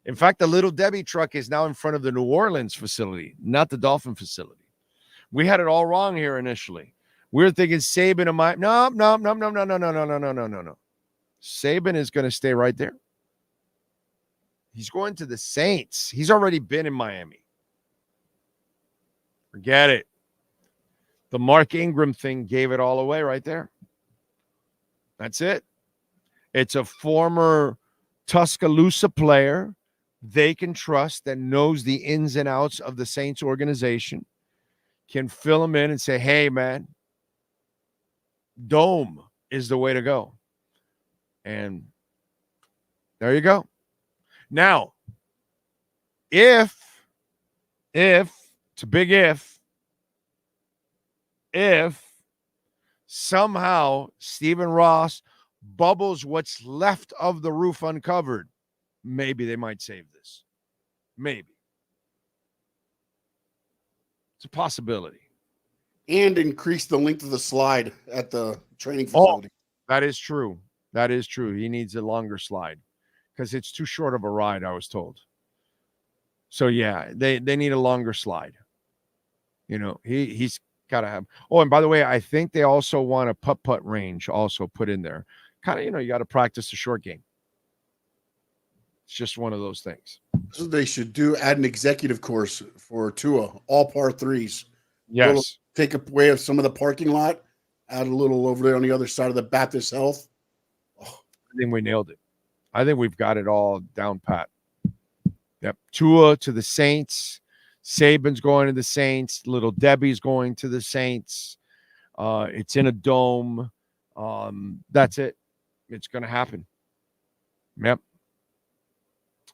In fact, the Little Debbie truck is now in front of the New Orleans facility, not the Dolphin facility. We had it all wrong here initially. We were thinking Saban and my no. Saban is going to stay right there. He's going to the Saints. He's already been in Miami. Forget it. The Mark Ingram thing gave it all away right there. That's it. It's a former Tuscaloosa player they can trust that knows the ins and outs of the Saints organization, can fill them in and say, hey, man, Dome is the way to go. And there you go. Now, if, it's a big if somehow Stephen Ross bubbles what's left of the roof uncovered, maybe they might save this. Maybe. It's a possibility. And increase the length of the slide at the training facility. That is true. That is true. He needs a longer slide because it's too short of a ride, I was told. So, yeah, they need a longer slide. He's got to have. Oh, and by the way, I think they also want a putt-putt range also put in there. Kind of, you got to practice the short game. It's just one of those things. So they should add an executive course for Tua, all par threes. Yes. Take away of some of the parking lot, add a little over there on the other side of the Baptist Health. I think we nailed it. I think we've got it all down pat. Yep. Tua to the Saints. Saban's going to the Saints. Little Debbie's going to the Saints. It's in a dome. That's it. It's going to happen. Yep.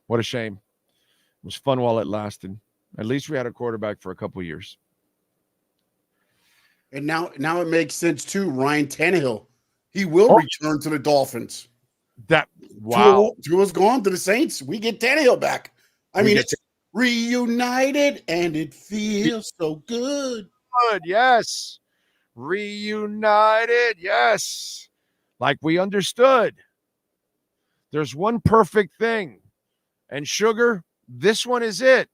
What a shame. It was fun while it lasted. At least we had a quarterback for a couple of years. And now it makes sense too. Ryan Tannehill, he will return to the Dolphins. Tua's gone to the Saints. We get Tannehill back. It's reunited, and it feels so good. Good, yes. Reunited, yes. Like we understood. There's one perfect thing. And Sugar, this one is it.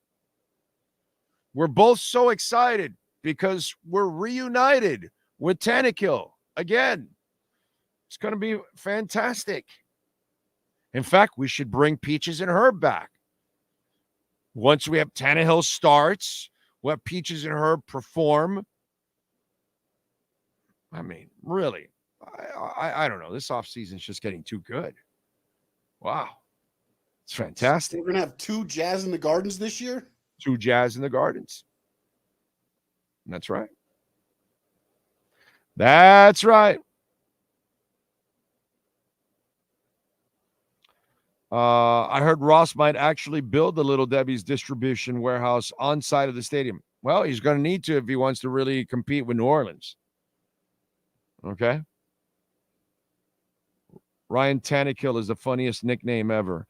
We're both so excited because we're reunited with Tannehill again. It's going to be fantastic. In fact, we should bring Peaches and Herb back. Once we have Tannehill starts, we'll have Peaches and Herb perform. I mean, really, I don't know. This offseason is just getting too good. Wow. It's fantastic. We're going to have 2 Jazz in the Gardens this year? 2 Jazz in the Gardens. That's right. That's right. I heard Ross might actually build the Little Debbie's distribution warehouse on site of the stadium. Well, he's going to need to if he wants to really compete with New Orleans. Okay. Ryan Tannehill is the funniest nickname ever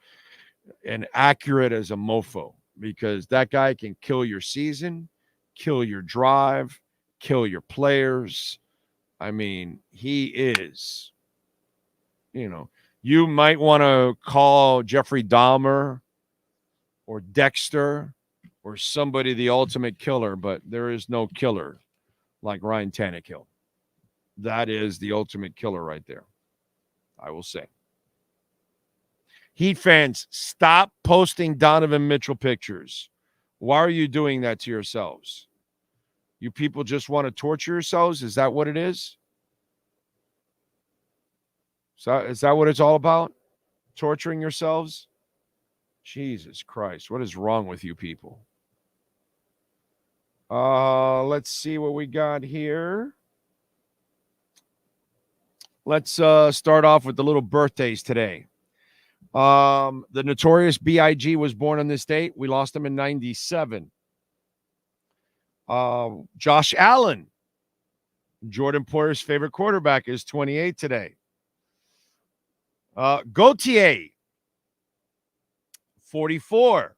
and accurate as a mofo because that guy can kill your season, kill your drive, kill your players. I mean, he is, you might want to call Jeffrey Dahmer or Dexter or somebody the ultimate killer, but there is no killer like Ryan Tannehill. That is the ultimate killer right there, I will say. Heat fans, stop posting Donovan Mitchell pictures. Why are you doing that to yourselves? You people just want to torture yourselves? Is that what it is? So is that what it's all about? Torturing yourselves? Jesus Christ, what is wrong with you people? Let's see what we got here. Let's start off with the little birthdays today. The notorious B.I.G. was born on this date. We lost him in 97. Josh Allen, Jordan Poyer's favorite quarterback, is 28 today. Gautier, 44.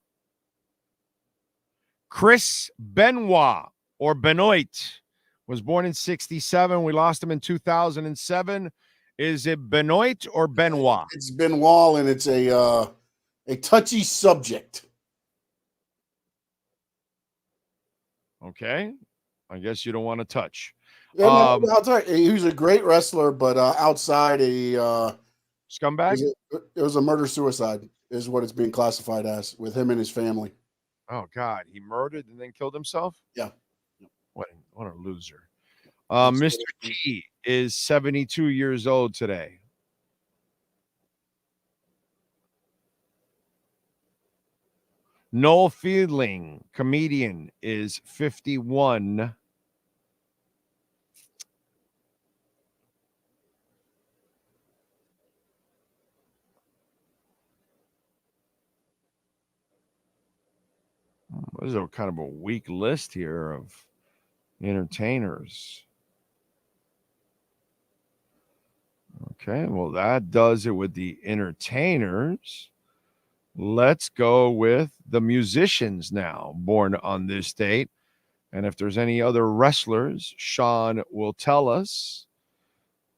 Chris Benoit, or Benoit, was born in 67. We lost him in 2007. Is it Benoit or Benoit? It's Benoit, and it's a touchy subject. Okay. I guess you don't want to touch. Yeah, I'll tell you, he was a great wrestler, but outside scumbag? It was a murder-suicide is what it's being classified as, with him and his family. Oh, God. He murdered and then killed himself? Yeah. What a loser. Mr. T is 72 years old today. Noel Fielding, comedian, is 51. This is a kind of a weak list here of entertainers. Okay, well, that does it with the entertainers. Let's go with the musicians now, born on this date. And if there's any other wrestlers, Sean will tell us.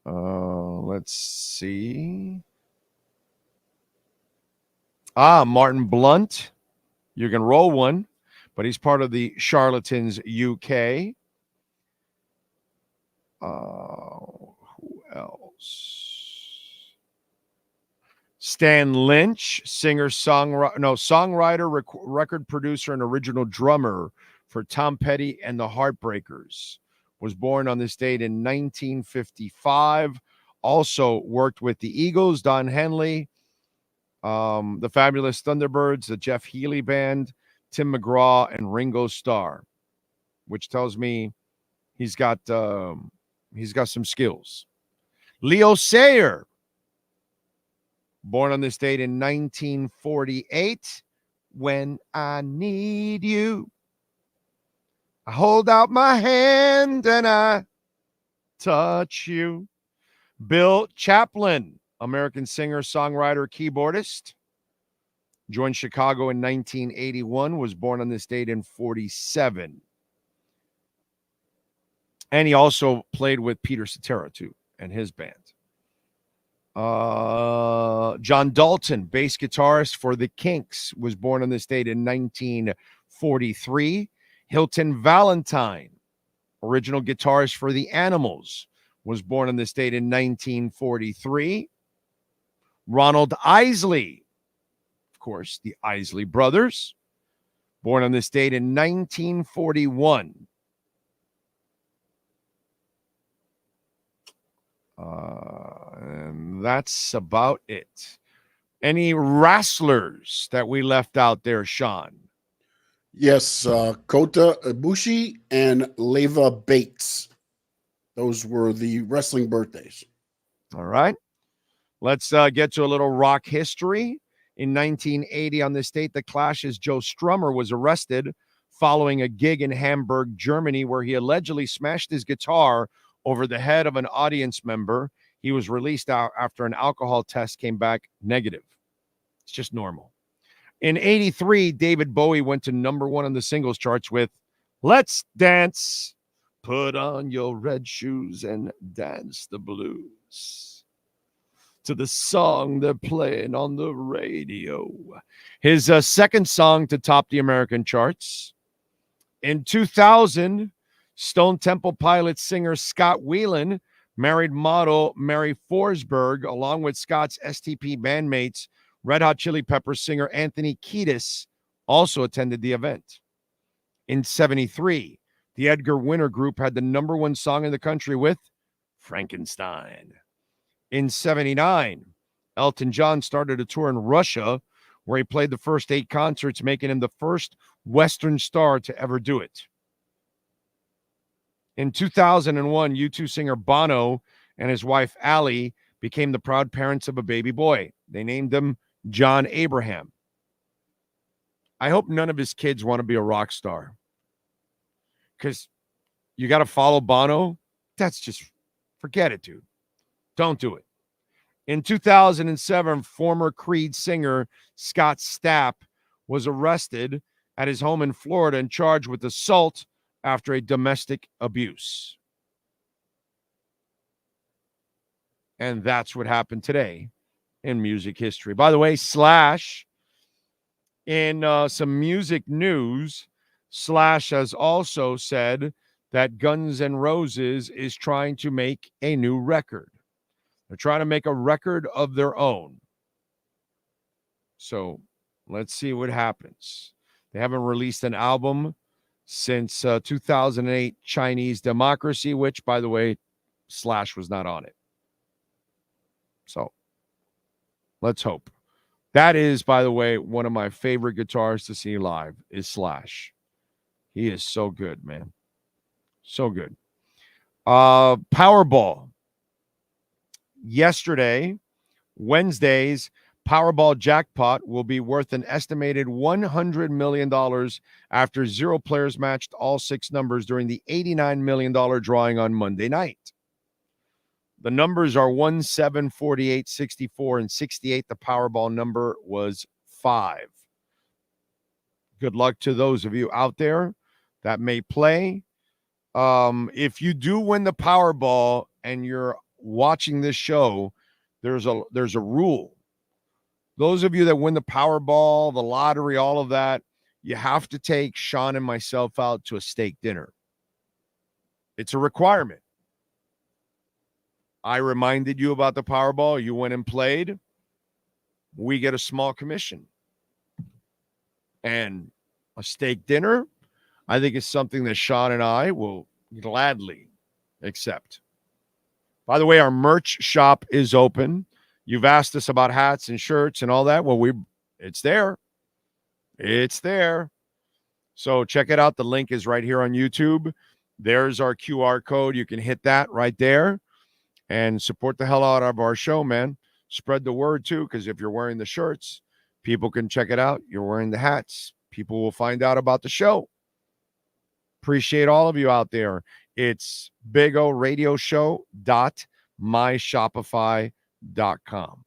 Let's see. Martin Blunt. You can roll one, but he's part of the Charlatans UK. Who else? Stan Lynch, songwriter, record producer, and original drummer for Tom Petty and the Heartbreakers, was born on this date in 1955. Also worked with the Eagles, Don Henley, the Fabulous Thunderbirds, the Jeff Healey Band, Tim McGraw, and Ringo Starr, which tells me he's got some skills. Leo Sayer, born on this date in 1948. When I need you, I hold out my hand and I touch you. Bill Chaplin, American singer, songwriter, keyboardist, joined Chicago in 1981, was born on this date in 47. And he also played with Peter Cetera, too, and his band. John Dalton, bass guitarist for the Kinks, was born on this date in 1943. Hilton Valentine, original guitarist for the Animals, was born on this date in 1943. Ronald Isley, of course, the Isley brothers, born on this date in 1941. And that's about it. Any wrestlers that we left out there, Sean? Yes, Kota Ibushi and Leva Bates. Those were the wrestling birthdays. All right. Let's get to a little rock history. In 1980, on this date, the Clash's Joe Strummer was arrested following a gig in Hamburg, Germany, where he allegedly smashed his guitar over the head of an audience member. He was released out after an alcohol test came back negative. It's just normal. In 83, David Bowie went to number 1 on the singles charts with Let's Dance. Put on your red shoes and dance the blues to the song they're playing on the radio. His second song to top the American charts. In 2000, Stone Temple Pilots singer Scott Weiland married model Mary Forsberg, along with Scott's STP bandmates. Red Hot Chili Peppers singer Anthony Kiedis also attended the event. In 73, the Edgar Winter Group had the number 1 song in the country with Frankenstein. In 79, Elton John started a tour in Russia where he played the first 8 concerts, making him the first Western star to ever do it. In 2001, U2 singer Bono and his wife Allie became the proud parents of a baby boy. They named him John Abraham. I hope none of his kids want to be a rock star. because you got to follow Bono. That's just, forget it, dude. Don't do it. In 2007, former Creed singer Scott Stapp was arrested at his home in Florida and charged with assault after a domestic abuse. And that's what happened today in music history. By the way, Slash, in some music news, Slash has also said that Guns N' Roses is trying to make a new record. They're trying to make a record of their own. So let's see what happens. They haven't released an album since 2008 Chinese Democracy, which, by the way, Slash was not on it. So let's hope. That is, by the way, one of my favorite guitarists to see live is Slash. He is so good, man. So good. Powerball. Yesterday, Wednesday's Powerball jackpot will be worth an estimated $100 million after 0 players matched all 6 numbers during the $89 million drawing on Monday night. The numbers are 1, 7, 48, 64, and 68. The Powerball number was 5. Good luck to those of you out there that may play. If you do win the Powerball and you're watching this show, there's a rule. Those of you that win the Powerball, the lottery, all of that, you have to take Sean and myself out to a steak dinner. It's a requirement. I reminded you about the Powerball. You went and played. We get a small commission. And a steak dinner, I think, is something that Sean and I will gladly accept. By the way, our merch shop is open. You've asked us about hats and shirts and all that. Well, it's there. It's there. So check it out. The link is right here on YouTube. There's our QR code. You can hit that right there and support the hell out of our show, man. Spread the word, too, because if you're wearing the shirts, people can check it out. You're wearing the hats. People will find out about the show. Appreciate all of you out there. It's bigoradioshow.myshopify.com.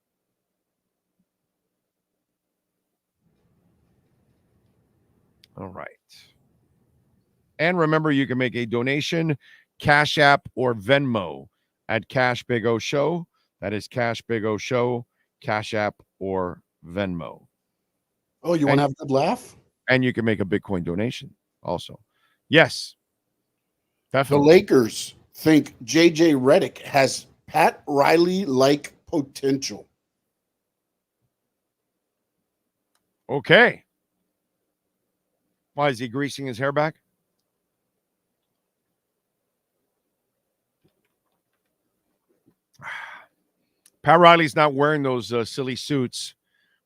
All right. And remember, you can make a donation, Cash App or Venmo at Cash Big O Show. That is Cash Big O Show, Cash App or Venmo. Oh, you want to have a good laugh? And you can make a Bitcoin donation also. Yes. Definitely. The Lakers think J.J. Redick has Pat Riley-like potential. Okay. Why, is he greasing his hair back? Pat Riley's not wearing those silly suits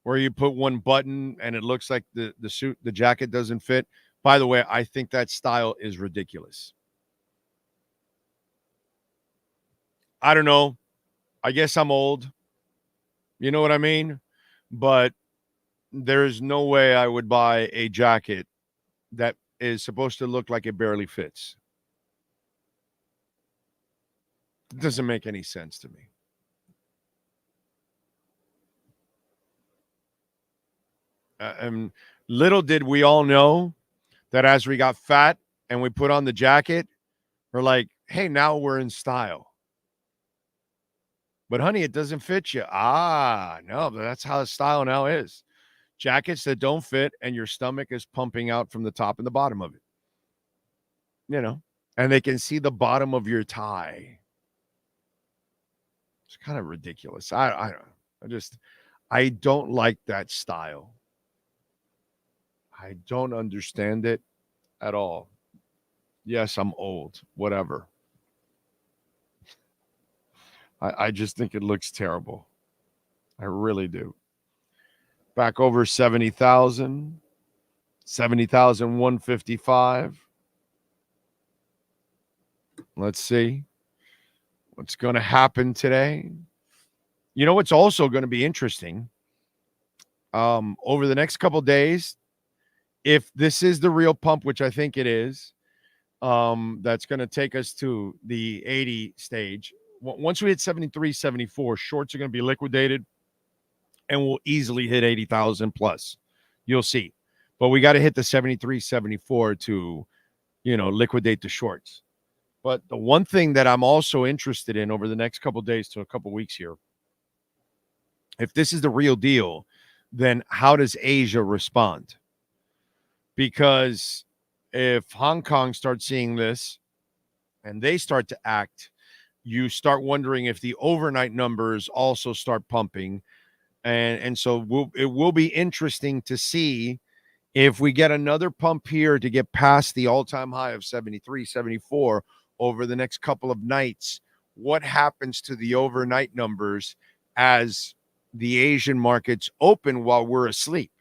where you put one button and it looks like the suit, the jacket doesn't fit. By the way, I think that style is ridiculous. I don't know. I guess I'm old. You know what I mean? But there's no way I would buy a jacket that is supposed to look like it barely fits. It doesn't make any sense to me. And little did we all know that as we got fat and we put on the jacket, we're like, hey, now we're in style. But honey, it doesn't fit you. No, but that's how the style now is. Jackets that don't fit and your stomach is pumping out from the top and the bottom of it. You know, and they can see the bottom of your tie. It's kind of ridiculous. I don't like that style. I don't understand it at all. Yes, I'm old. Whatever. I just think it looks terrible. I really do. Back over 70,000. 70,155. Let's see what's going to happen today. You know what's also going to be interesting? Over the next couple days, if this is the real pump, which I think it is, That's going to take us to the 80 stage. Once we hit 73, 74, shorts are going to be liquidated and we'll easily hit 80,000 plus. You'll see. But we got to hit the 73, 74 to, liquidate the shorts. But the one thing that I'm also interested in over the next couple of days to a couple of weeks here, if this is the real deal, then how does Asia respond? Because if Hong Kong starts seeing this and they start to act, you start wondering if the overnight numbers also start pumping. And so it will be interesting to see if we get another pump here to get past the all-time high of 73, 74 over the next couple of nights. What happens to the overnight numbers as the Asian markets open while we're asleep?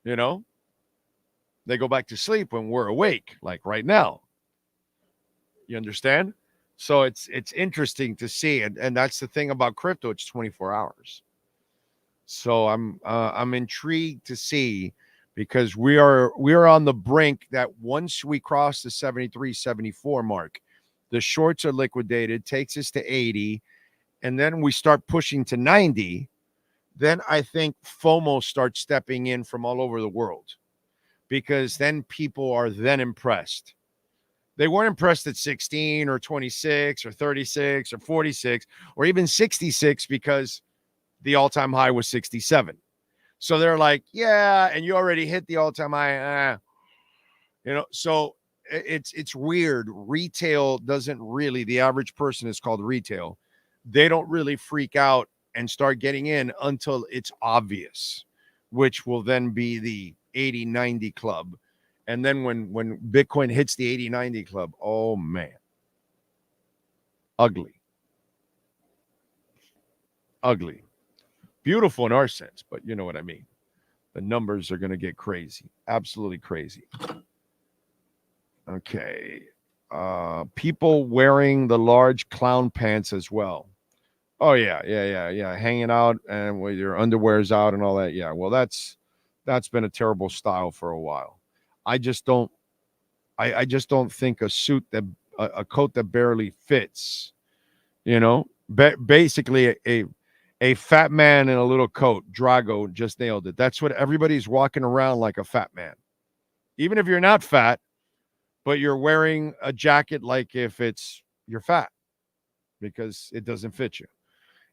They go back to sleep when we're awake, like right now. You understand? So it's interesting to see. And that's the thing about crypto. It's 24 hours. So I'm intrigued to see, because we are on the brink that once we cross the 73, 74 mark, the shorts are liquidated, takes us to 80, and then we start pushing to 90. Then I think FOMO starts stepping in from all over the world, because then people are then impressed. They weren't impressed at 16 or 26 or 36 or 46 or even 66 because the all-time high was 67. So they're like, yeah, and you already hit the all-time high. So it's weird. Retail doesn't really, the average person is called retail. They don't really freak out and start getting in until it's obvious, which will then be the 80-90 club. And then when Bitcoin hits the 80-90 club, oh man, ugly. Beautiful in our sense, but you know what I mean. The numbers are going to get crazy, absolutely crazy. Okay. People wearing the large clown pants as well. Oh, yeah. Hanging out and with your underwear's out and all that. Yeah, well, that's been a terrible style for a while. I just don't think a suit a coat that barely fits, basically a fat man in a little coat. Drago just nailed it. That's what everybody's walking around like, a fat man. Even if you're not fat, but you're wearing a jacket like if you're fat, because it doesn't fit you.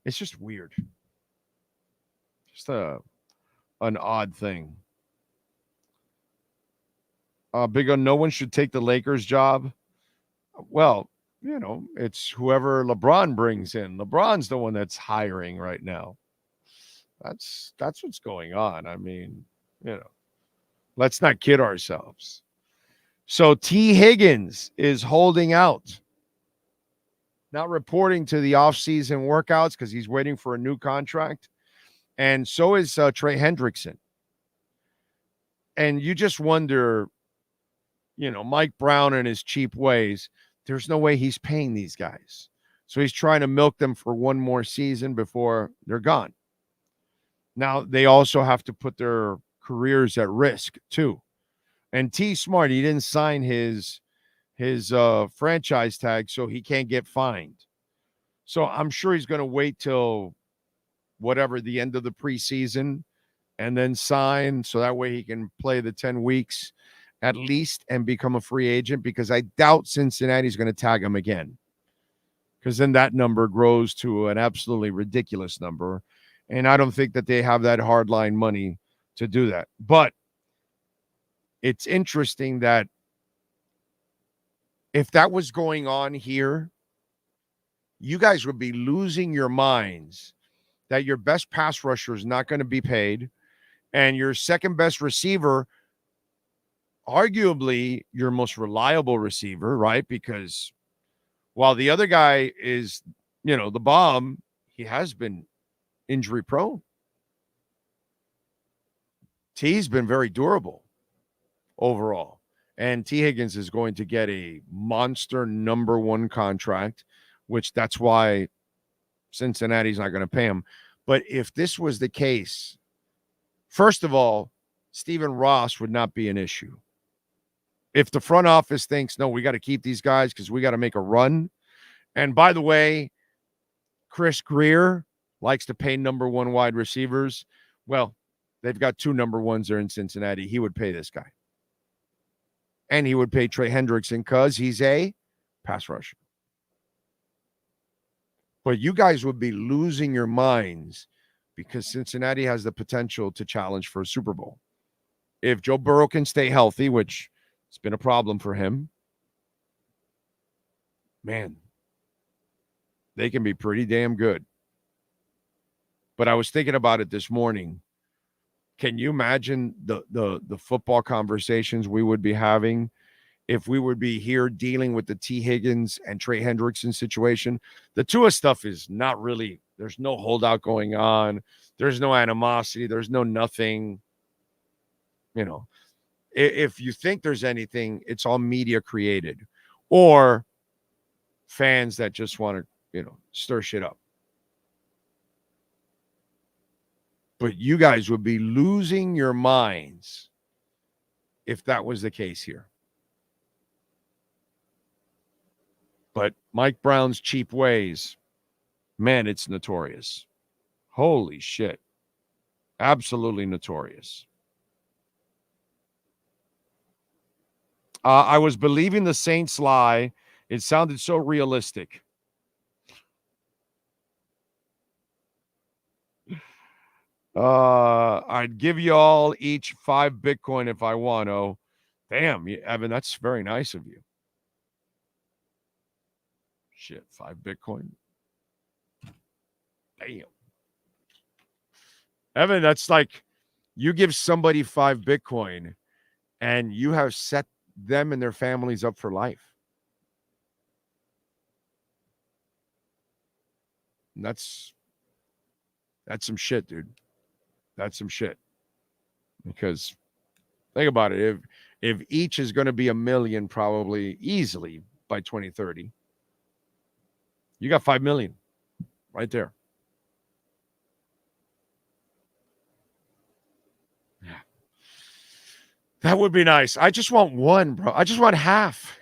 It's just weird. Just an odd thing. Big O, no one should take the Lakers job. Well, it's whoever LeBron brings in. LeBron's the one that's hiring right now. That's what's going on. I mean, let's not kid ourselves. So T. Higgins is holding out, not reporting to the offseason workouts because he's waiting for a new contract. And so is Trey Hendrickson. And you just wonder, Mike Brown and his cheap ways, there's no way he's paying these guys. So he's trying to milk them for one more season before they're gone. Now, they also have to put their careers at risk, too. And T. Smart, he didn't sign his franchise tag, so he can't get fined. So I'm sure he's going to wait till the end of the preseason and then sign, so that way he can play the 10 weeks at least and become a free agent, because I doubt Cincinnati's going to tag him again, because then that number grows to an absolutely ridiculous number. And I don't think that they have that hardline money to do that. But it's interesting that if that was going on here, you guys would be losing your minds that your best pass rusher is not going to be paid, and your second best receiver, arguably your most reliable receiver, right? Because while the other guy is, the bomb, he has been injury prone. T's been very durable overall. And T. Higgins is going to get a monster number one contract, which that's why Cincinnati's not going to pay him. But if this was the case, first of all, Stephen Ross would not be an issue. If the front office thinks, no, we got to keep these guys because we got to make a run. And by the way, Chris Greer likes to pay number one wide receivers. Well, they've got 2 number ones there in Cincinnati. He would pay this guy. And he would pay Trey Hendrickson because he's a pass rusher. But you guys would be losing your minds because Cincinnati has the potential to challenge for a Super Bowl. If Joe Burrow can stay healthy, which it's been a problem for him, man, they can be pretty damn good. But I was thinking about it this morning. Can you imagine the football conversations we would be having if we would be here dealing with the T. Higgins and Trey Hendrickson situation? The Tua stuff is not really, there's no holdout going on. There's no animosity. There's no nothing. You know, if you think there's anything, it's all media created or fans that just want to, stir shit up. But you guys would be losing your minds if that was the case here. But Mike Brown's cheap ways, man, it's notorious. Holy shit. Absolutely notorious. I was believing the Saints lie. It sounded so realistic. I'd give you all each 5 Bitcoin if I want. Oh, damn, Evan, that's very nice of you. Shit, 5 Bitcoin. Damn. Evan, that's like you give somebody 5 Bitcoin and you have set them and their families up for life. And that's some shit, dude. That's some shit. Because think about it. If each is going to be $1 million probably easily by 2030, you got 5 million right there. Yeah. That would be nice. I just want one, bro. I just want half.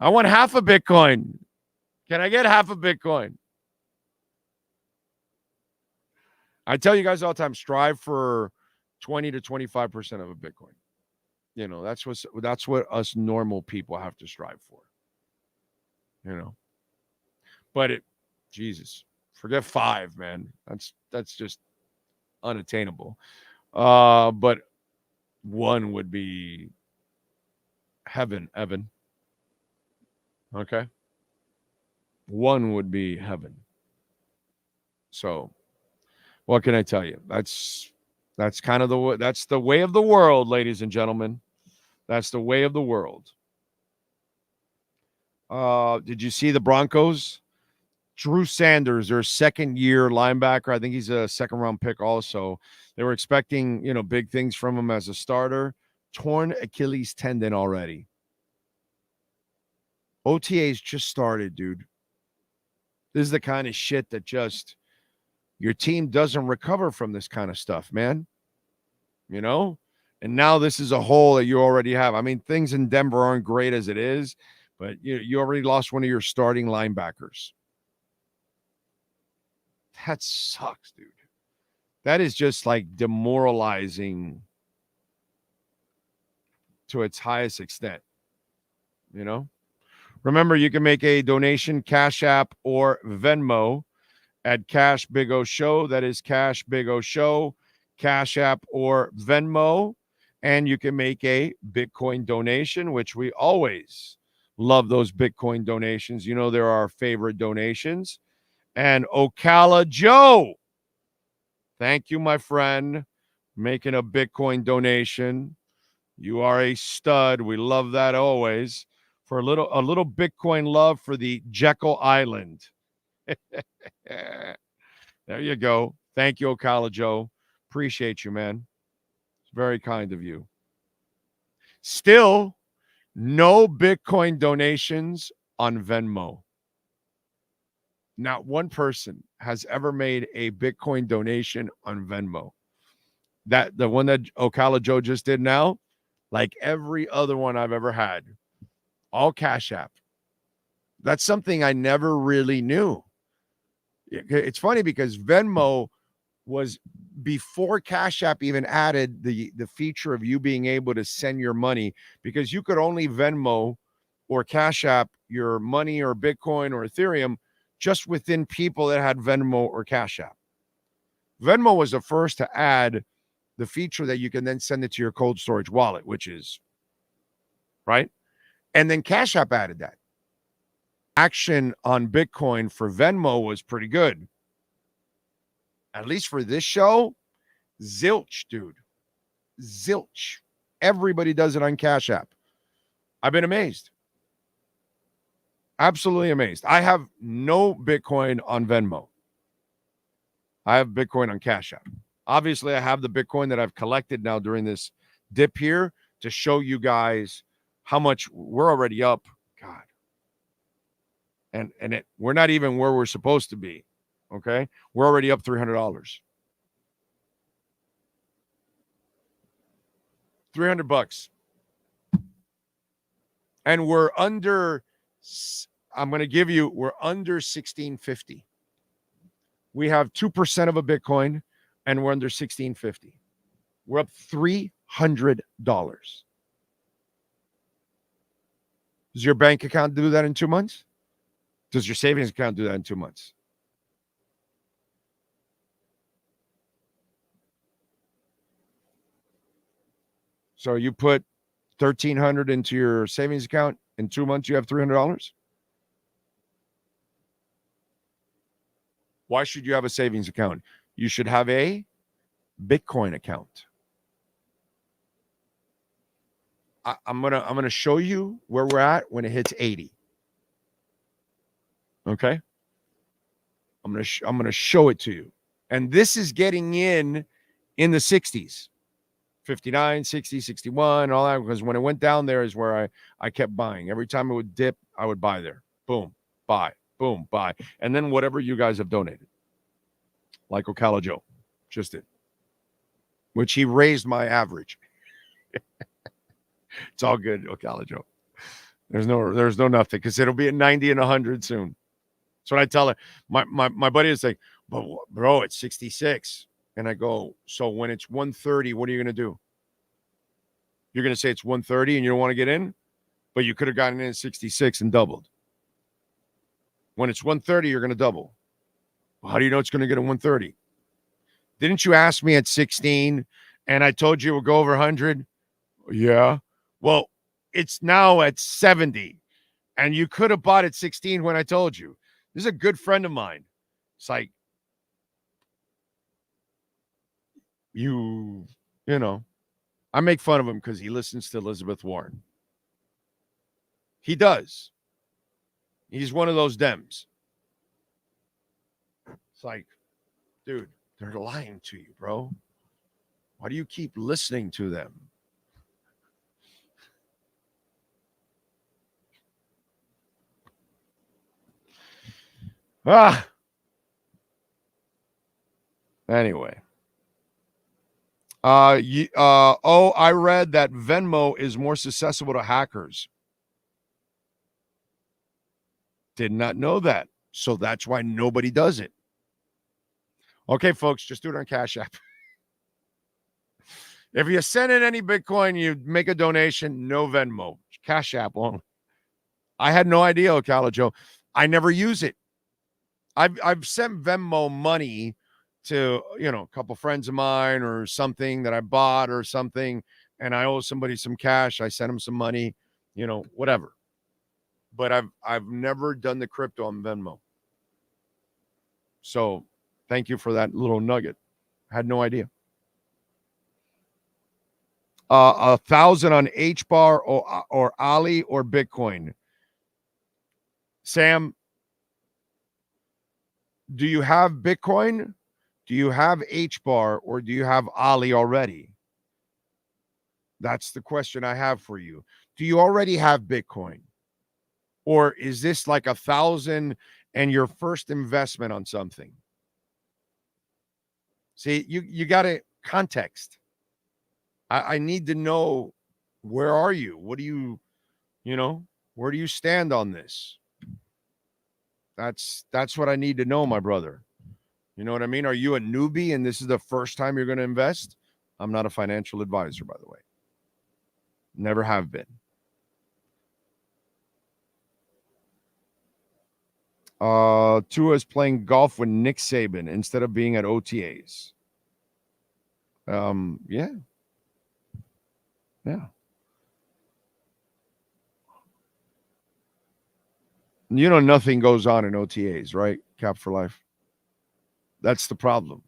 I want half a Bitcoin. Can I get half a Bitcoin? I tell you guys all the time, strive for 20 to 25% of a Bitcoin. That's what us normal people have to strive for. But Jesus, forget 5, man. That's just unattainable. But 1 would be heaven, Evan. Okay. 1 would be heaven. So what can I tell you? That's kind of that's the way of the world, ladies and gentlemen. That's the way of the world. Did you see the Broncos? Drew Sanders, their second-year linebacker. I think he's a second-round pick also. They were expecting, big things from him as a starter. Torn Achilles tendon already. OTA's just started, dude. This is the kind of shit that just your team doesn't recover from this kind of stuff, man. And now this is a hole that you already have. I mean, things in Denver aren't great as it is, but you already lost one of your starting linebackers. That sucks, dude. That is just like demoralizing to its highest extent. Remember, you can make a donation, Cash App or Venmo at Cash Big O Show. That is Cash Big O Show, Cash App or Venmo. And you can make a Bitcoin donation, which we always love those Bitcoin donations. They're our favorite donations. And Ocala Joe, thank you, my friend, making a Bitcoin donation. You are a stud. We love that always. For a little Bitcoin love for the Jekyll Island. There you go. Thank you, Ocala Joe. Appreciate you, man. It's very kind of you. Still, no Bitcoin donations on Venmo. Not one person has ever made a Bitcoin donation on Venmo. The one that Ocala Joe just did now, like every other one I've ever had. All Cash App. That's something I never really knew. It's funny because Venmo was before Cash App even added the feature of you being able to send your money, because you could only Venmo or Cash App your money or Bitcoin or Ethereum just within people that had Venmo or Cash App. Venmo was the first to add the feature that you can then send it to your cold storage wallet, which is right. And then Cash App added that. Action on Bitcoin for Venmo was pretty good. At least for this show, zilch, dude. Zilch. Everybody does it on Cash App. I've been amazed. Absolutely amazed. I have no Bitcoin on Venmo. I have Bitcoin on Cash App. Obviously, I have the Bitcoin that I've collected now during this dip here to show you guys how much we're already up. God. And we're not even where we're supposed to be. Okay? We're already up $300. $300. And we're under, I'm going to give you, we're under 1650. We have 2% of a Bitcoin and we're under 1650. We're up $300. Does your bank account do that in 2 months? Does your savings account do that in 2 months? So you put $1,300 into your savings account. In 2 months, you have $300. Why should you have a savings account? You should have a Bitcoin account. I'm gonna show you where we're at when it hits 80. Okay. I'm gonna show it to you. And this is getting in the 60s. 59, 60, 61, all that, because when it went down there is where I kept buying. Every time it would dip, I would buy there. Boom, buy, boom, buy. And then whatever you guys have donated. Like Ocala Joe just did. Which he raised my average. It's all good, Ocala Joe. There's no nothing, because it'll be at 90 and 100 soon. That's what I tell her. My buddy is like, but bro, it's 66. And I go, so when it's 130, what are you going to do? You're going to say it's 130 and you don't want to get in, but you could have gotten in at 66 and doubled. When it's 130, you're going to double. Well, how do you know it's going to get at 130? Didn't you ask me at 16 and I told you it would go over 100? Yeah. Well, it's now at 70 and you could have bought at 16 when I told you. This is a good friend of mine. It's like, you know, I make fun of him because he listens to Elizabeth Warren. He does. He's one of those Dems. It's like, dude, they're lying to you, bro. Why do you keep listening to them? Anyway. I read that Venmo is more susceptible to hackers. Did not know that. So that's why nobody does it. Okay, folks, just do it on Cash App. If you send in any Bitcoin, you make a donation, no Venmo. Cash App only. I had no idea, Ocala Joe. I never use it. I've sent Venmo money to, a couple friends of mine or something that I bought or something, and I owe somebody some cash. I sent them some money, whatever. But I've never done the crypto on Venmo. So thank you for that little nugget. I had no idea. 1,000 on HBAR or Ali or Bitcoin. Sam, do you have Bitcoin? Do you have HBAR or do you have Ali already? That's the question I have for you. Do you already have Bitcoin? Or is this like 1,000 and your first investment on something? See, you got to context. I need to know Where are you? What do you where do you stand on this? That's what I need to know, my brother. You know what I mean? Are you a newbie and this is the first time you're going to invest? I'm not a financial advisor, by the way. Never have been. Tua is playing golf with Nick Saban instead of being at OTAs. Yeah. You know, nothing goes on in OTAs, right? Cap for life. That's the problem.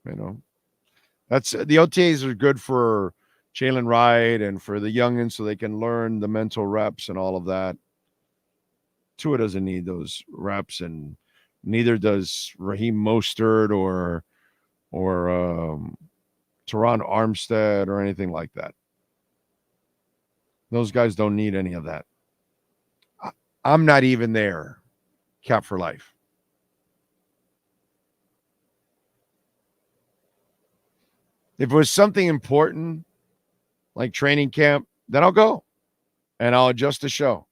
You know, that's the OTAs are good for Jalen Wright and for the youngins so they can learn the mental reps and all of that. Tua doesn't need those reps, and neither does Raheem Mostert or Teron Armstead or anything like that. Those guys don't need any of that. I'm not even there. Cap for life. If it was something important like training camp, then I'll go and I'll adjust the show.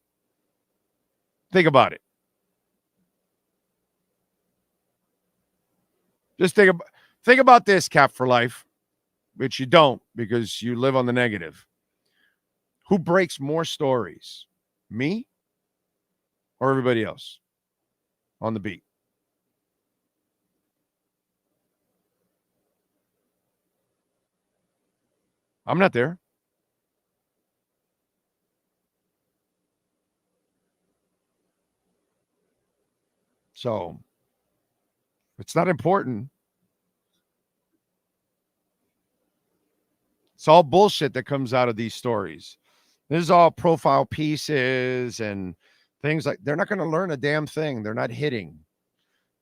Think about it. Just think about this, Cap for life, which you don't because you live on the negative. Who breaks more stories, me or everybody else on the beat? I'm not there. So it's not important. It's all bullshit that comes out of these stories. This is all profile pieces and things like they're not going to learn a damn thing. They're not hitting.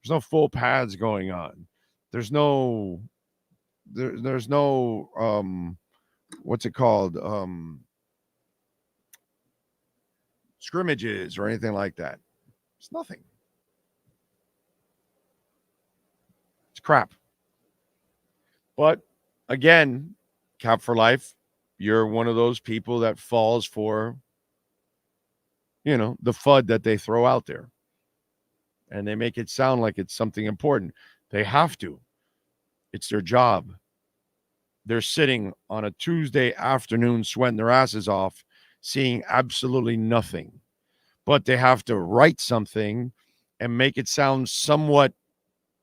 There's no full pads going on. There's no what's it called? Scrimmages or anything like that. It's nothing. It's crap. But again, Cap for life, you're one of those people that falls for, the FUD that they throw out there. And they make it sound like it's something important. They have to. It's their job. They're sitting on a Tuesday afternoon sweating their asses off, seeing absolutely nothing. But they have to write something and make it sound somewhat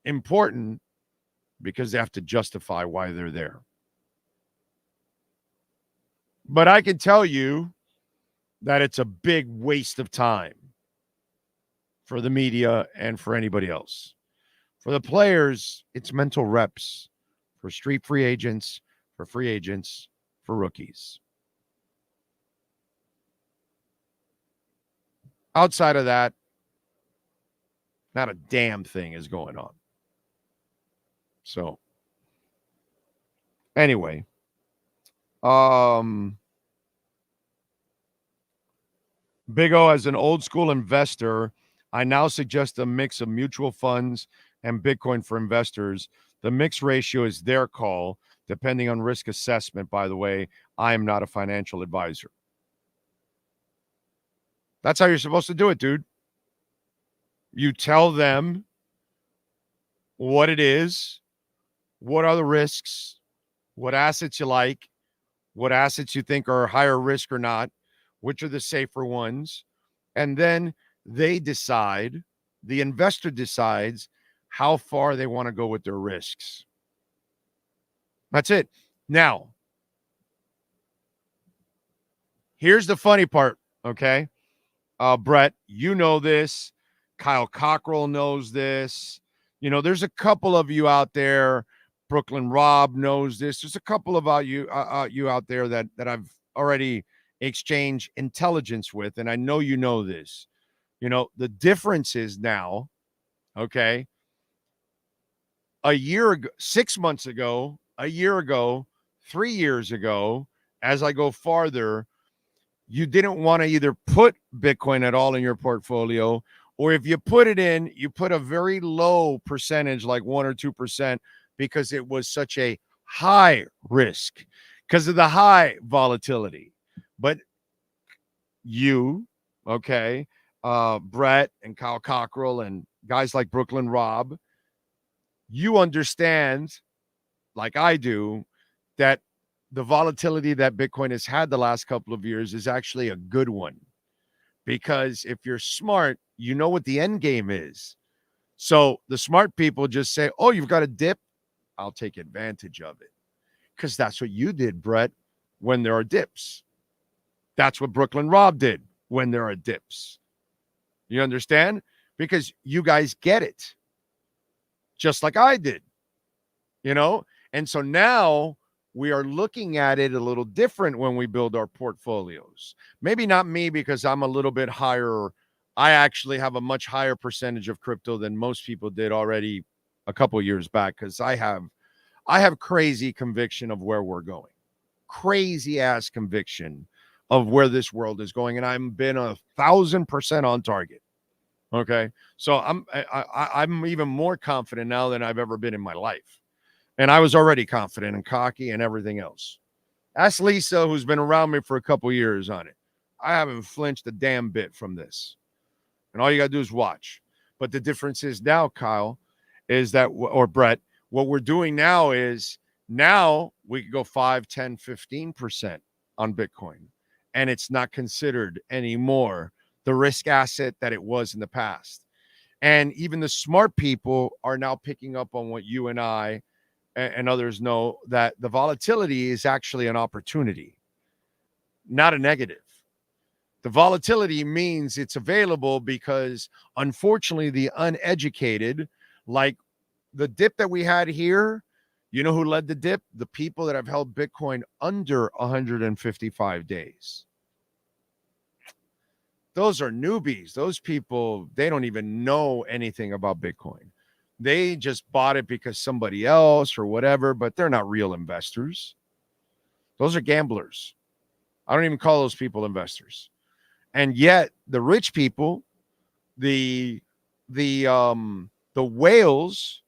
important because they have to justify why they're there. But I can tell you that it's a big waste of time for the media and for anybody else. For the players, it's mental reps. For street free agents, for rookies. Outside of that, not a damn thing is going on. So, anyway, Big O, as an old school investor, I now suggest a mix of mutual funds and Bitcoin for investors. The mix ratio is their call, depending on risk assessment. By the way, I am not a financial advisor. That's how you're supposed to do it, dude. You tell them what it is, what are the risks, what assets you like, what assets you think are higher risk or not, which are the safer ones, and then they decide, the investor decides how far they want to go with their risks. That's it. Now, here's the funny part, okay? Brett, you know this. Kyle Cockrell knows this. There's a couple of you out there. Brooklyn Rob knows this. There's a couple of you out there that I've already exchanged intelligence with, and I know you know this. The difference is now, okay, a year ago, 6 months ago, a year ago, 3 years ago, as I go farther, you didn't want to either put Bitcoin at all in your portfolio, or if you put it in, you put a very low percentage, like 1 or 2%, because it was such a high risk. because of the high volatility. But you, okay, Brett and Kyle Cockrell and guys like Brooklyn Rob, you understand, like I do, that the volatility that Bitcoin has had the last couple of years is actually a good one. Because if you're smart, you know what the end game is. So the smart people just say, oh, you've got a dip. I'll take advantage of it. Because that's what you did, Brett, when there are dips. That's what Brooklyn Rob did when there are dips. You understand? Because you guys get it. Just like I did. You know? And so now we are looking at it a little different when we build our portfolios. Maybe not me, because I'm a little bit higher. I actually have a much higher percentage of crypto than most people did already a couple years back, because I have crazy conviction of where we're going. Crazy ass conviction of where this world is going. And I've been 1,000% on target. Okay. So I'm even more confident now than I've ever been in my life. And I was already confident and cocky and everything else. Ask Lisa, who's been around me for a couple years on it. I haven't flinched a damn bit from this. And all you got to do is watch. But the difference is now, Kyle, is that, or Brett, what we're doing now is now we can go 5, 10, 15% on Bitcoin. And it's not considered anymore the risk asset that it was in the past. And even the smart people are now picking up on what you and I and others know, that the volatility is actually an opportunity, not a negative. The volatility means it's available because, unfortunately, the uneducated, like the dip that we had here, you know who led the dip? The people that have held Bitcoin under 155 days. Those are newbies. Those people, they don't even know anything about Bitcoin. They just bought it because somebody else or whatever, but they're not real investors. Those are gamblers. I don't even call those people investors. And yet the rich people, the whales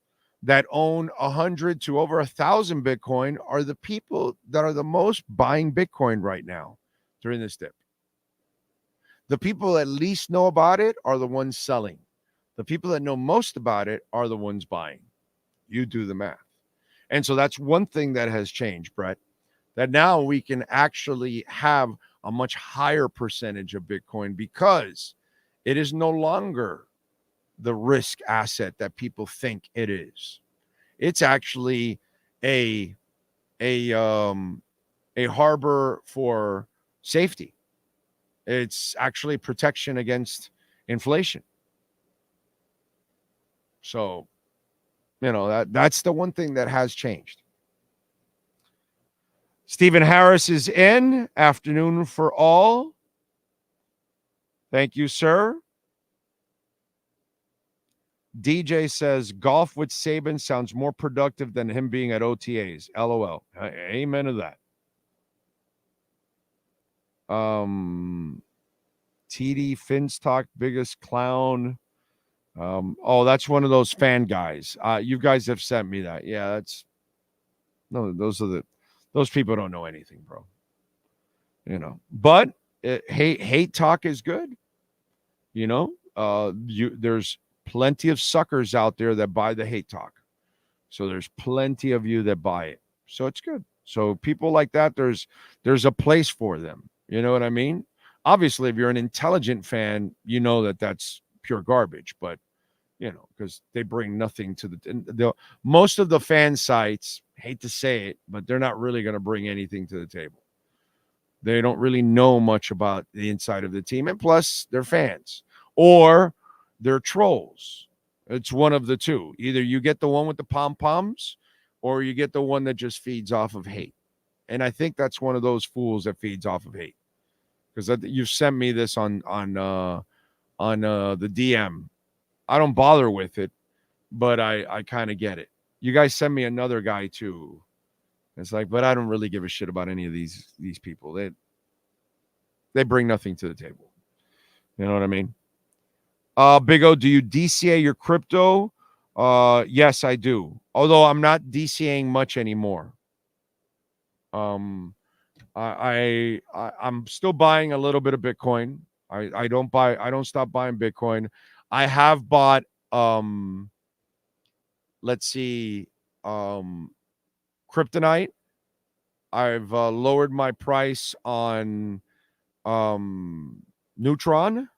that own 100 to over 1,000 Bitcoin are the people that are the most buying Bitcoin right now during this dip. The people that least know about it are the ones selling. The people that know most about it are the ones buying. You do the math. And so that's one thing that has changed, Brett, that now we can actually have a much higher percentage of Bitcoin because it is no longer the risk asset that people think it is. It's actually a harbor for safety. It's actually protection against inflation. So, you know, that's the one thing that has changed. Stephen Harris is in. Afternoon for all. Thank you, sir. DJ says golf with Saban sounds more productive than him being at OTAs. LOL. Amen to that. TD Finstock, biggest clown. That's one of those fan guys. You guys have sent me that. Yeah, those people don't know anything, bro. You know, but hate talk is good. You know, there's plenty of suckers out there that buy the hate talk. So there's plenty of you that buy it. So it's good. So people like that, there's a place for them. You know what I mean? Obviously, if you're an intelligent fan, you know that that's pure garbage, but you know, because they bring nothing to the most of the fan sites, hate to say it, but they're not really going to bring anything to the table. They don't really know much about the inside of the team. And plus, they're fans or they're trolls. It's one of the two. Either you get the one with the pom-poms or you get the one that just feeds off of hate. And I think that's one of those fools that feeds off of hate. Because you've sent me this on the DM. I don't bother with it, but I kind of get it. You guys send me another guy too. It's like, but I don't really give a shit about any of these people. They bring nothing to the table. You know what I mean? Big O, do you DCA your crypto? Yes, I do. Although I'm not DCAing much anymore. I'm still buying a little bit of Bitcoin. I don't stop buying Bitcoin. I have bought let's see, Kryptonite. I've lowered my price on Neutron.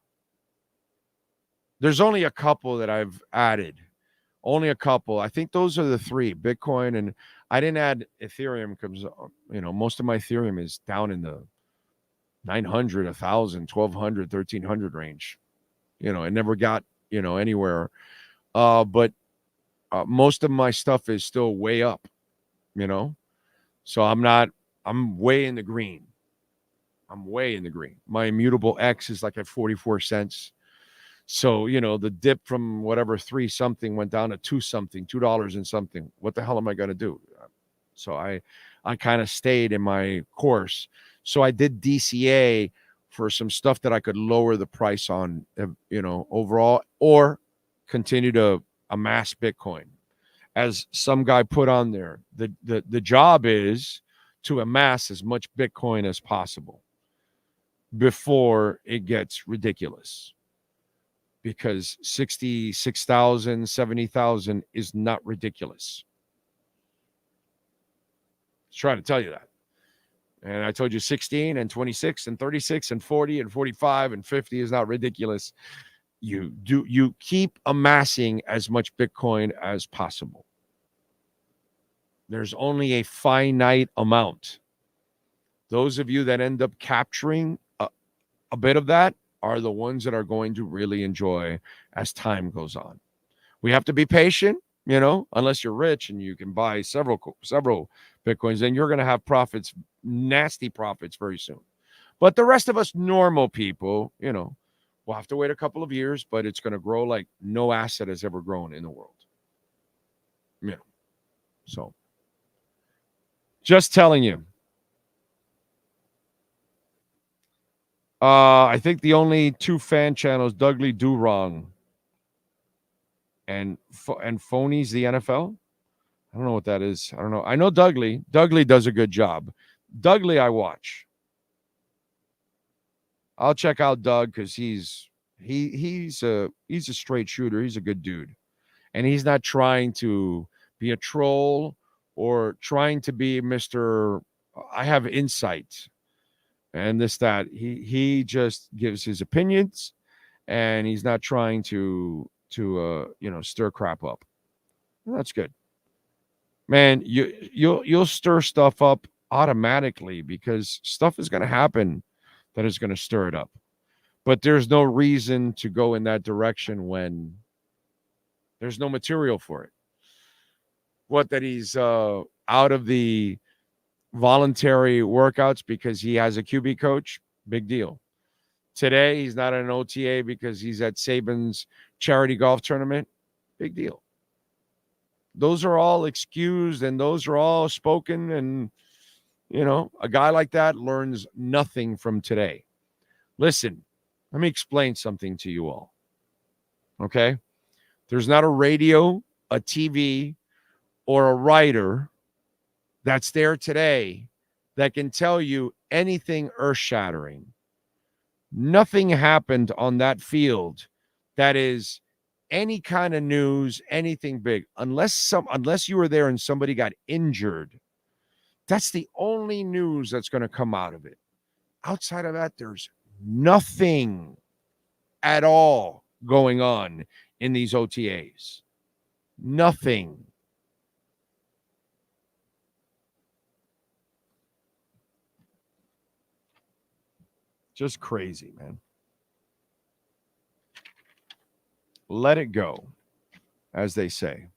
There's only a couple that I've added. Only a couple. I think those are the three, Bitcoin, and I didn't add Ethereum because, most of my Ethereum is down in the 900, 1,000, 1,200, 1,300 range. It never got, anywhere. But most of my stuff is still way up, So I'm way in the green. My immutable X is like at 44 cents. So, the dip from whatever 3 something went down to 2 something, $2 and something. What the hell am I going to do? So I kind of stayed in my course. So I did DCA for some stuff that I could lower the price on, overall, or continue to amass Bitcoin. As some guy put on there, the job is to amass as much Bitcoin as possible before it gets ridiculous. Because 66,000, 70,000 is not ridiculous. Just trying to tell you that. And I told you 16 and 26 and 36 and 40 and 45 and 50 is not ridiculous. You keep amassing as much Bitcoin as possible. There's only a finite amount. Those of you that end up capturing a bit of that are the ones that are going to really enjoy as time goes on. We have to be patient, unless you're rich and you can buy several Bitcoins, then you're going to have profits, nasty profits very soon. But the rest of us normal people, we'll have to wait a couple of years, but it's going to grow like no asset has ever grown in the world. So just telling you. I think the only 2 fan channels, Dougley Do Wrong and Phonies the NFL. I don't know what that is. I don't know. I know Dougley. Dougley does a good job. Dougley I watch. I'll check out Doug because he's a straight shooter. He's a good dude. And he's not trying to be a troll or trying to be Mr. I have insight. And that he just gives his opinions, and he's not trying to stir crap up. That's good, man. You'll stir stuff up automatically because stuff is going to happen that is going to stir it up. But there's no reason to go in that direction when there's no material for it. What that he's out of the voluntary workouts because he has a QB coach, big deal. Today, he's not at an OTA because he's at Saban's charity golf tournament, big deal. Those are all excused and those are all spoken. And, a guy like that learns nothing from today. Listen, let me explain something to you all. Okay? There's not a radio, a TV, or a writer that's there today that can tell you anything earth-shattering. Nothing happened on that field that is any kind of news, anything big, unless you were there and somebody got injured. That's the only news that's going to come out of it. Outside of that, there's nothing at all going on in these OTAs. Nothing. Just crazy, man. Let it go, as they say.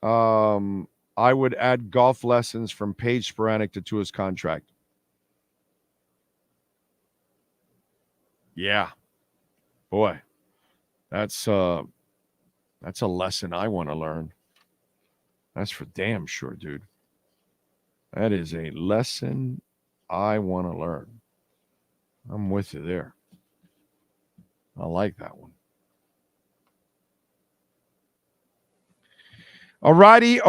I would add golf lessons from Paige Sporanic to Tua's contract. Yeah. Boy, that's a lesson I want to learn. That's for damn sure, dude. That is a lesson I want to learn. I'm with you there. I like that one. All righty.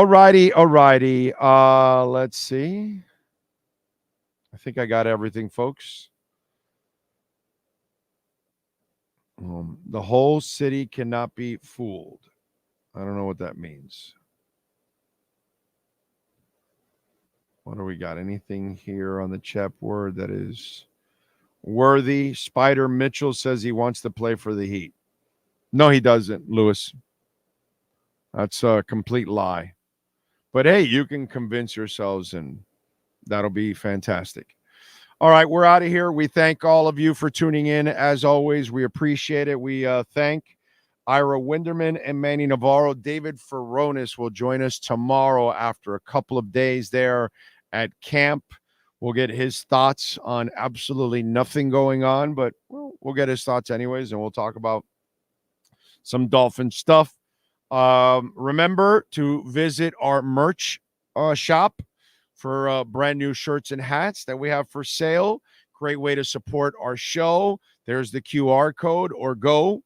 Let's see. I think I got everything, folks. The whole city cannot be fooled. I don't know what that means. What do we got? Anything here on the chat board that is worthy? Spider Mitchell says he wants to play for the Heat. No, he doesn't, Lewis. That's a complete lie. But hey, you can convince yourselves, and that'll be fantastic. All right, we're out of here. We thank all of you for tuning in. As always, we appreciate it. We thank Ira Winderman and Manny Navarro. David Furones will join us tomorrow after a couple of days there at camp. We'll get his thoughts on absolutely nothing going on, but we'll get his thoughts anyways, and we'll talk about some Dolphin stuff. Remember to visit our merch shop for brand new shirts and hats that we have for sale. Great way to support our show. There's the QR code, or go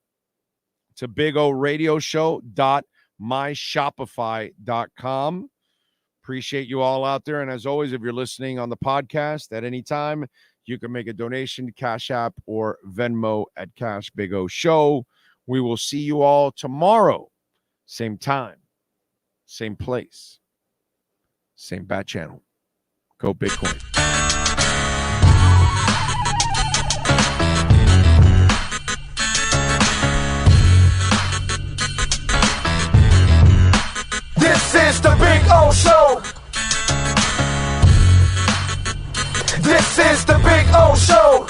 to bigoradioshow.myshopify.com. Appreciate you all out there. And as always, if you're listening on the podcast at any time, you can make a donation to Cash App or Venmo at Cash Big O Show. We will see you all tomorrow. Same time, same place, same bat channel. Go Bitcoin. This is the Big O Show. This is the Big O Show.